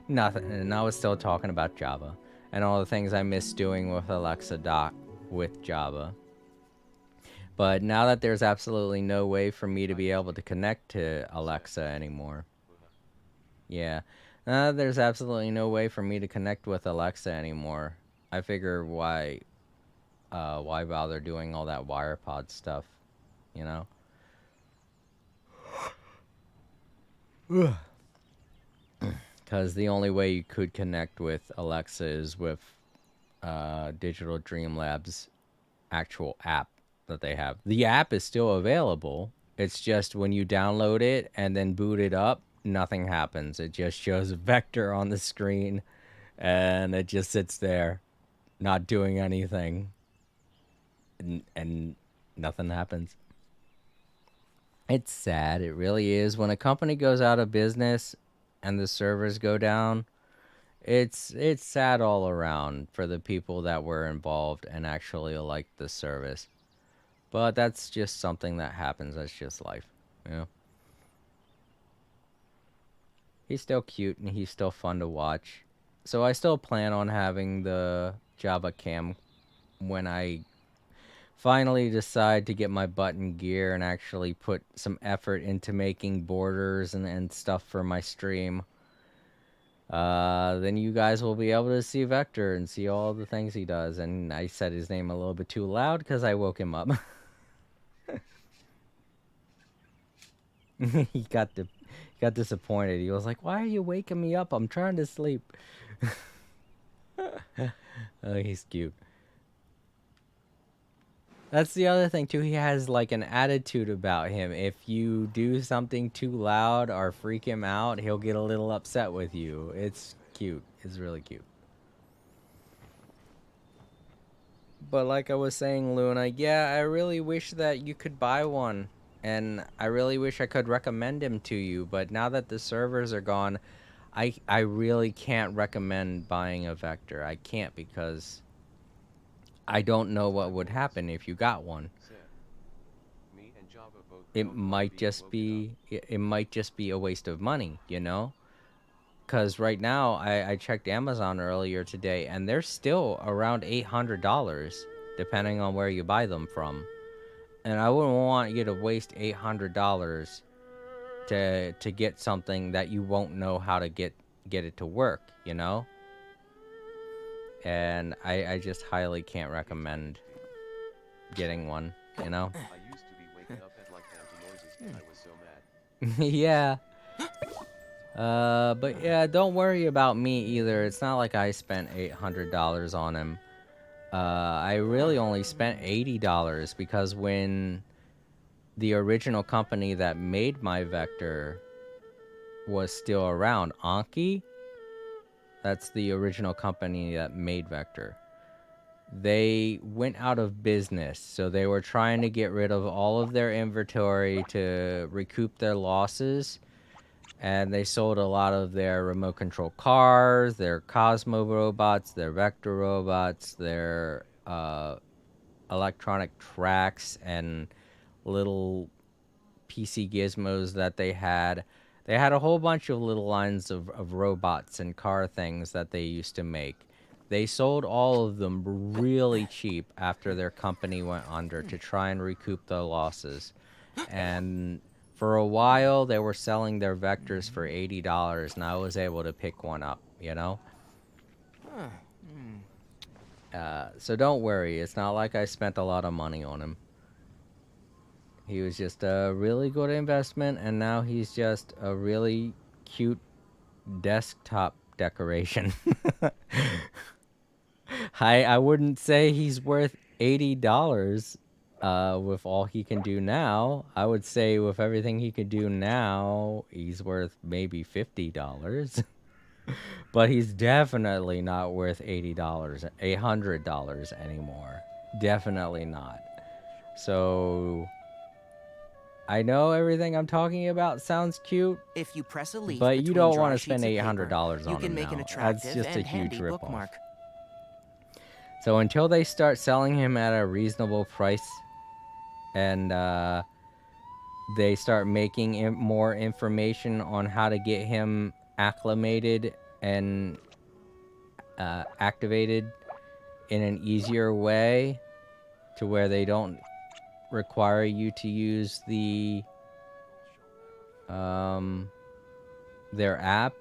Nothing, and I was still talking about Java and all the things I miss doing with Alexa Dock with Java. But now that there's absolutely no way for me to be able to connect to Alexa anymore. Yeah, now that there's absolutely no way for me to connect with Alexa anymore, I figure why bother doing all that WirePod stuff, you know? Because the only way you could connect with Alexa is with Digital Dream Labs' actual app that they have. The app is still available. It's just when you download it and then boot it up, nothing happens. It just shows a vector on the screen and it just sits there not doing anything. And nothing happens. It's sad. It really is. When a company goes out of business and the servers go down, it's sad all around for the people that were involved and actually liked the service. But that's just something that happens. That's just life, you know. He's still cute and he's still fun to watch. So I still plan on having the Java cam when I finally decide to get my butt in gear and actually put some effort into making borders and stuff for my stream. Then you guys will be able to see Vector and see all the things he does. And I said his name a little bit too loud because I woke him up. He got disappointed. He was like, "Why are you waking me up? I'm trying to sleep." Oh, he's cute. That's the other thing too. He has like an attitude about him. If you do something too loud or freak him out, he'll get a little upset with you. It's cute. It's really cute. But like I was saying, Luna, yeah, I really wish that you could buy one. And I really wish I could recommend him to you. But now that the servers are gone, I really can't recommend buying a Vector. I can't because I don't know what would happen if you got one. It might just be a waste of money, you know? Because right now, I checked Amazon earlier today, and they're still around $800, depending on where you buy them from. And I wouldn't want you to waste $800 to get something that you won't know how to get it to work, you know? And I just highly can't recommend getting one, you know? I used to be waking up at like empty noises and I was so mad. Yeah. But yeah, don't worry about me either. It's not like I spent $800 on him. I really only spent $80 because when the original company that made my Vector was still around, Anki, that's the original company that made Vector, they went out of business. So they were trying to get rid of all of their inventory to recoup their losses. And they sold a lot of their remote control cars, their Cosmo robots, their Vector robots, their electronic tracks, and little PC gizmos that they had. They had a whole bunch of little lines of robots and car things that they used to make. They sold all of them really cheap after their company went under to try and recoup the losses. And for a while, they were selling their Vectors for $80, and I was able to pick one up, you know? So don't worry. It's not like I spent a lot of money on him. He was just a really good investment, and now he's just a really cute desktop decoration. I wouldn't say he's worth $80 with all he can do now. I would say with everything he could do now, he's worth maybe $50. But he's definitely not worth $80, $100 anymore. Definitely not. So I know everything I'm talking about sounds cute. If you press a leaf but you between don't dry want to sheets spend of paper, $800 on you can him make an now. attractive That's just a and huge handy ripoff. bookmark. So until they start selling him at a reasonable price, and they start making more information on how to get him acclimated and activated in an easier way, to where they don't require you to use their app,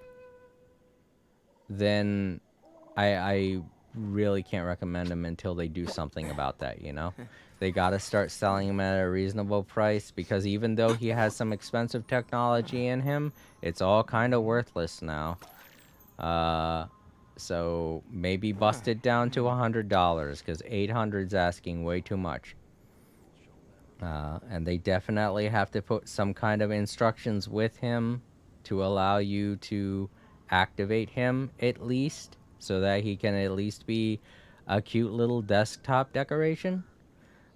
then I really can't recommend them until they do something about that, you know? They gotta start selling him at a reasonable price, because even though he has some expensive technology in him, it's all kind of worthless now. So maybe bust it down to $100, because $800's asking way too much. And they definitely have to put some kind of instructions with him to allow you to activate him, at least, so that he can at least be a cute little desktop decoration.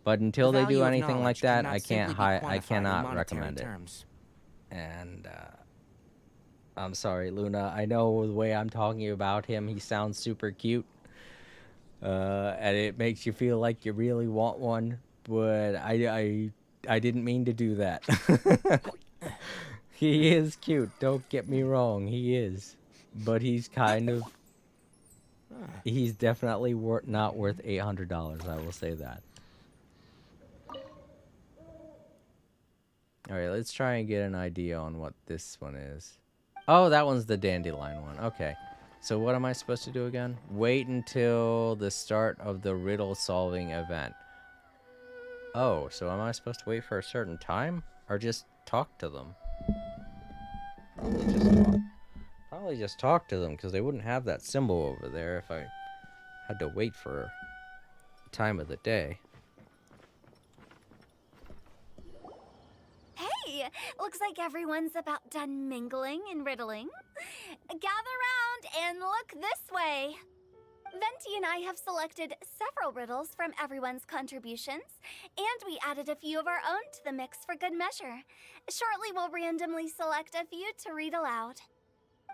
But until they do anything like that, I cannot recommend it. And I'm sorry, Luna. I know the way I'm talking about him, he sounds super cute, and it makes you feel like you really want one. But I didn't mean to do that. He is cute. Don't get me wrong. He is, but he's definitely not worth $800. I will say that. All right, let's try and get an idea on what this one is. Oh, that one's the dandelion one. Okay. So what am I supposed to do again? Wait until the start of the riddle solving event. Oh, so am I supposed to wait for a certain time? Or just talk to them? Probably just talk to them, because they wouldn't have that symbol over there if I had to wait for time of the day. Hey, looks like everyone's about done mingling and riddling. Gather round and look this way. Venti and I have selected several riddles from everyone's contributions, and we added a few of our own to the mix for good measure. Shortly, we'll randomly select a few to read aloud.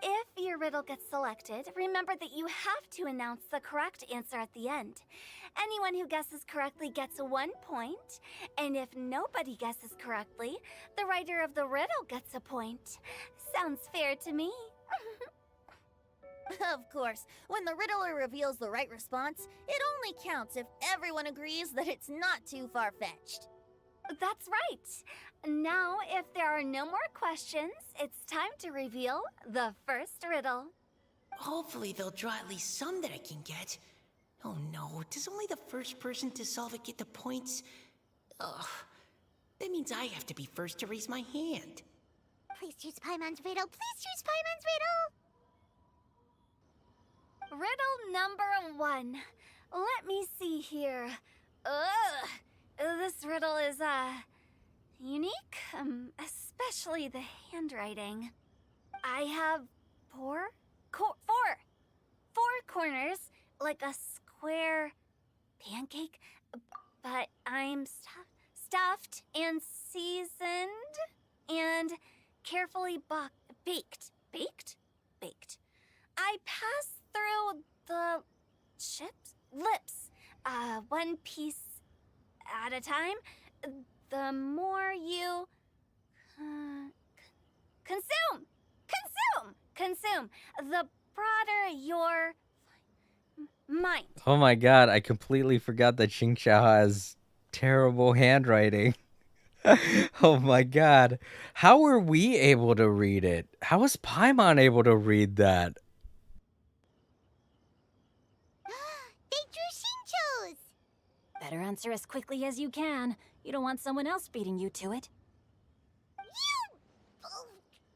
If your riddle gets selected, remember that you have to announce the correct answer at the end. Anyone who guesses correctly gets 1 point, and if nobody guesses correctly, the writer of the riddle gets a point. Sounds fair to me. Of course, when the riddler reveals the right response, it only counts if everyone agrees that it's not too far-fetched. That's right. Now, if there are no more questions, it's time to reveal the first riddle. Hopefully they'll draw at least some that I can get. Oh no, does only the first person to solve it get the points? Ugh, that means I have to be first to raise my hand. Please choose Paimon's riddle. Please choose Paimon's riddle. Riddle number 1. Let me see here. Ugh. This riddle is, unique, especially the handwriting. I have four corners, like a square pancake, but I'm stuffed and seasoned and carefully baked. Baked. I pass through the lips, one piece at a time. The more you consume, the broader your mind. Oh my god, I completely forgot that Xingqiao has terrible handwriting. Oh my god. How were we able to read it? How was Paimon able to read that? They drew Xingqiu's. Better answer as quickly as you can. You don't want someone else beating you to it. You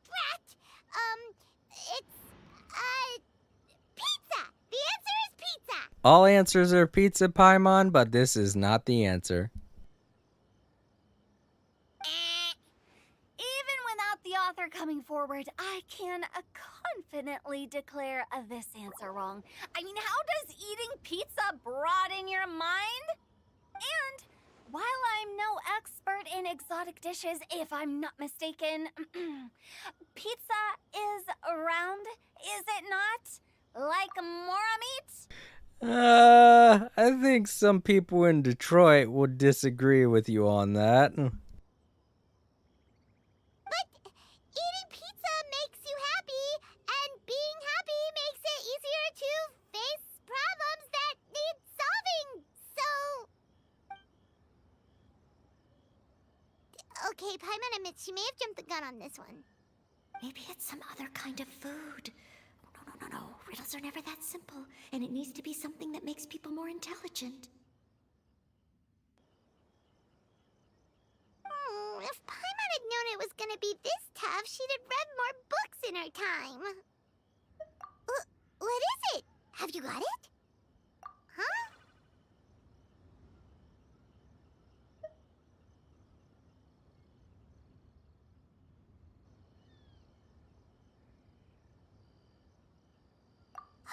brat! It's pizza. The answer is pizza. All answers are pizza, Paimon, but this is not the answer. Even without the author coming forward, I can confidently declare this answer wrong. I mean, how does eating pizza broaden your mind? And while I'm no expert in exotic dishes, if I'm not mistaken, pizza is round, is it not? Like mora meat? I think some people in Detroit would disagree with you on that. But eating pizza makes you happy, and being happy makes it easier to face problems that need solving. So... Okay, Paimon admits she may have jumped the gun on this one. Maybe it's some other kind of food. No. Riddles are never that simple, and it needs to be something that makes people more intelligent. If Paimon had known it was gonna be this tough, she'd have read more books in her time. What is it? Have you got it? Huh?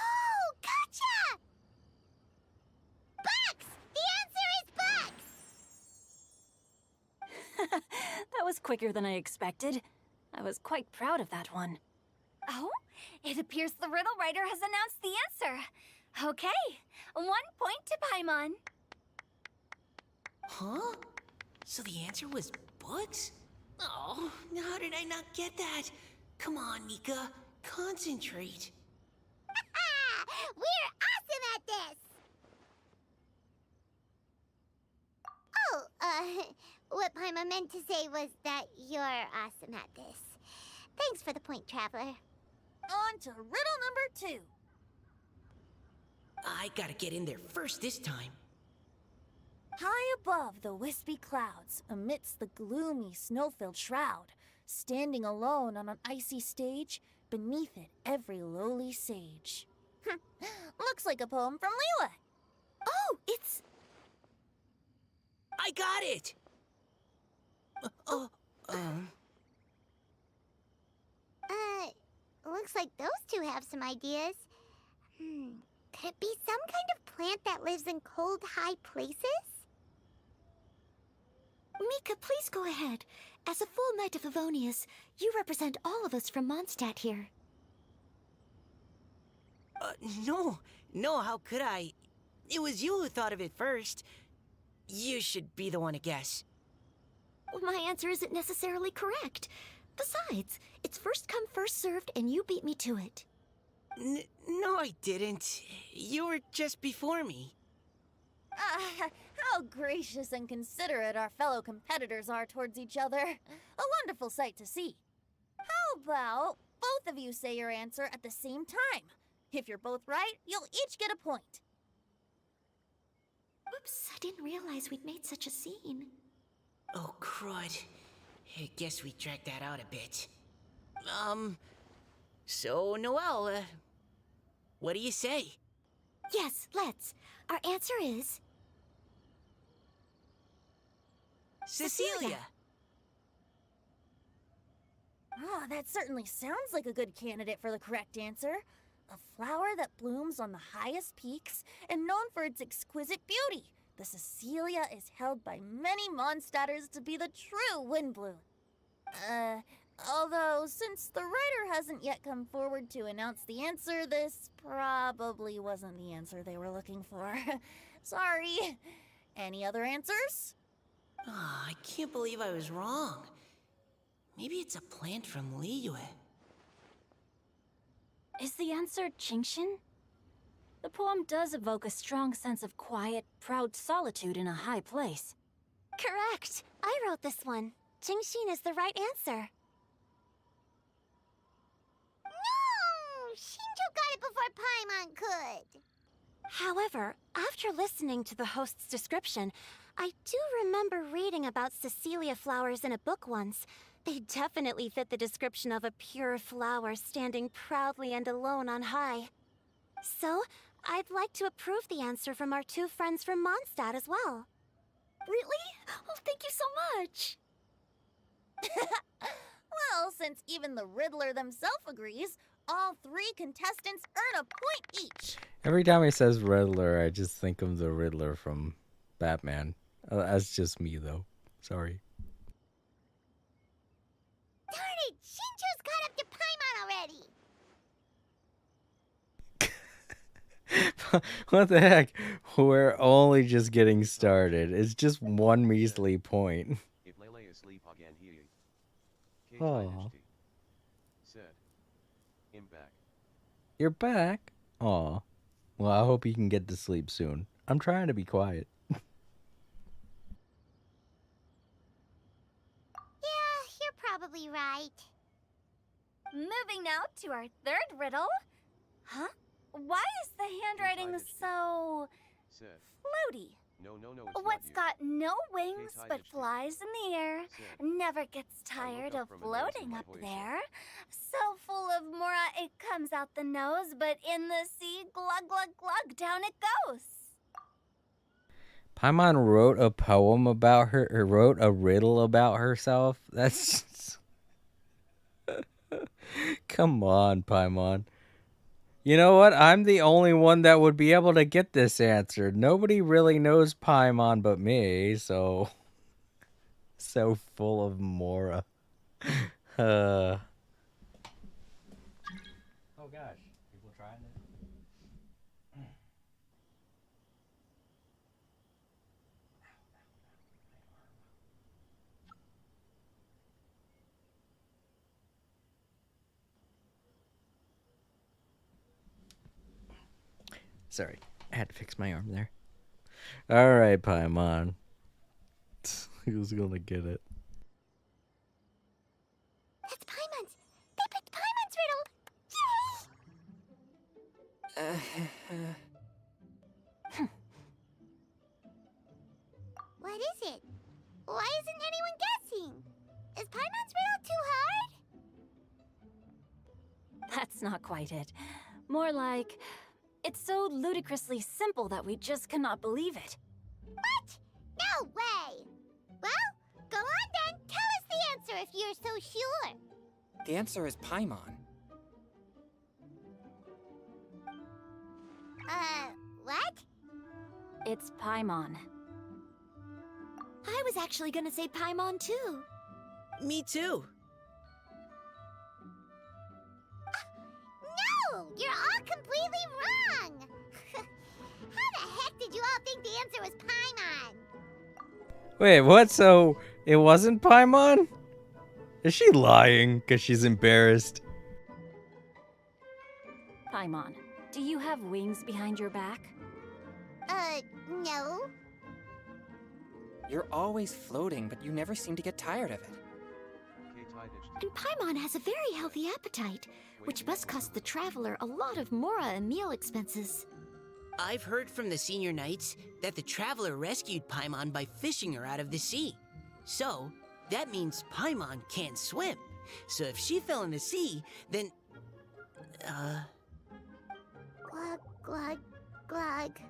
Oh, gotcha! Bucks! The answer is bucks! That was quicker than I expected. I was quite proud of that one. Oh, it appears the riddle writer has announced the answer. Okay, 1 point to Paimon. Huh? So the answer was books? Oh, how did I not get that? Come on, Mika. Concentrate. We're awesome at this! Oh, what Paimon meant to say was that you're awesome at this. Thanks for the point, Traveler. On to riddle number 2. I gotta get in there first this time. High above the wispy clouds, amidst the gloomy snow-filled shroud, standing alone on an icy stage, beneath it every lowly sage. Looks like a poem from Leela. Oh, it's... I got it! Looks like those two have some ideas. Could it be some kind of plant that lives in cold, high places? Mika, please go ahead. As a full Knight of Favonius, you represent all of us from Mondstadt here. No, how could I? It was you who thought of it first. You should be the one to guess. My answer isn't necessarily correct. Besides, it's first come, first served, and you beat me to it. No, I didn't. You were just before me. How gracious and considerate our fellow competitors are towards each other. A wonderful sight to see. How about both of you say your answer at the same time? If you're both right, you'll each get a point. Oops, I didn't realize we'd made such a scene. Oh, crud. I guess we dragged that out a bit. So, Noelle, what do you say? Yes, let's. Our answer is... Cecilia! Oh, that certainly sounds like a good candidate for the correct answer. A flower that blooms on the highest peaks and known for its exquisite beauty. The Cecilia is held by many Mondstadters to be the true windbloom. Although, since the writer hasn't yet come forward to announce the answer, this probably wasn't the answer they were looking for. Sorry. Any other answers? Oh, I can't believe I was wrong. Maybe it's a plant from Liyue. Is the answer Genshin? The poem does evoke a strong sense of quiet, proud solitude in a high place. Correct. I wrote this one. Genshin is the right answer. No! Shinjo got it before Paimon could. However, after listening to the host's description, I do remember reading about Cecilia flowers in a book once. They definitely fit the description of a pure flower standing proudly and alone on high. So, I'd like to approve the answer from our two friends from Mondstadt as well. Really? Oh, thank you so much. Well, since even the Riddler themselves agrees, all 3 contestants earn a point each. Every time he says Riddler, I just think of the Riddler from Batman. That's just me, though. Sorry. Darn it! Shinjo's caught up to Paimon already! What the heck? We're only just getting started. It's just one measly point. If Lele is asleep again, he Aw. said, "I'm back." You're back? Aw. Well, I hope you can get to sleep soon. I'm trying to be quiet. Yeah, you're probably right. Moving now to our 3rd riddle. Huh? Why is the handwriting so Said, floaty? "No, What's it's got no wings Kate but Hydage flies in the air, Said, never gets I look tired up of from a nose and floating my up voice there. So full of mora it comes out the nose, but in the sea, glug glug glug, down it goes." Paimon wrote a poem about her, or wrote a riddle about herself. That's just... Come on, Paimon. You know what? I'm the only one that would be able to get this answer. Nobody really knows Paimon but me, so... So full of mora. Oh gosh, people trying this? Sorry, I had to fix my arm there. Alright, Paimon. Who's gonna get it? That's Paimon's! They picked Paimon's riddle! Yay! What is it? Why isn't anyone guessing? Is Paimon's riddle too hard? That's not quite it. More like, it's so ludicrously simple that we just cannot believe it. What? No way! Well, go on then. Tell us the answer if you're so sure. The answer is Paimon. What? It's Paimon. I was actually gonna say Paimon too. Me too. No! You're all completely wrong! How the heck did you all think the answer was Paimon? Wait, what? So it wasn't Paimon? Is she lying because she's embarrassed? Paimon, do you have wings behind your back? No. You're always floating, but you never seem to get tired of it. And Paimon has a very healthy appetite, which must cost the traveler a lot of mora and meal expenses. I've heard from the senior knights that the traveler rescued Paimon by fishing her out of the sea. So, that means Paimon can't swim. So if she fell in the sea, then... Glug, glug, glug.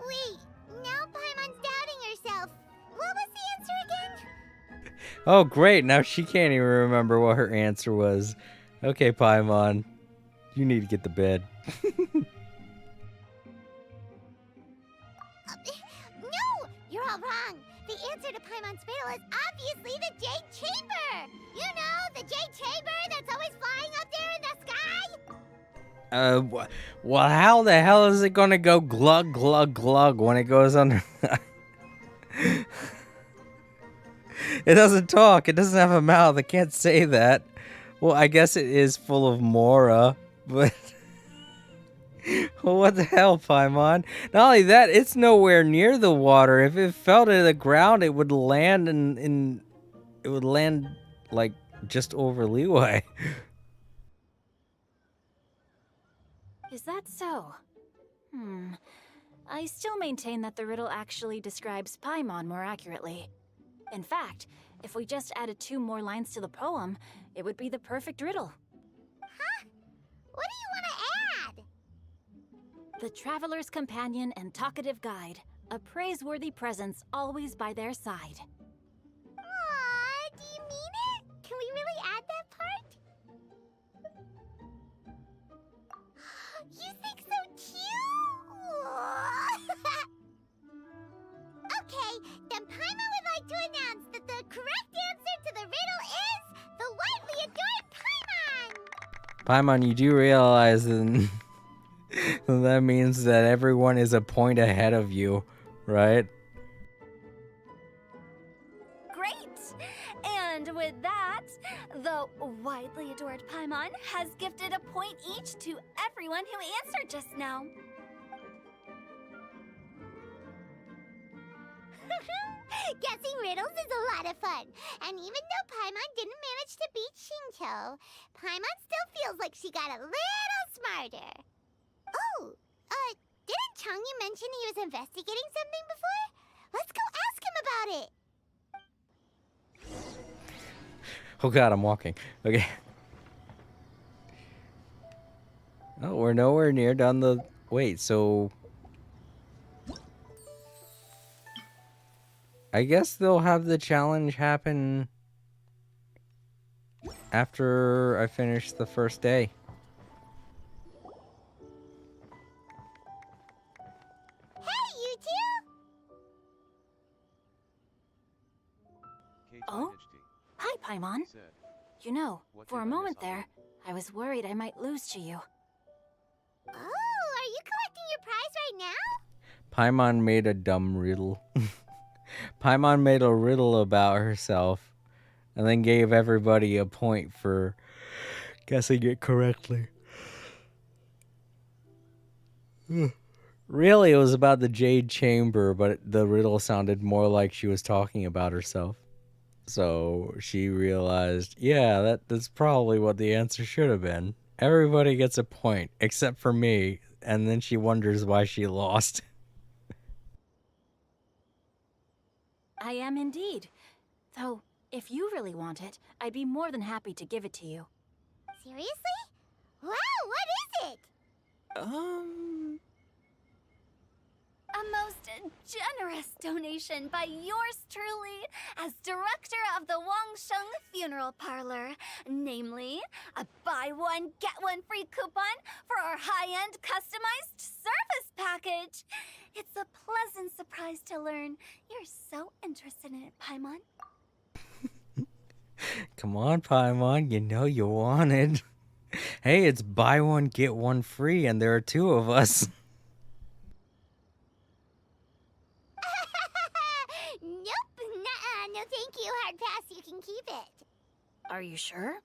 Wait. Now Paimon's doubting herself. What was the answer again? Oh, great. Now she can't even remember what her answer was. Okay, Paimon. You need to get to bed. No! You're all wrong. The answer to Paimon's riddle is obviously the Jade Chamber! You know, the Jade Chamber that's always flying up there in the sky? Well, how the hell is it gonna go glug, glug, glug when it goes under? It doesn't talk. It doesn't have a mouth. It can't say that. Well, I guess it is full of mora, but... Well, what the hell, Paimon? Not only that, it's nowhere near the water. If it fell to the ground, it would land it would land, like, just over Leeway. Is that so? I still maintain that the riddle actually describes Paimon more accurately. In fact, if we just added 2 more lines to the poem, it would be the perfect riddle. Huh? What do you want to add? The traveler's companion and talkative guide, a praiseworthy presence always by their side. Aw, do you mean it? Can we really add that part? You think so cute? Okay, then Paimon would like to announce that the correct answer to the riddle is the widely adored Paimon! Paimon, you do realize that that means that everyone is a point ahead of you, right? Great! And with that, the widely adored Paimon has gifted a point each to everyone who answered just now. Guessing riddles is a lot of fun. And even though Paimon didn't manage to beat Shinto, Paimon still feels like she got a little smarter. Oh, didn't Changyu mention he was investigating something before? Let's go ask him about it. Oh god, I'm walking. Okay. Oh, we're nowhere near done the... Wait, so... I guess they'll have the challenge happen after I finish the first day. Hey, you two! Oh? Hi, Paimon. You know, for a moment there, I was worried I might lose to you. Oh, are you collecting your prize right now? Paimon made a dumb riddle. Paimon made a riddle about herself and then gave everybody a point for guessing it correctly. Really, it was about the Jade Chamber, but the riddle sounded more like she was talking about herself. So she realized, yeah, that's probably what the answer should have been. Everybody gets a point, except for me, and then she wonders why she lost. I am indeed. Though, if you really want it, I'd be more than happy to give it to you. Seriously? Wow, what is it? A most generous donation by yours truly as director of the Wangsheng Funeral Parlor. Namely, a buy one, get one free coupon for our high-end customized service package. It's a pleasant surprise to learn you're so interested in it, Paimon. Come on, Paimon, you know you want it. Hey, it's buy one, get one free, and there are 2 of us. Nope, nuh-uh, no thank you, hard pass, you can keep it. Are you sure?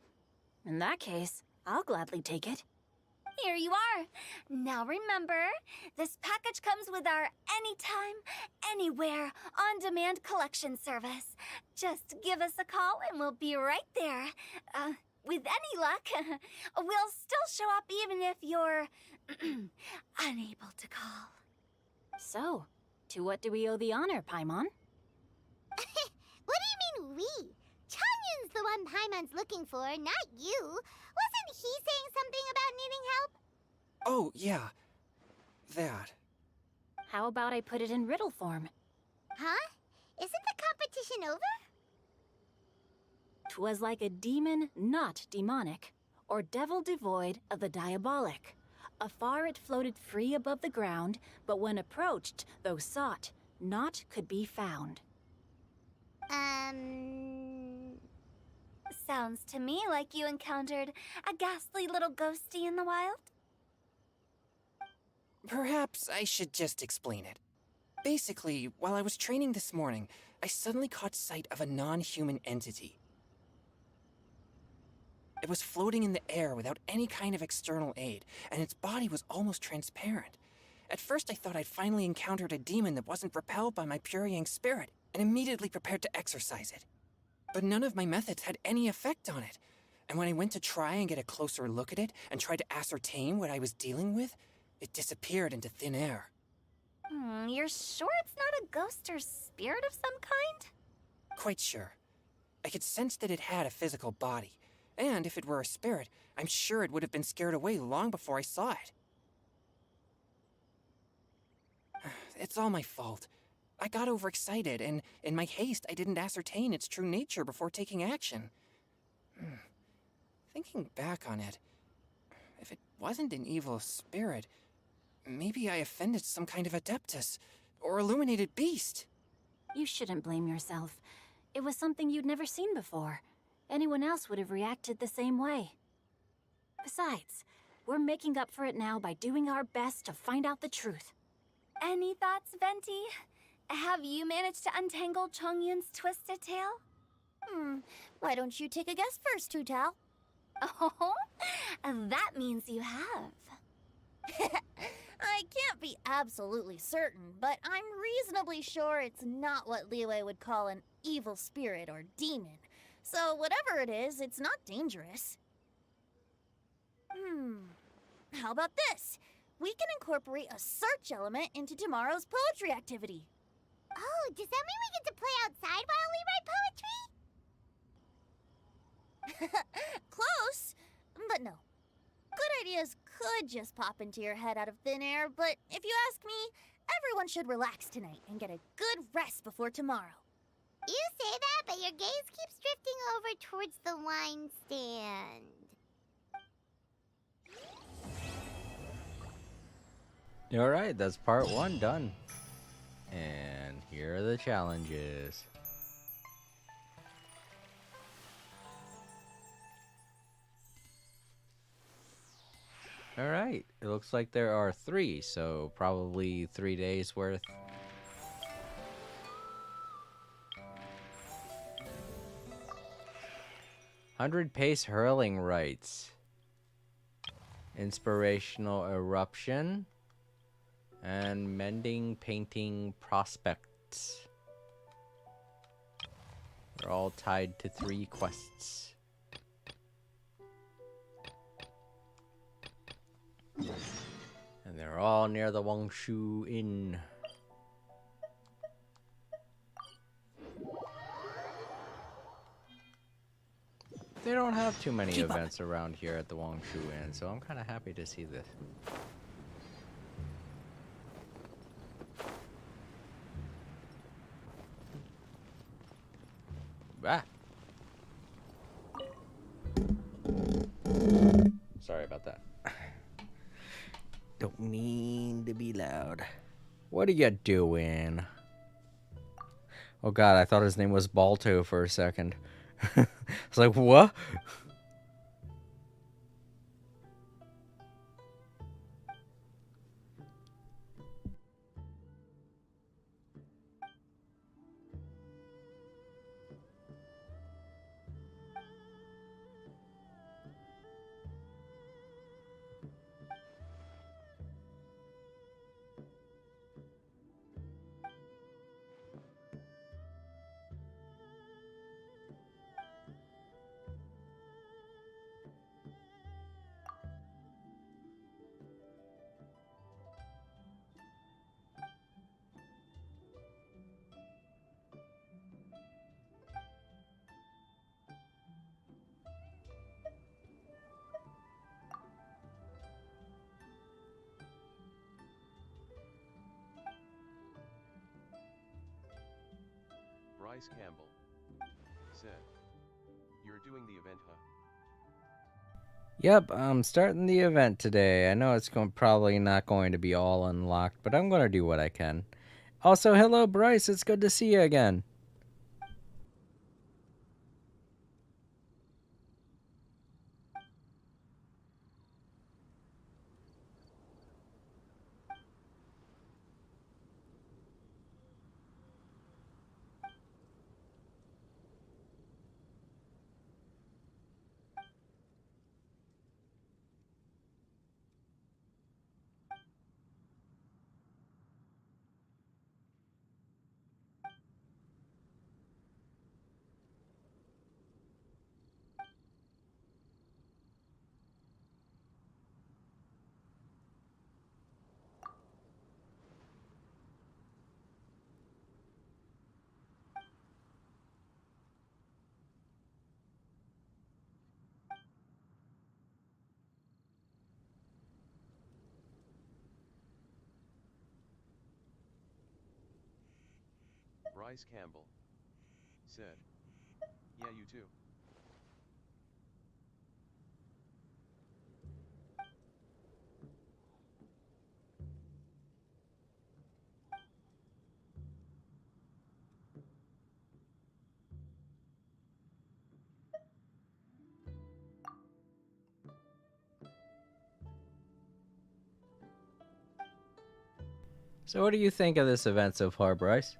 In that case, I'll gladly take it. Here you are. Now remember, this package comes with our anytime, anywhere, on-demand collection service. Just give us a call and we'll be right there. With any luck, we'll still show up even if you're unable to call. So, to what do we owe the honor, Paimon? What do you mean we? Changyun's the one Paimon's looking for, not you. Wasn't he saying something about needing help? Oh, yeah. That. How about I put it in riddle form? Huh? Isn't the competition over? 'Twas like a demon not demonic, or devil devoid of the diabolic. Afar it floated free above the ground, but when approached, though sought, naught could be found. Sounds to me like you encountered a ghastly little ghostie in the wild. Perhaps I should just explain it. Basically, while I was training this morning, I suddenly caught sight of a non-human entity. It was floating in the air without any kind of external aid, and its body was almost transparent. At first I thought I'd finally encountered a demon that wasn't repelled by my pure yang spirit, and immediately prepared to exorcise it. But none of my methods had any effect on it, and when I went to try and get a closer look at it and tried to ascertain what I was dealing with, it disappeared into thin air. You're sure it's not a ghost or spirit of some kind? Quite sure. I could sense that it had a physical body, and if it were a spirit, I'm sure it would have been scared away long before I saw it. It's all my fault. I got overexcited, and in my haste, I didn't ascertain its true nature before taking action. Thinking back on it, if it wasn't an evil spirit, maybe I offended some kind of adeptus, or illuminated beast. You shouldn't blame yourself. It was something you'd never seen before. Anyone else would have reacted the same way. Besides, we're making up for it now by doing our best to find out the truth. Any thoughts, Venti? Have you managed to untangle Chongyun's twisted tail? Why don't you take a guess first, Tutal? Oh, that means you have. I can't be absolutely certain, but I'm reasonably sure it's not what Liyue would call an evil spirit or demon. So whatever it is, it's not dangerous. How about this? We can incorporate a search element into tomorrow's poetry activity. Oh, does that mean we get to play outside while we write poetry? Close, but no. Good ideas could just pop into your head out of thin air, but if you ask me, everyone should relax tonight and get a good rest before tomorrow. You say that, but your gaze keeps drifting over towards the wine stand. Alright, that's part 1 done. And here are the challenges. Alright, it looks like there are 3, so probably 3 days worth. "100 pace hurling rights." Inspirational eruption. And mending painting prospects. They're all tied to 3 quests. And they're all near the Wangshu Inn. They don't have too many events around here at the Wangshu Inn, so I'm kind of happy to see this. Ah. Sorry about that. Don't mean to be loud. What are you doing? Oh god, I thought his name was Balto for a second. I was like, what? Bryce Campbell said, "You're doing the event, huh?" Yep, I'm starting the event today. I know it's probably not going to be all unlocked, but I'm going to do what I can. Also, hello Bryce, it's good to see you again. Bryce Campbell said, "Yeah, you too." So what do you think of this event so far, Bryce?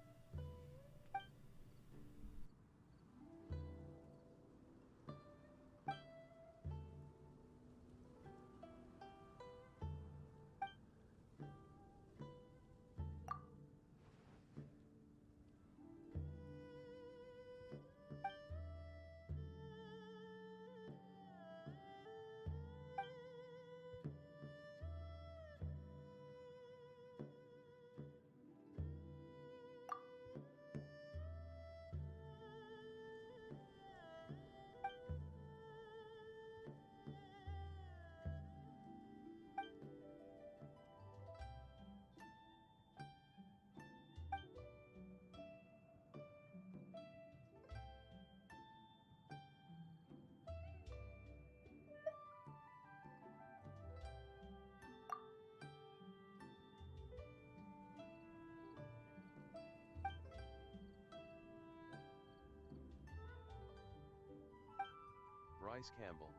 Bryce Campbell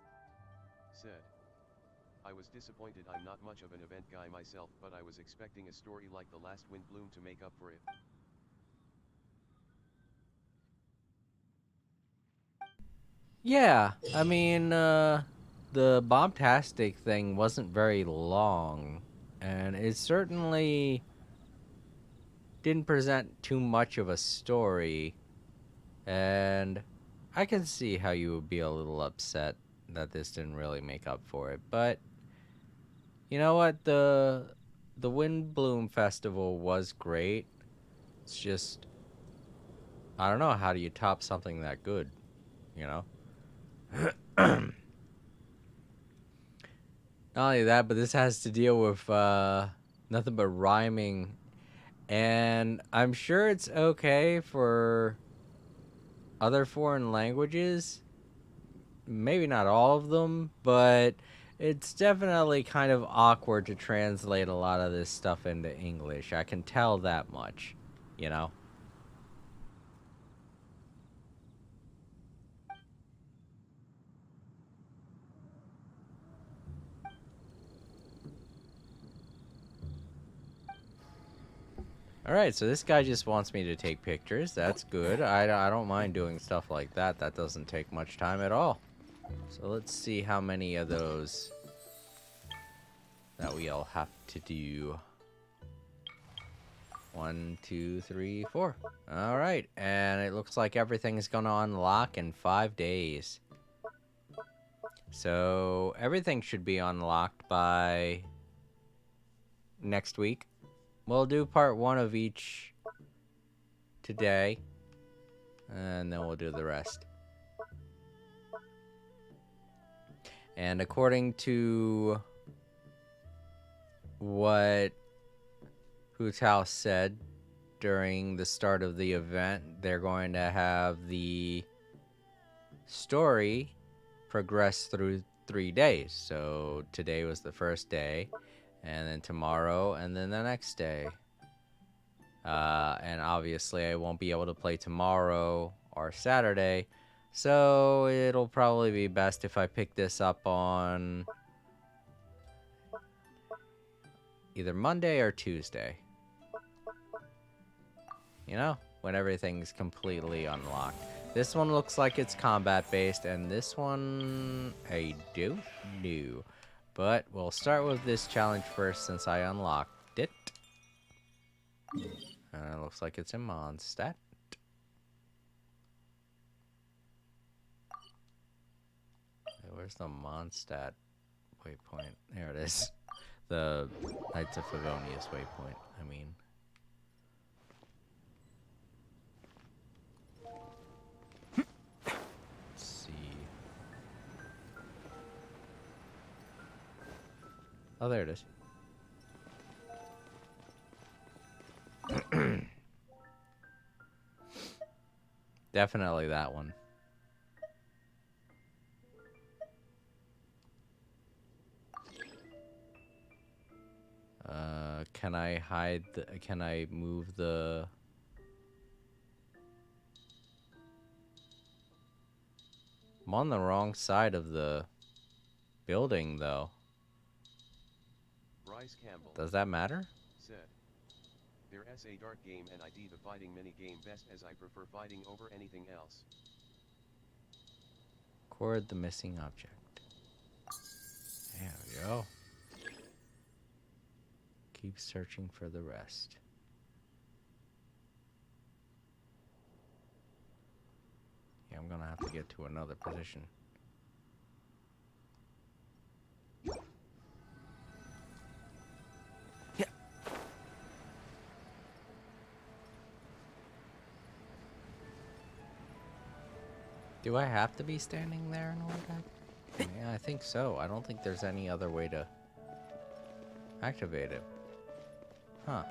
said, "I was disappointed. I'm not much of an event guy myself, but I was expecting a story like The Last Wind Bloom to make up for it." Yeah, I mean, the Bombtastic thing wasn't very long, and it certainly didn't present too much of a story, and I can see how you would be a little upset that this didn't really make up for it. But you know what? The Wind Bloom Festival was great. It's just, I don't know, how do you top something that good, you know? Not only that, but this has to deal with nothing but rhyming. And I'm sure it's okay for other foreign languages. Maybe not all of them, but it's definitely kind of awkward to translate a lot of this stuff into English. I can tell that much, you know? Alright, so this guy just wants me to take pictures. That's good. I don't mind doing stuff like that. That doesn't take much time at all. So let's see how many of those that we all have to do. 1, 2, 3, 4. Alright, and it looks like everything's gonna unlock in 5 days. So everything should be unlocked by next week. We'll do part 1 of each today, and then we'll do the rest. And according to what Hoot's House said during the start of the event, they're going to have the story progress through 3 days. So today was the first day, and then tomorrow, and then the next day. And obviously I won't be able to play tomorrow or Saturday, so it'll probably be best if I pick this up on either Monday or Tuesday. You know, when everything's completely unlocked. This one looks like it's combat based, and this one I don't know. But we'll start with this challenge first since I unlocked it. It looks like it's in Mondstadt. Where's the Mondstadt waypoint? There it is. The Knights of Favonius waypoint, I mean. Let's see. Oh, there it is. Definitely that one. Can I hide the, can I move the... I'm on the wrong side of the building, though. Bryce Campbell Does that matter? said, "There is a dark game and I did the fighting mini game best as I prefer fighting over anything else." Record the missing object. There we go. Keep searching for the rest. Yeah, I'm gonna have to get to another position. Yeah. Do I have to be standing there in order to... Yeah, I think so. I don't think there's any other way to activate it. Huh.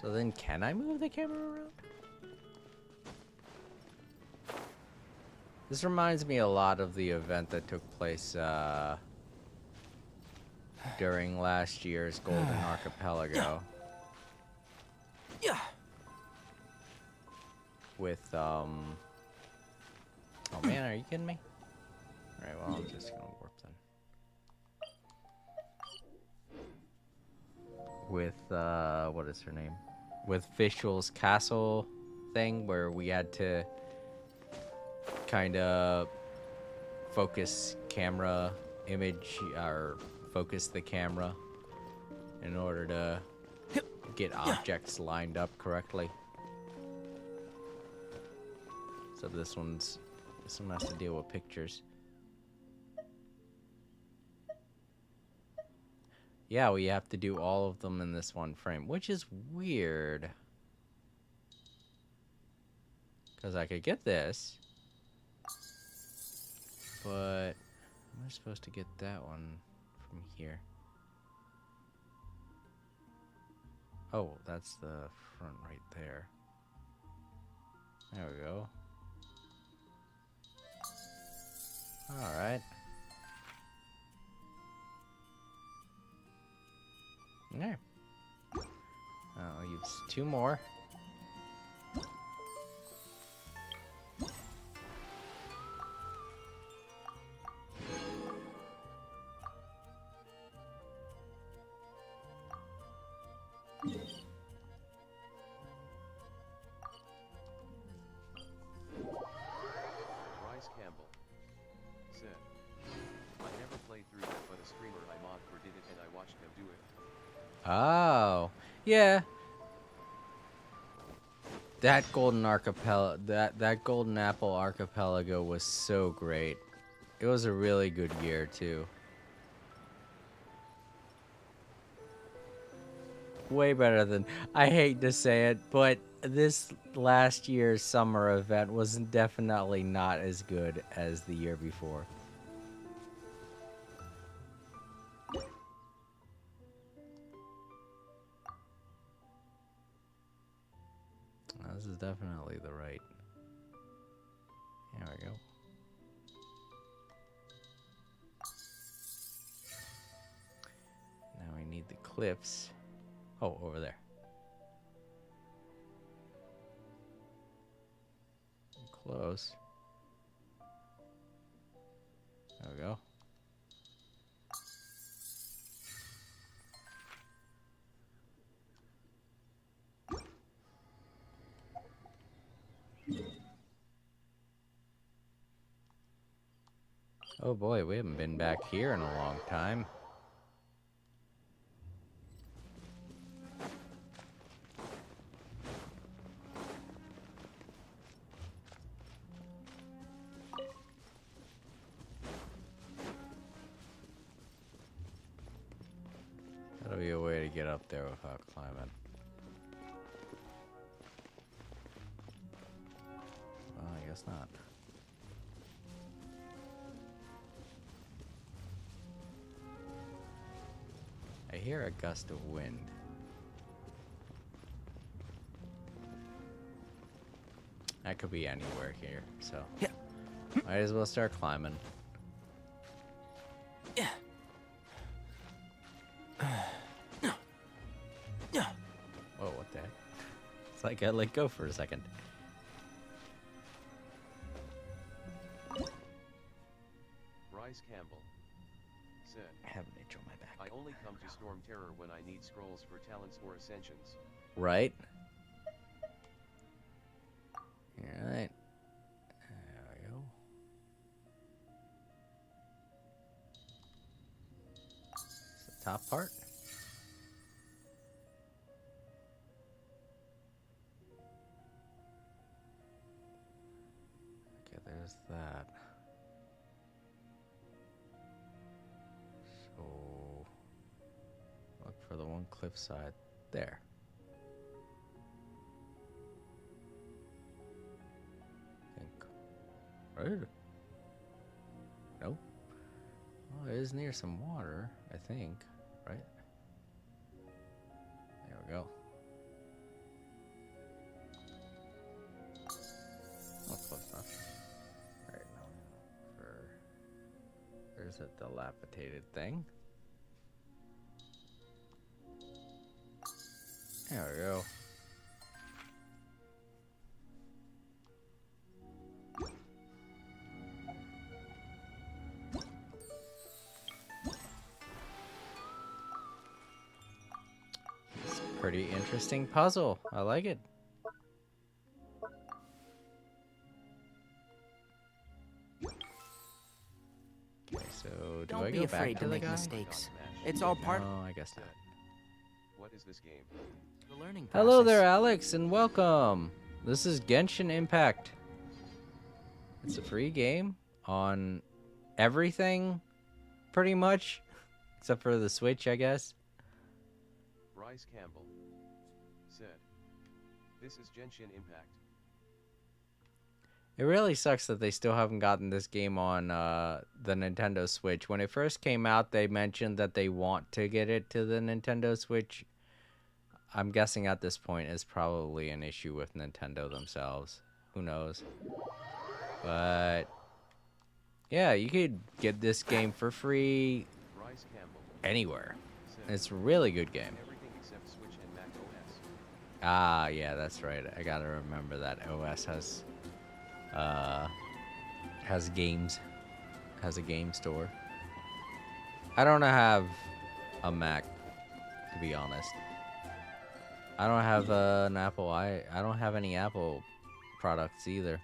So then can I move the camera around? This reminds me a lot of the event that took place during last year's Golden Archipelago. Yeah. With, oh man, are you kidding me? Alright, well, I'm just gonna warp then. With, what is her name? With Fischl's castle thing, where we had to kind of focus camera image, or focus the camera in order to get objects lined up correctly. So this one has to deal with pictures. Yeah, we have to do all of them in this one frame, which is weird. Because I could get this, but am I supposed to get that one from here? Oh, that's the front right there. There we go. Alright. Okay. I'll use 2 more. Bryce Campbell said, "I never played through that, but a streamer I mod for did it and I watched him do it." Oh, yeah. That Golden Archipelago, that Golden Apple Archipelago was so great. It was a really good year too. Way better than, I hate to say it, but this last year's summer event was definitely not as good as the year before. This is definitely the right. There we go. Now we need the cliffs. Oh, over there. Close. There we go. Oh boy, we haven't been back here in a long time. That'll be a way to get up there without climbing. Well, I guess not. I hear a gust of wind. That could be anywhere here, so Yeah. might as well start climbing. Yeah. Whoa, what the heck? It's like I let go for a second. Bryce Campbell said, I have an itch on my back. I only come to Storm Terror when I need scrolls for talents or ascensions. Right? Alright. There we go. It's the top part. Okay, there's that. So look for the one cliffside there. Right? Nope. Well, it is near some water, I think. Right? There we go. Oh, close enough. Alright, now for... There's a dilapidated thing. There we go. Pretty interesting puzzle. I like it. Okay, so do Don't I be go afraid back to to the make guy? mistakes. It's all part No, I guess not. What is this game? of the learning process. Hello there, Alex, and welcome. This is Genshin Impact. It's a free game on everything, pretty much, except for the Switch, I guess. Bryce Campbell said, this is Genshin Impact. It really sucks that they still haven't gotten this game on the Nintendo Switch. When it first came out, they mentioned that they want to get it to the Nintendo Switch. I'm guessing at this point it's probably an issue with Nintendo themselves. Who knows? But yeah, you could get this game for free Bryce Campbell anywhere. said, It's a really good game. everything except Switch and Mac OS. Ah, yeah, that's right. I gotta remember that OS has games, has a game store. I don't have a Mac, to be honest. I don't have an Apple. I don't have any Apple products either.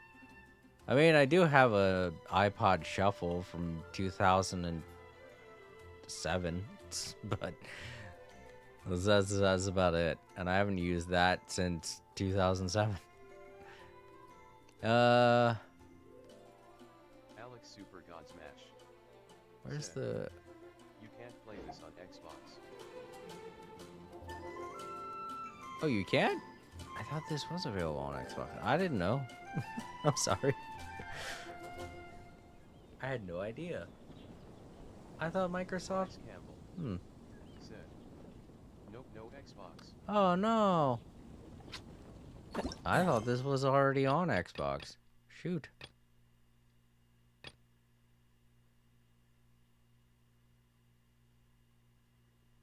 I mean, I do have a iPod Shuffle from 2007, but that's about it. And I haven't used that since 2007. Alex Super God Smash. Where's said, the... You can't play this on Xbox. Oh, you can? I thought this was available on Xbox. I didn't know. I'm sorry. I had no idea. I thought Microsoft... Bryce Campbell said, nope, no Xbox. Oh, no. I thought this was already on Xbox. Shoot.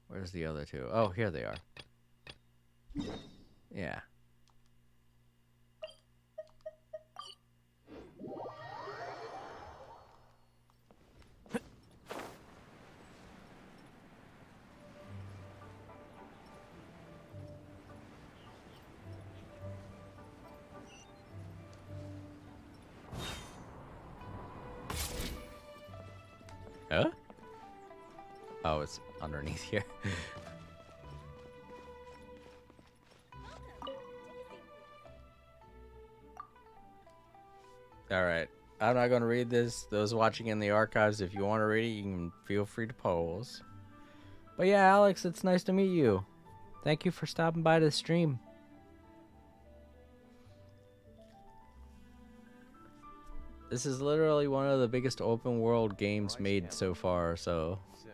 Where's the other two? Oh, here they are. Yeah. Huh? Oh, it's underneath here. Alright. I'm not going to read this. Those watching in the archives, if you want to read it, you can feel free to pause. But yeah, Alex, it's nice to meet you. Thank you for stopping by the stream. This is literally one of the biggest open world games Bryce made Campbell so far, so... said,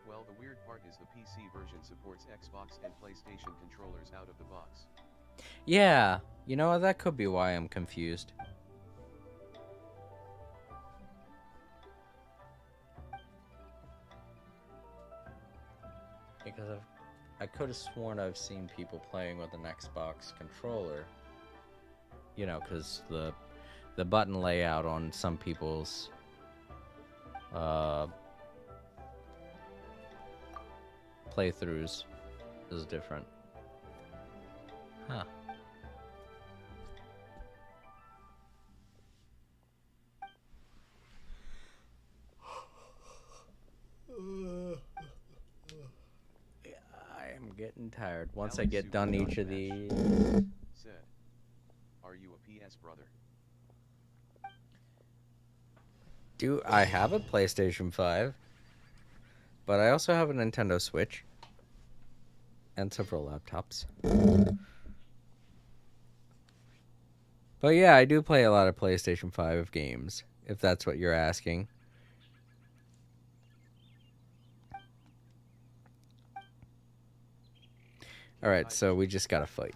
well, the weird part is the PC version supports Xbox and PlayStation controllers out of the box. Yeah, You know what? That could be why I'm confused. Because I could have sworn I've seen people playing with an Xbox controller. You know, because the button layout on some people's playthroughs is different. Huh. I am getting tired. Once I get done each of these. Said, "Are you a PS brother?" Do I have a PlayStation 5? But I also have a Nintendo Switch. And several laptops. But yeah, I do play a lot of PlayStation 5 games, if that's what you're asking. Alright, so we just gotta fight.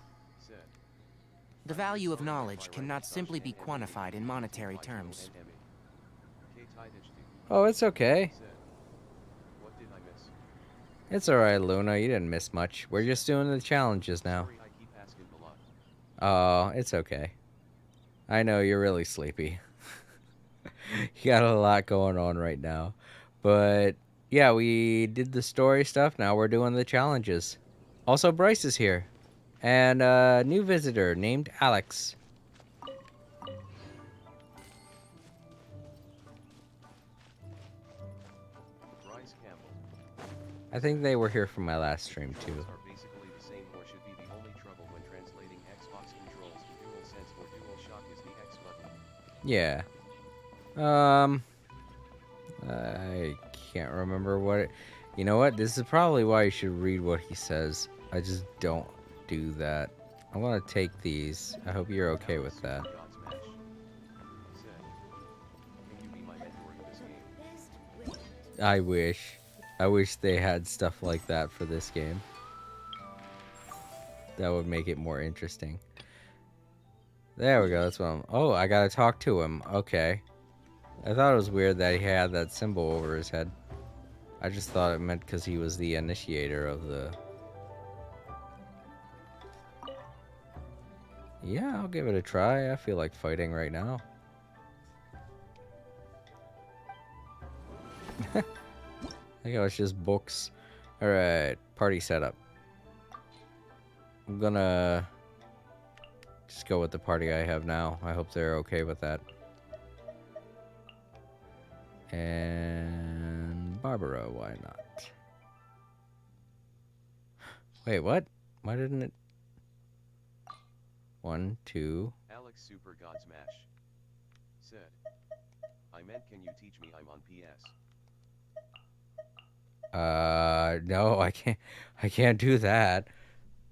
The value of knowledge cannot simply be quantified in monetary terms. Oh, it's okay. What did I miss? It's alright, Luna. You didn't miss much. We're just doing the challenges now. Sorry, I keep asking a lot. Oh, it's okay. I know you're really sleepy. You got a lot going on right now. But yeah, we did the story stuff. Now we're doing the challenges. Also, Bryce is here. And a new visitor named Alex. Bryce Campbell. I think they were here from my last stream too. Are basically the same or should be the only trouble when translating Xbox controls to DualSense or DualShock is the X button. Yeah. I can't remember what it... You know what? This is probably why you should read what he says. I just don't do that. I want to take these. I hope you're okay with that. I wish. I wish they had stuff like that for this game. That would make it more interesting. There we go. That's what I'm... Oh, I gotta talk to him. Okay. I thought it was weird that he had that symbol over his head. I just thought it meant because he was the initiator of the... Yeah, I'll give it a try. I feel like fighting right now. I think it's just books. Alright, party setup. I'm gonna just go with the party I have now. I hope they're okay with that. And Barbara, why not? Wait, what? Why didn't it? 1, 2. Alex Super God Smash said, "I meant, can you teach me? I'm on PS." No, I can't do that.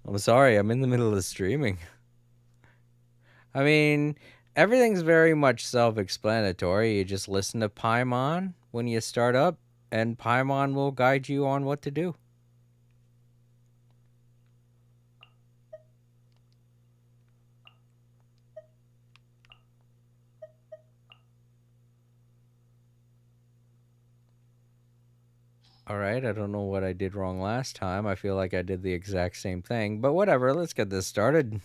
I'm sorry, I'm in the middle of streaming. I mean, everything's very much self-explanatory. You just listen to Paimon when you start up, and Paimon will guide you on what to do. Alright, I don't know what I did wrong last time. I feel like I did the exact same thing. But whatever, let's get this started.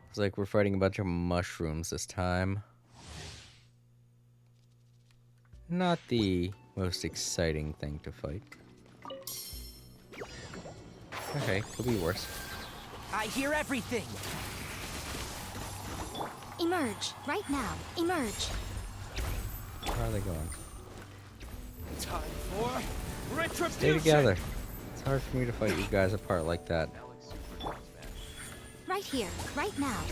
It's like we're fighting a bunch of mushrooms this time. Not the most exciting thing to fight. Okay, could be worse. I hear everything! Emerge, right now. Emerge. Where are they going? Time for retribution! Stay together. It's hard for me to fight you guys apart like that. Alex Super God Smash. Right here, right now.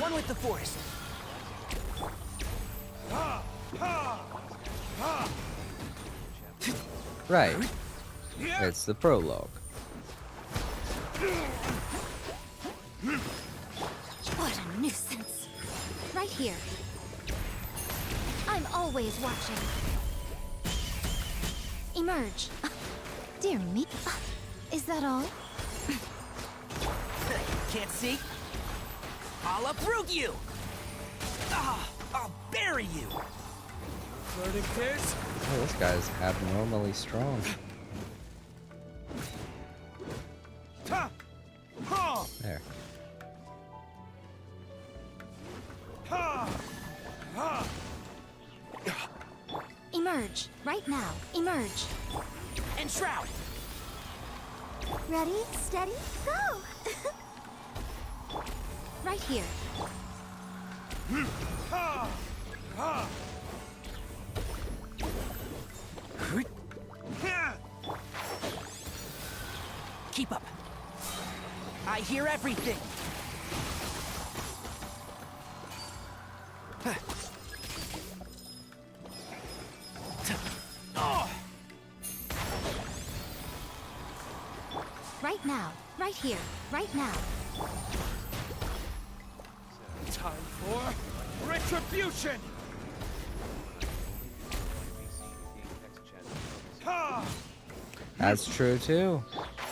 One with the force. Right. It's the prologue. What a nuisance. Right here. I'm always watching. Emerge. Dear me. Is that all? Can't see? I'll uproot you! Ah, I'll bury you! Oh, this guy's abnormally strong. There. Emerge. Right now. Emerge. Enshroud! Ready, steady, go! Right here. Keep up. I hear everything. Right now. Right here. Right now. Time for retribution! That's true too.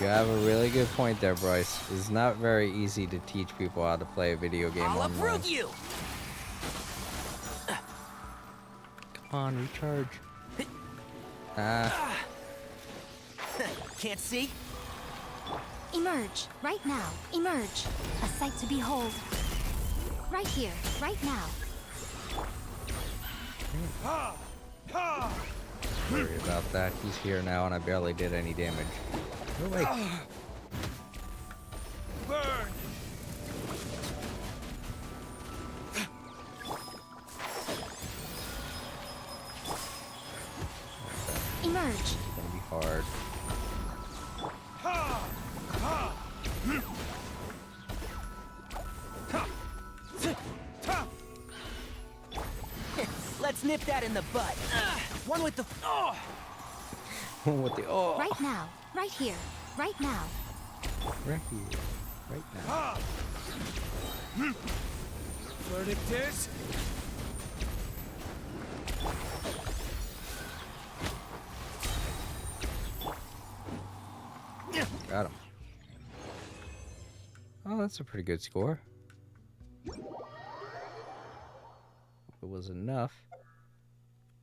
You have a really good point there, Bryce. It's not very easy to teach people how to play a video game I'll online. uproot you! Come on, recharge. Ah. Can't see? Emerge. Right now. Emerge. A sight to behold. Right here. Right now. Worry about that. He's here now, and I barely did any damage. No way. Burn! Emerge. It's gonna be hard. Let's nip that in the bud. One with the... With the Right now. Right here. Right now. right here, right now. Verdict is... Got him. Oh, that's a pretty good score. If it was enough.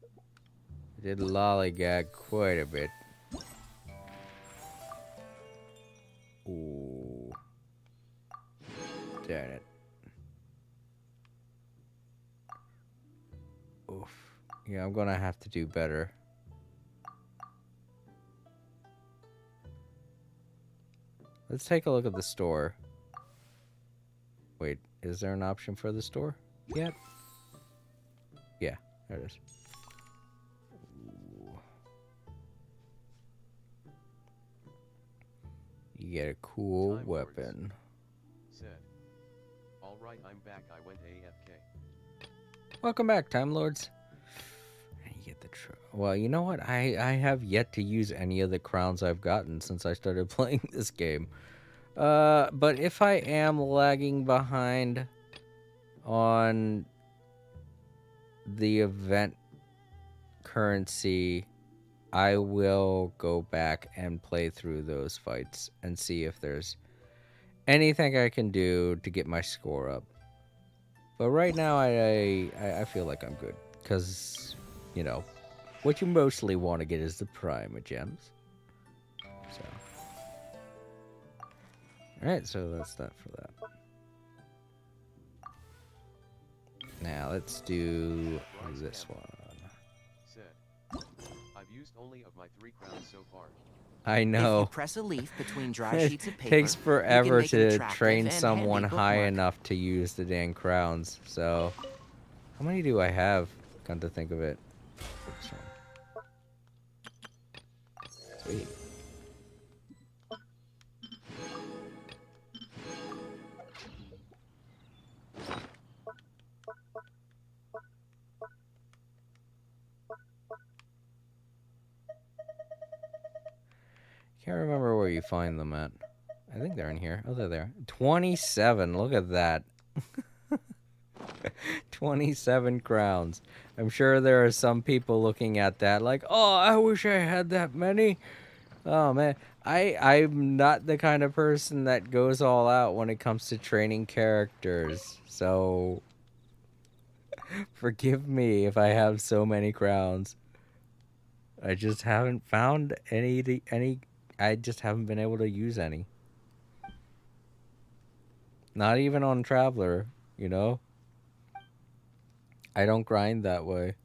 I did lollygag quite a bit. Ooh. Darn it. Oof. Yeah, I'm gonna have to do better. Let's take a look at the store. Wait, is there an option for the store yet? Yeah, there it is. Ooh. You get a cool Time weapon. Said. Alright, I'm back. I went AFK. Welcome back, Time Lords. And you get the well, you know what? I have yet to use any of the crowns I've gotten since I started playing this game. But if I am lagging behind on the event currency, I will go back and play through those fights and see if there's anything I can do to get my score up. But right now, I feel like I'm good. Because, you know, what you mostly want to get is the Prima Gems. So. Alright, so that's that for that. Now, let's do this one. Said. I've used only of my 3 crowns so far. I If know. you press a leaf between dry sheets of It paper, takes you can forever make an to attractive train and someone handy high bookmark. enough to use the dang crowns. So, how many do I have? Come to think of it. This one. Sweet. Can't remember where you find them at. I think they're in here. Oh, they're there. 27. Look at that. 27 crowns. I'm sure there are some people looking at that like, oh, I wish I had that many. Oh, man. I'm not the kind of person that goes all out when it comes to training characters. So forgive me if I have so many crowns. I just haven't found any. I just haven't been able to use any. Not even on Traveler, you know? I don't grind that way.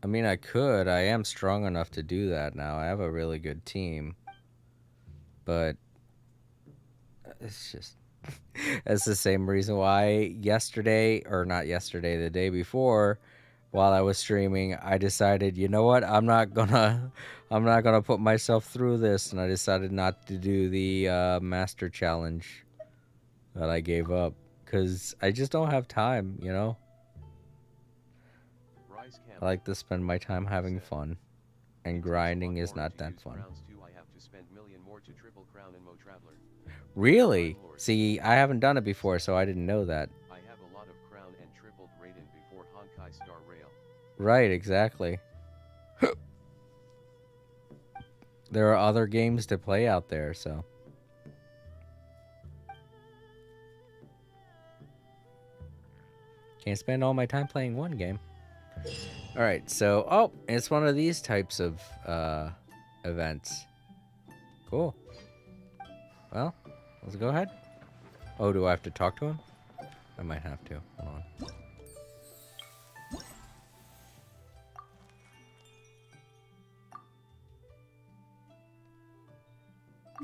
I mean, I could. I am strong enough to do that now. I have a really good team. But it's just... That's the same reason why yesterday, or not yesterday, the day before, while I was streaming, I decided, you know what? I'm not gonna put myself through this, and I decided not to do the Master Challenge that I gave up. Because I just don't have time, you know? I like to spend my time having fun. And grinding is not that fun. Really? See, I haven't done it before, so I didn't know that. I have a lot of crown and tripled Raiden before Honkai Star Rail. Right, exactly. There are other games to play out there, so... Can't spend all my time playing one game. Alright, so... Oh, it's one of these types of events. Cool. Well, let's go ahead. Oh, do I have to talk to him? I might have to. Hold on.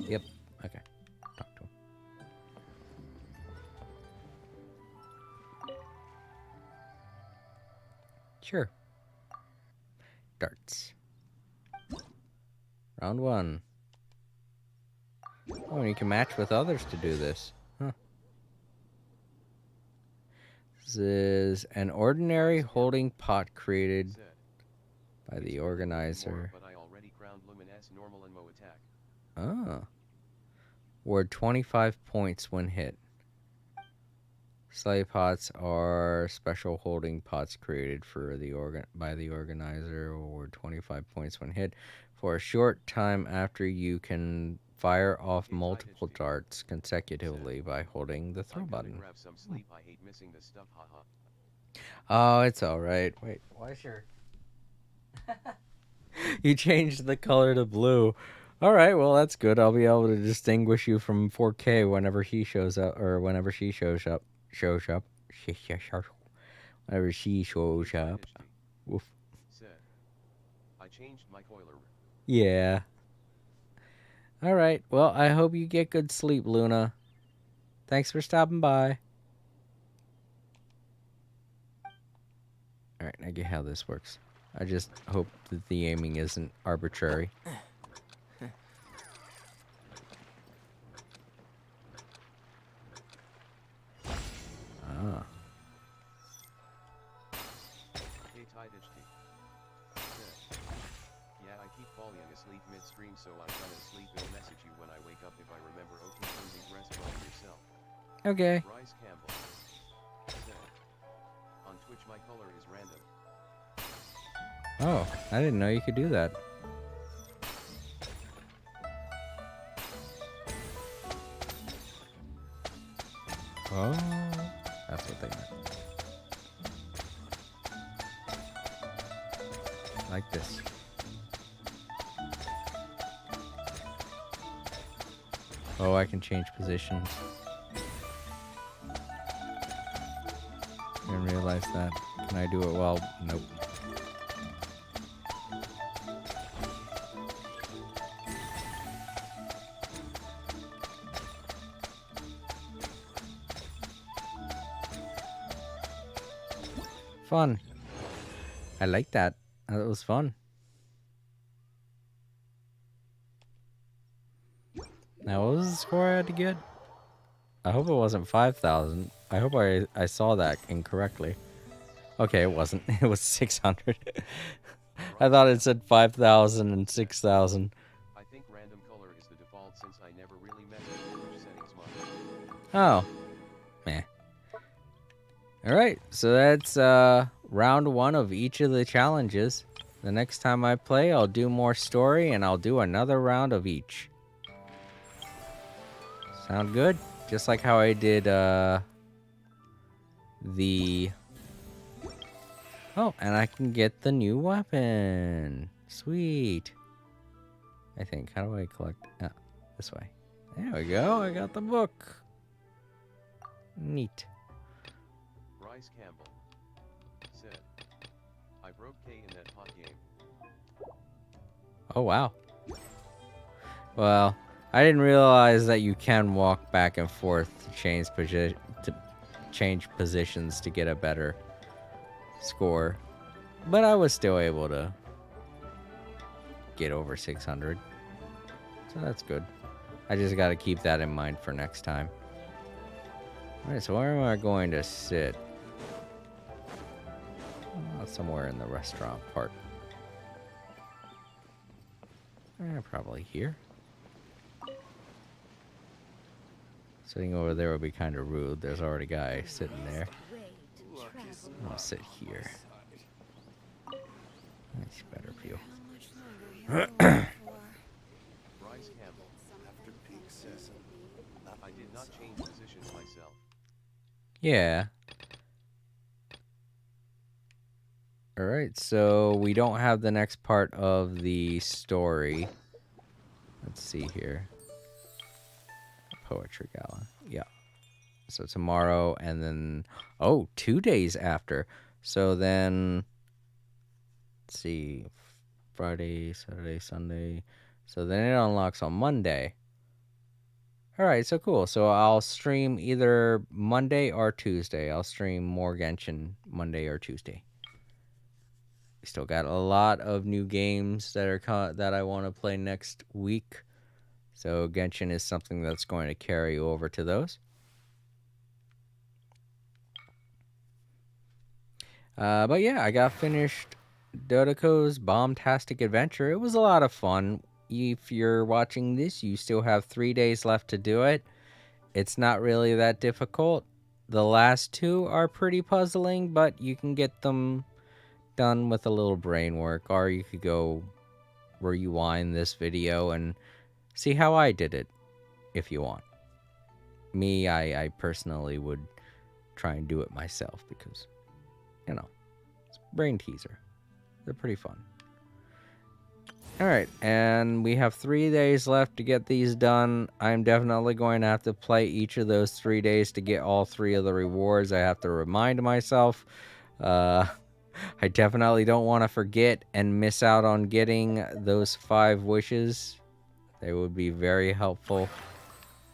Yep. Okay. Talk to him. Sure. Darts. Round 1. Oh, and you can match with others to do this. Huh. This is an ordinary holding pot created by the organizer. But I already crowned Luminous normal and Mo attack. Ah. Award 25 points when hit. Slay pots are special holding pots created for by the organizer. Award 25 points when hit for a short time after you can fire off multiple darts consecutively by holding the throw button. Oh, it's alright. Wait, why is your... You changed the color to blue. Alright, well that's good. I'll be able to distinguish you from 4K whenever he shows up, or whenever she shows up. Whenever she shows up. Woof. I changed my coiler. Yeah. Alright, well, I hope you get good sleep, Luna. Thanks for stopping by. Alright, I get how this works. I just hope that the aiming isn't arbitrary. Ah. Hey, yeah, I keep falling asleep midstream, so I'm gonna sleep and message you when I wake up if I remember. Okay, please rest well yourself. Okay. Bryce Campbell said, on Twitch my color is random. Oh, I didn't know you could do that. Oh, that's what they meant. Like this. Oh, I can change positions. Didn't realize that. Can I do it well? Nope. Fun. I like that. That was fun. Now, what was the score I had to get? I hope it wasn't 5,000. I hope I saw that incorrectly. Okay, it wasn't. It was 600. I thought it said 5,000 and 6,000. I think random color is the default since I never really messed with which settings much. Oh. Meh. Alright, so that's round 1 of each of the challenges. The next time I play, I'll do more story and I'll do another round of each. Sound good? Just like how I did the... Oh, and I can get the new weapon. Sweet. I think. How do I collect? This way. There we go. I got the book. Neat. Bryce Campbell said, I broke K in that hot game. Oh, wow. Well, I didn't realize that you can walk back and forth to change positions to get a better score. But I was still able to get over 600. So that's good. I just got to keep that in mind for next time. Alright, so where am I going to sit? Somewhere in the restaurant part. Probably here. Sitting over there would be kind of rude. There's already a guy sitting there. I'll sit here. Nice, better view. Bryce Campbell. After peak says, I did not change positions myself. Yeah. Alright, so we don't have the next part of the story. Let's see here. Poetry Gala. Yeah. So tomorrow and then... Oh, 2 days after. So then... Let's see. Friday, Saturday, Sunday. So then it unlocks on Monday. Alright, so cool. So I'll stream either Monday or Tuesday. I'll stream more Genshin Monday or Tuesday. We still got a lot of new games that are that I want to play next week. So Genshin is something that's going to carry over to those. But yeah, I got finished Dodoko's Bombtastic Adventure. It was a lot of fun. If you're watching this, you still have 3 days left to do it. It's not really that difficult. The last two are pretty puzzling, but you can get them done with a little brain work, or you could go rewind this video and see how I did it if you want. Me, I personally would try and do it myself because, you know, it's brain teaser. They're pretty fun. Alright, and we have 3 days left to get these done. I'm definitely going to have to play each of those 3 days to get all 3 of the rewards. I have to remind myself. I definitely don't want to forget and miss out on getting those 5 wishes. They would be very helpful.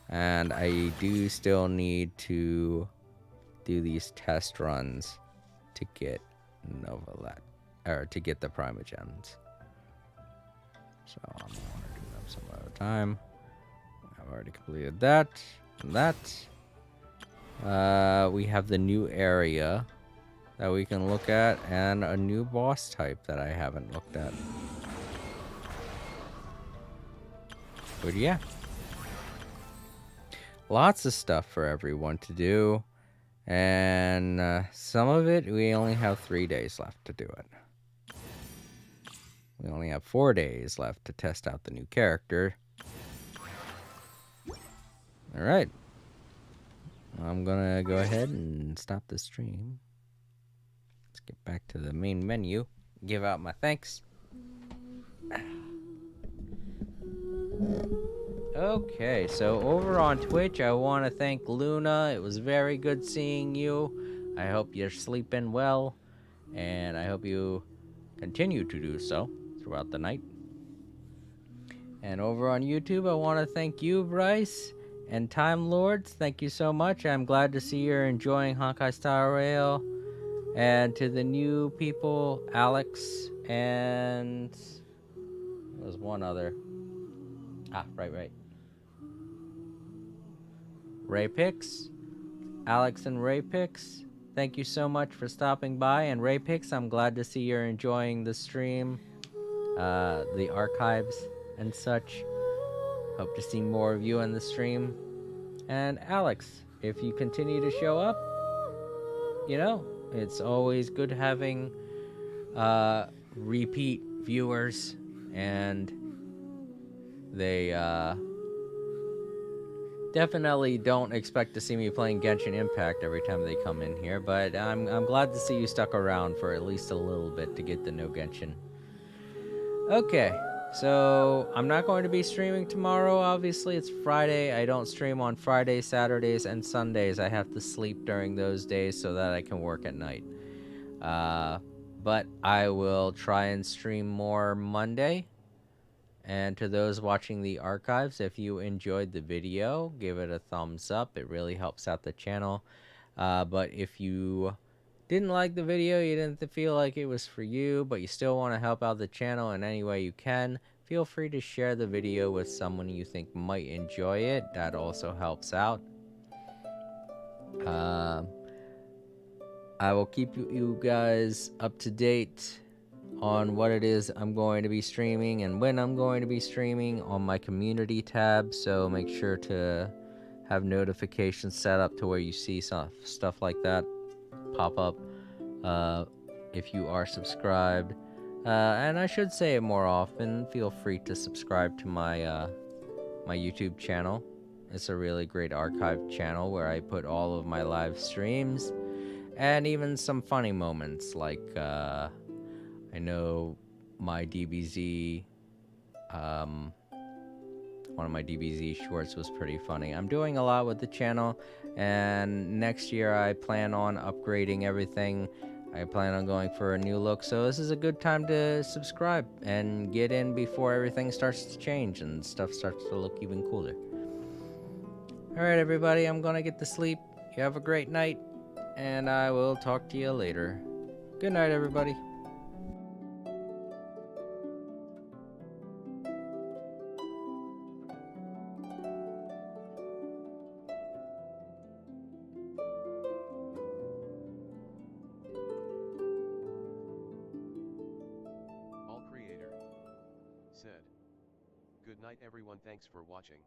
And I do still need to do these test runs to get Novalat, or to get the Primogems. So I'm going to do them some other time. I've already completed that and that. We have the new area that we can look at, and a new boss type that I haven't looked at. But yeah. Lots of stuff for everyone to do. And some of it, we only have 3 days left to do it. We only have 4 days left to test out the new character. Alright. I'm gonna go ahead and stop the stream. Let's get back to the main menu. Give out my thanks. Okay, so over on Twitch, I want to thank Luna. It was very good seeing you. I hope you're sleeping well, and I hope you continue to do so throughout the night. And over on YouTube, I want to thank you, Bryce, and Time Lords. Thank you so much. I'm glad to see you're enjoying Honkai Star Rail. And to the new people, Alex, and there's one other. Right. Raypix. Alex and Raypix, thank you so much for stopping by. And Raypix, I'm glad to see you're enjoying the stream, the archives and such. Hope to see more of you in the stream. And Alex, if you continue to show up, you know, it's always good having repeat viewers, and they definitely don't expect to see me playing Genshin Impact every time they come in here, but I'm glad to see you stuck around for at least a little bit to get to know Genshin. Okay, so I'm not going to be streaming tomorrow, obviously. It's Friday. I don't stream on Fridays, Saturdays, and Sundays. I have to sleep during those days so that I can work at night. But I will try and stream more Monday. And to those watching the archives, if you enjoyed the video, give it a thumbs up. It really helps out the channel. But if you didn't like the video, you didn't feel like it was for you, but you still want to help out the channel in any way you can, feel free to share the video with someone you think might enjoy it. That also helps out. I will keep you guys up to date on what it is I'm going to be streaming and when I'm going to be streaming on my community tab, so make sure to have notifications set up to where you see stuff like that pop up if you are subscribed. And I should say it more often, feel free to subscribe to my my YouTube channel. It's a really great archive channel where I put all of my live streams and even some funny moments, like I know my DBZ, one of my DBZ shorts was pretty funny. I'm doing a lot with the channel, and next year I plan on upgrading everything. I plan on going for a new look, so this is a good time to subscribe and get in before everything starts to change and stuff starts to look even cooler. Alright everybody, I'm gonna get to sleep. You have a great night, and I will talk to you later. Good night everybody. All creator said. Good night everyone, thanks for watching.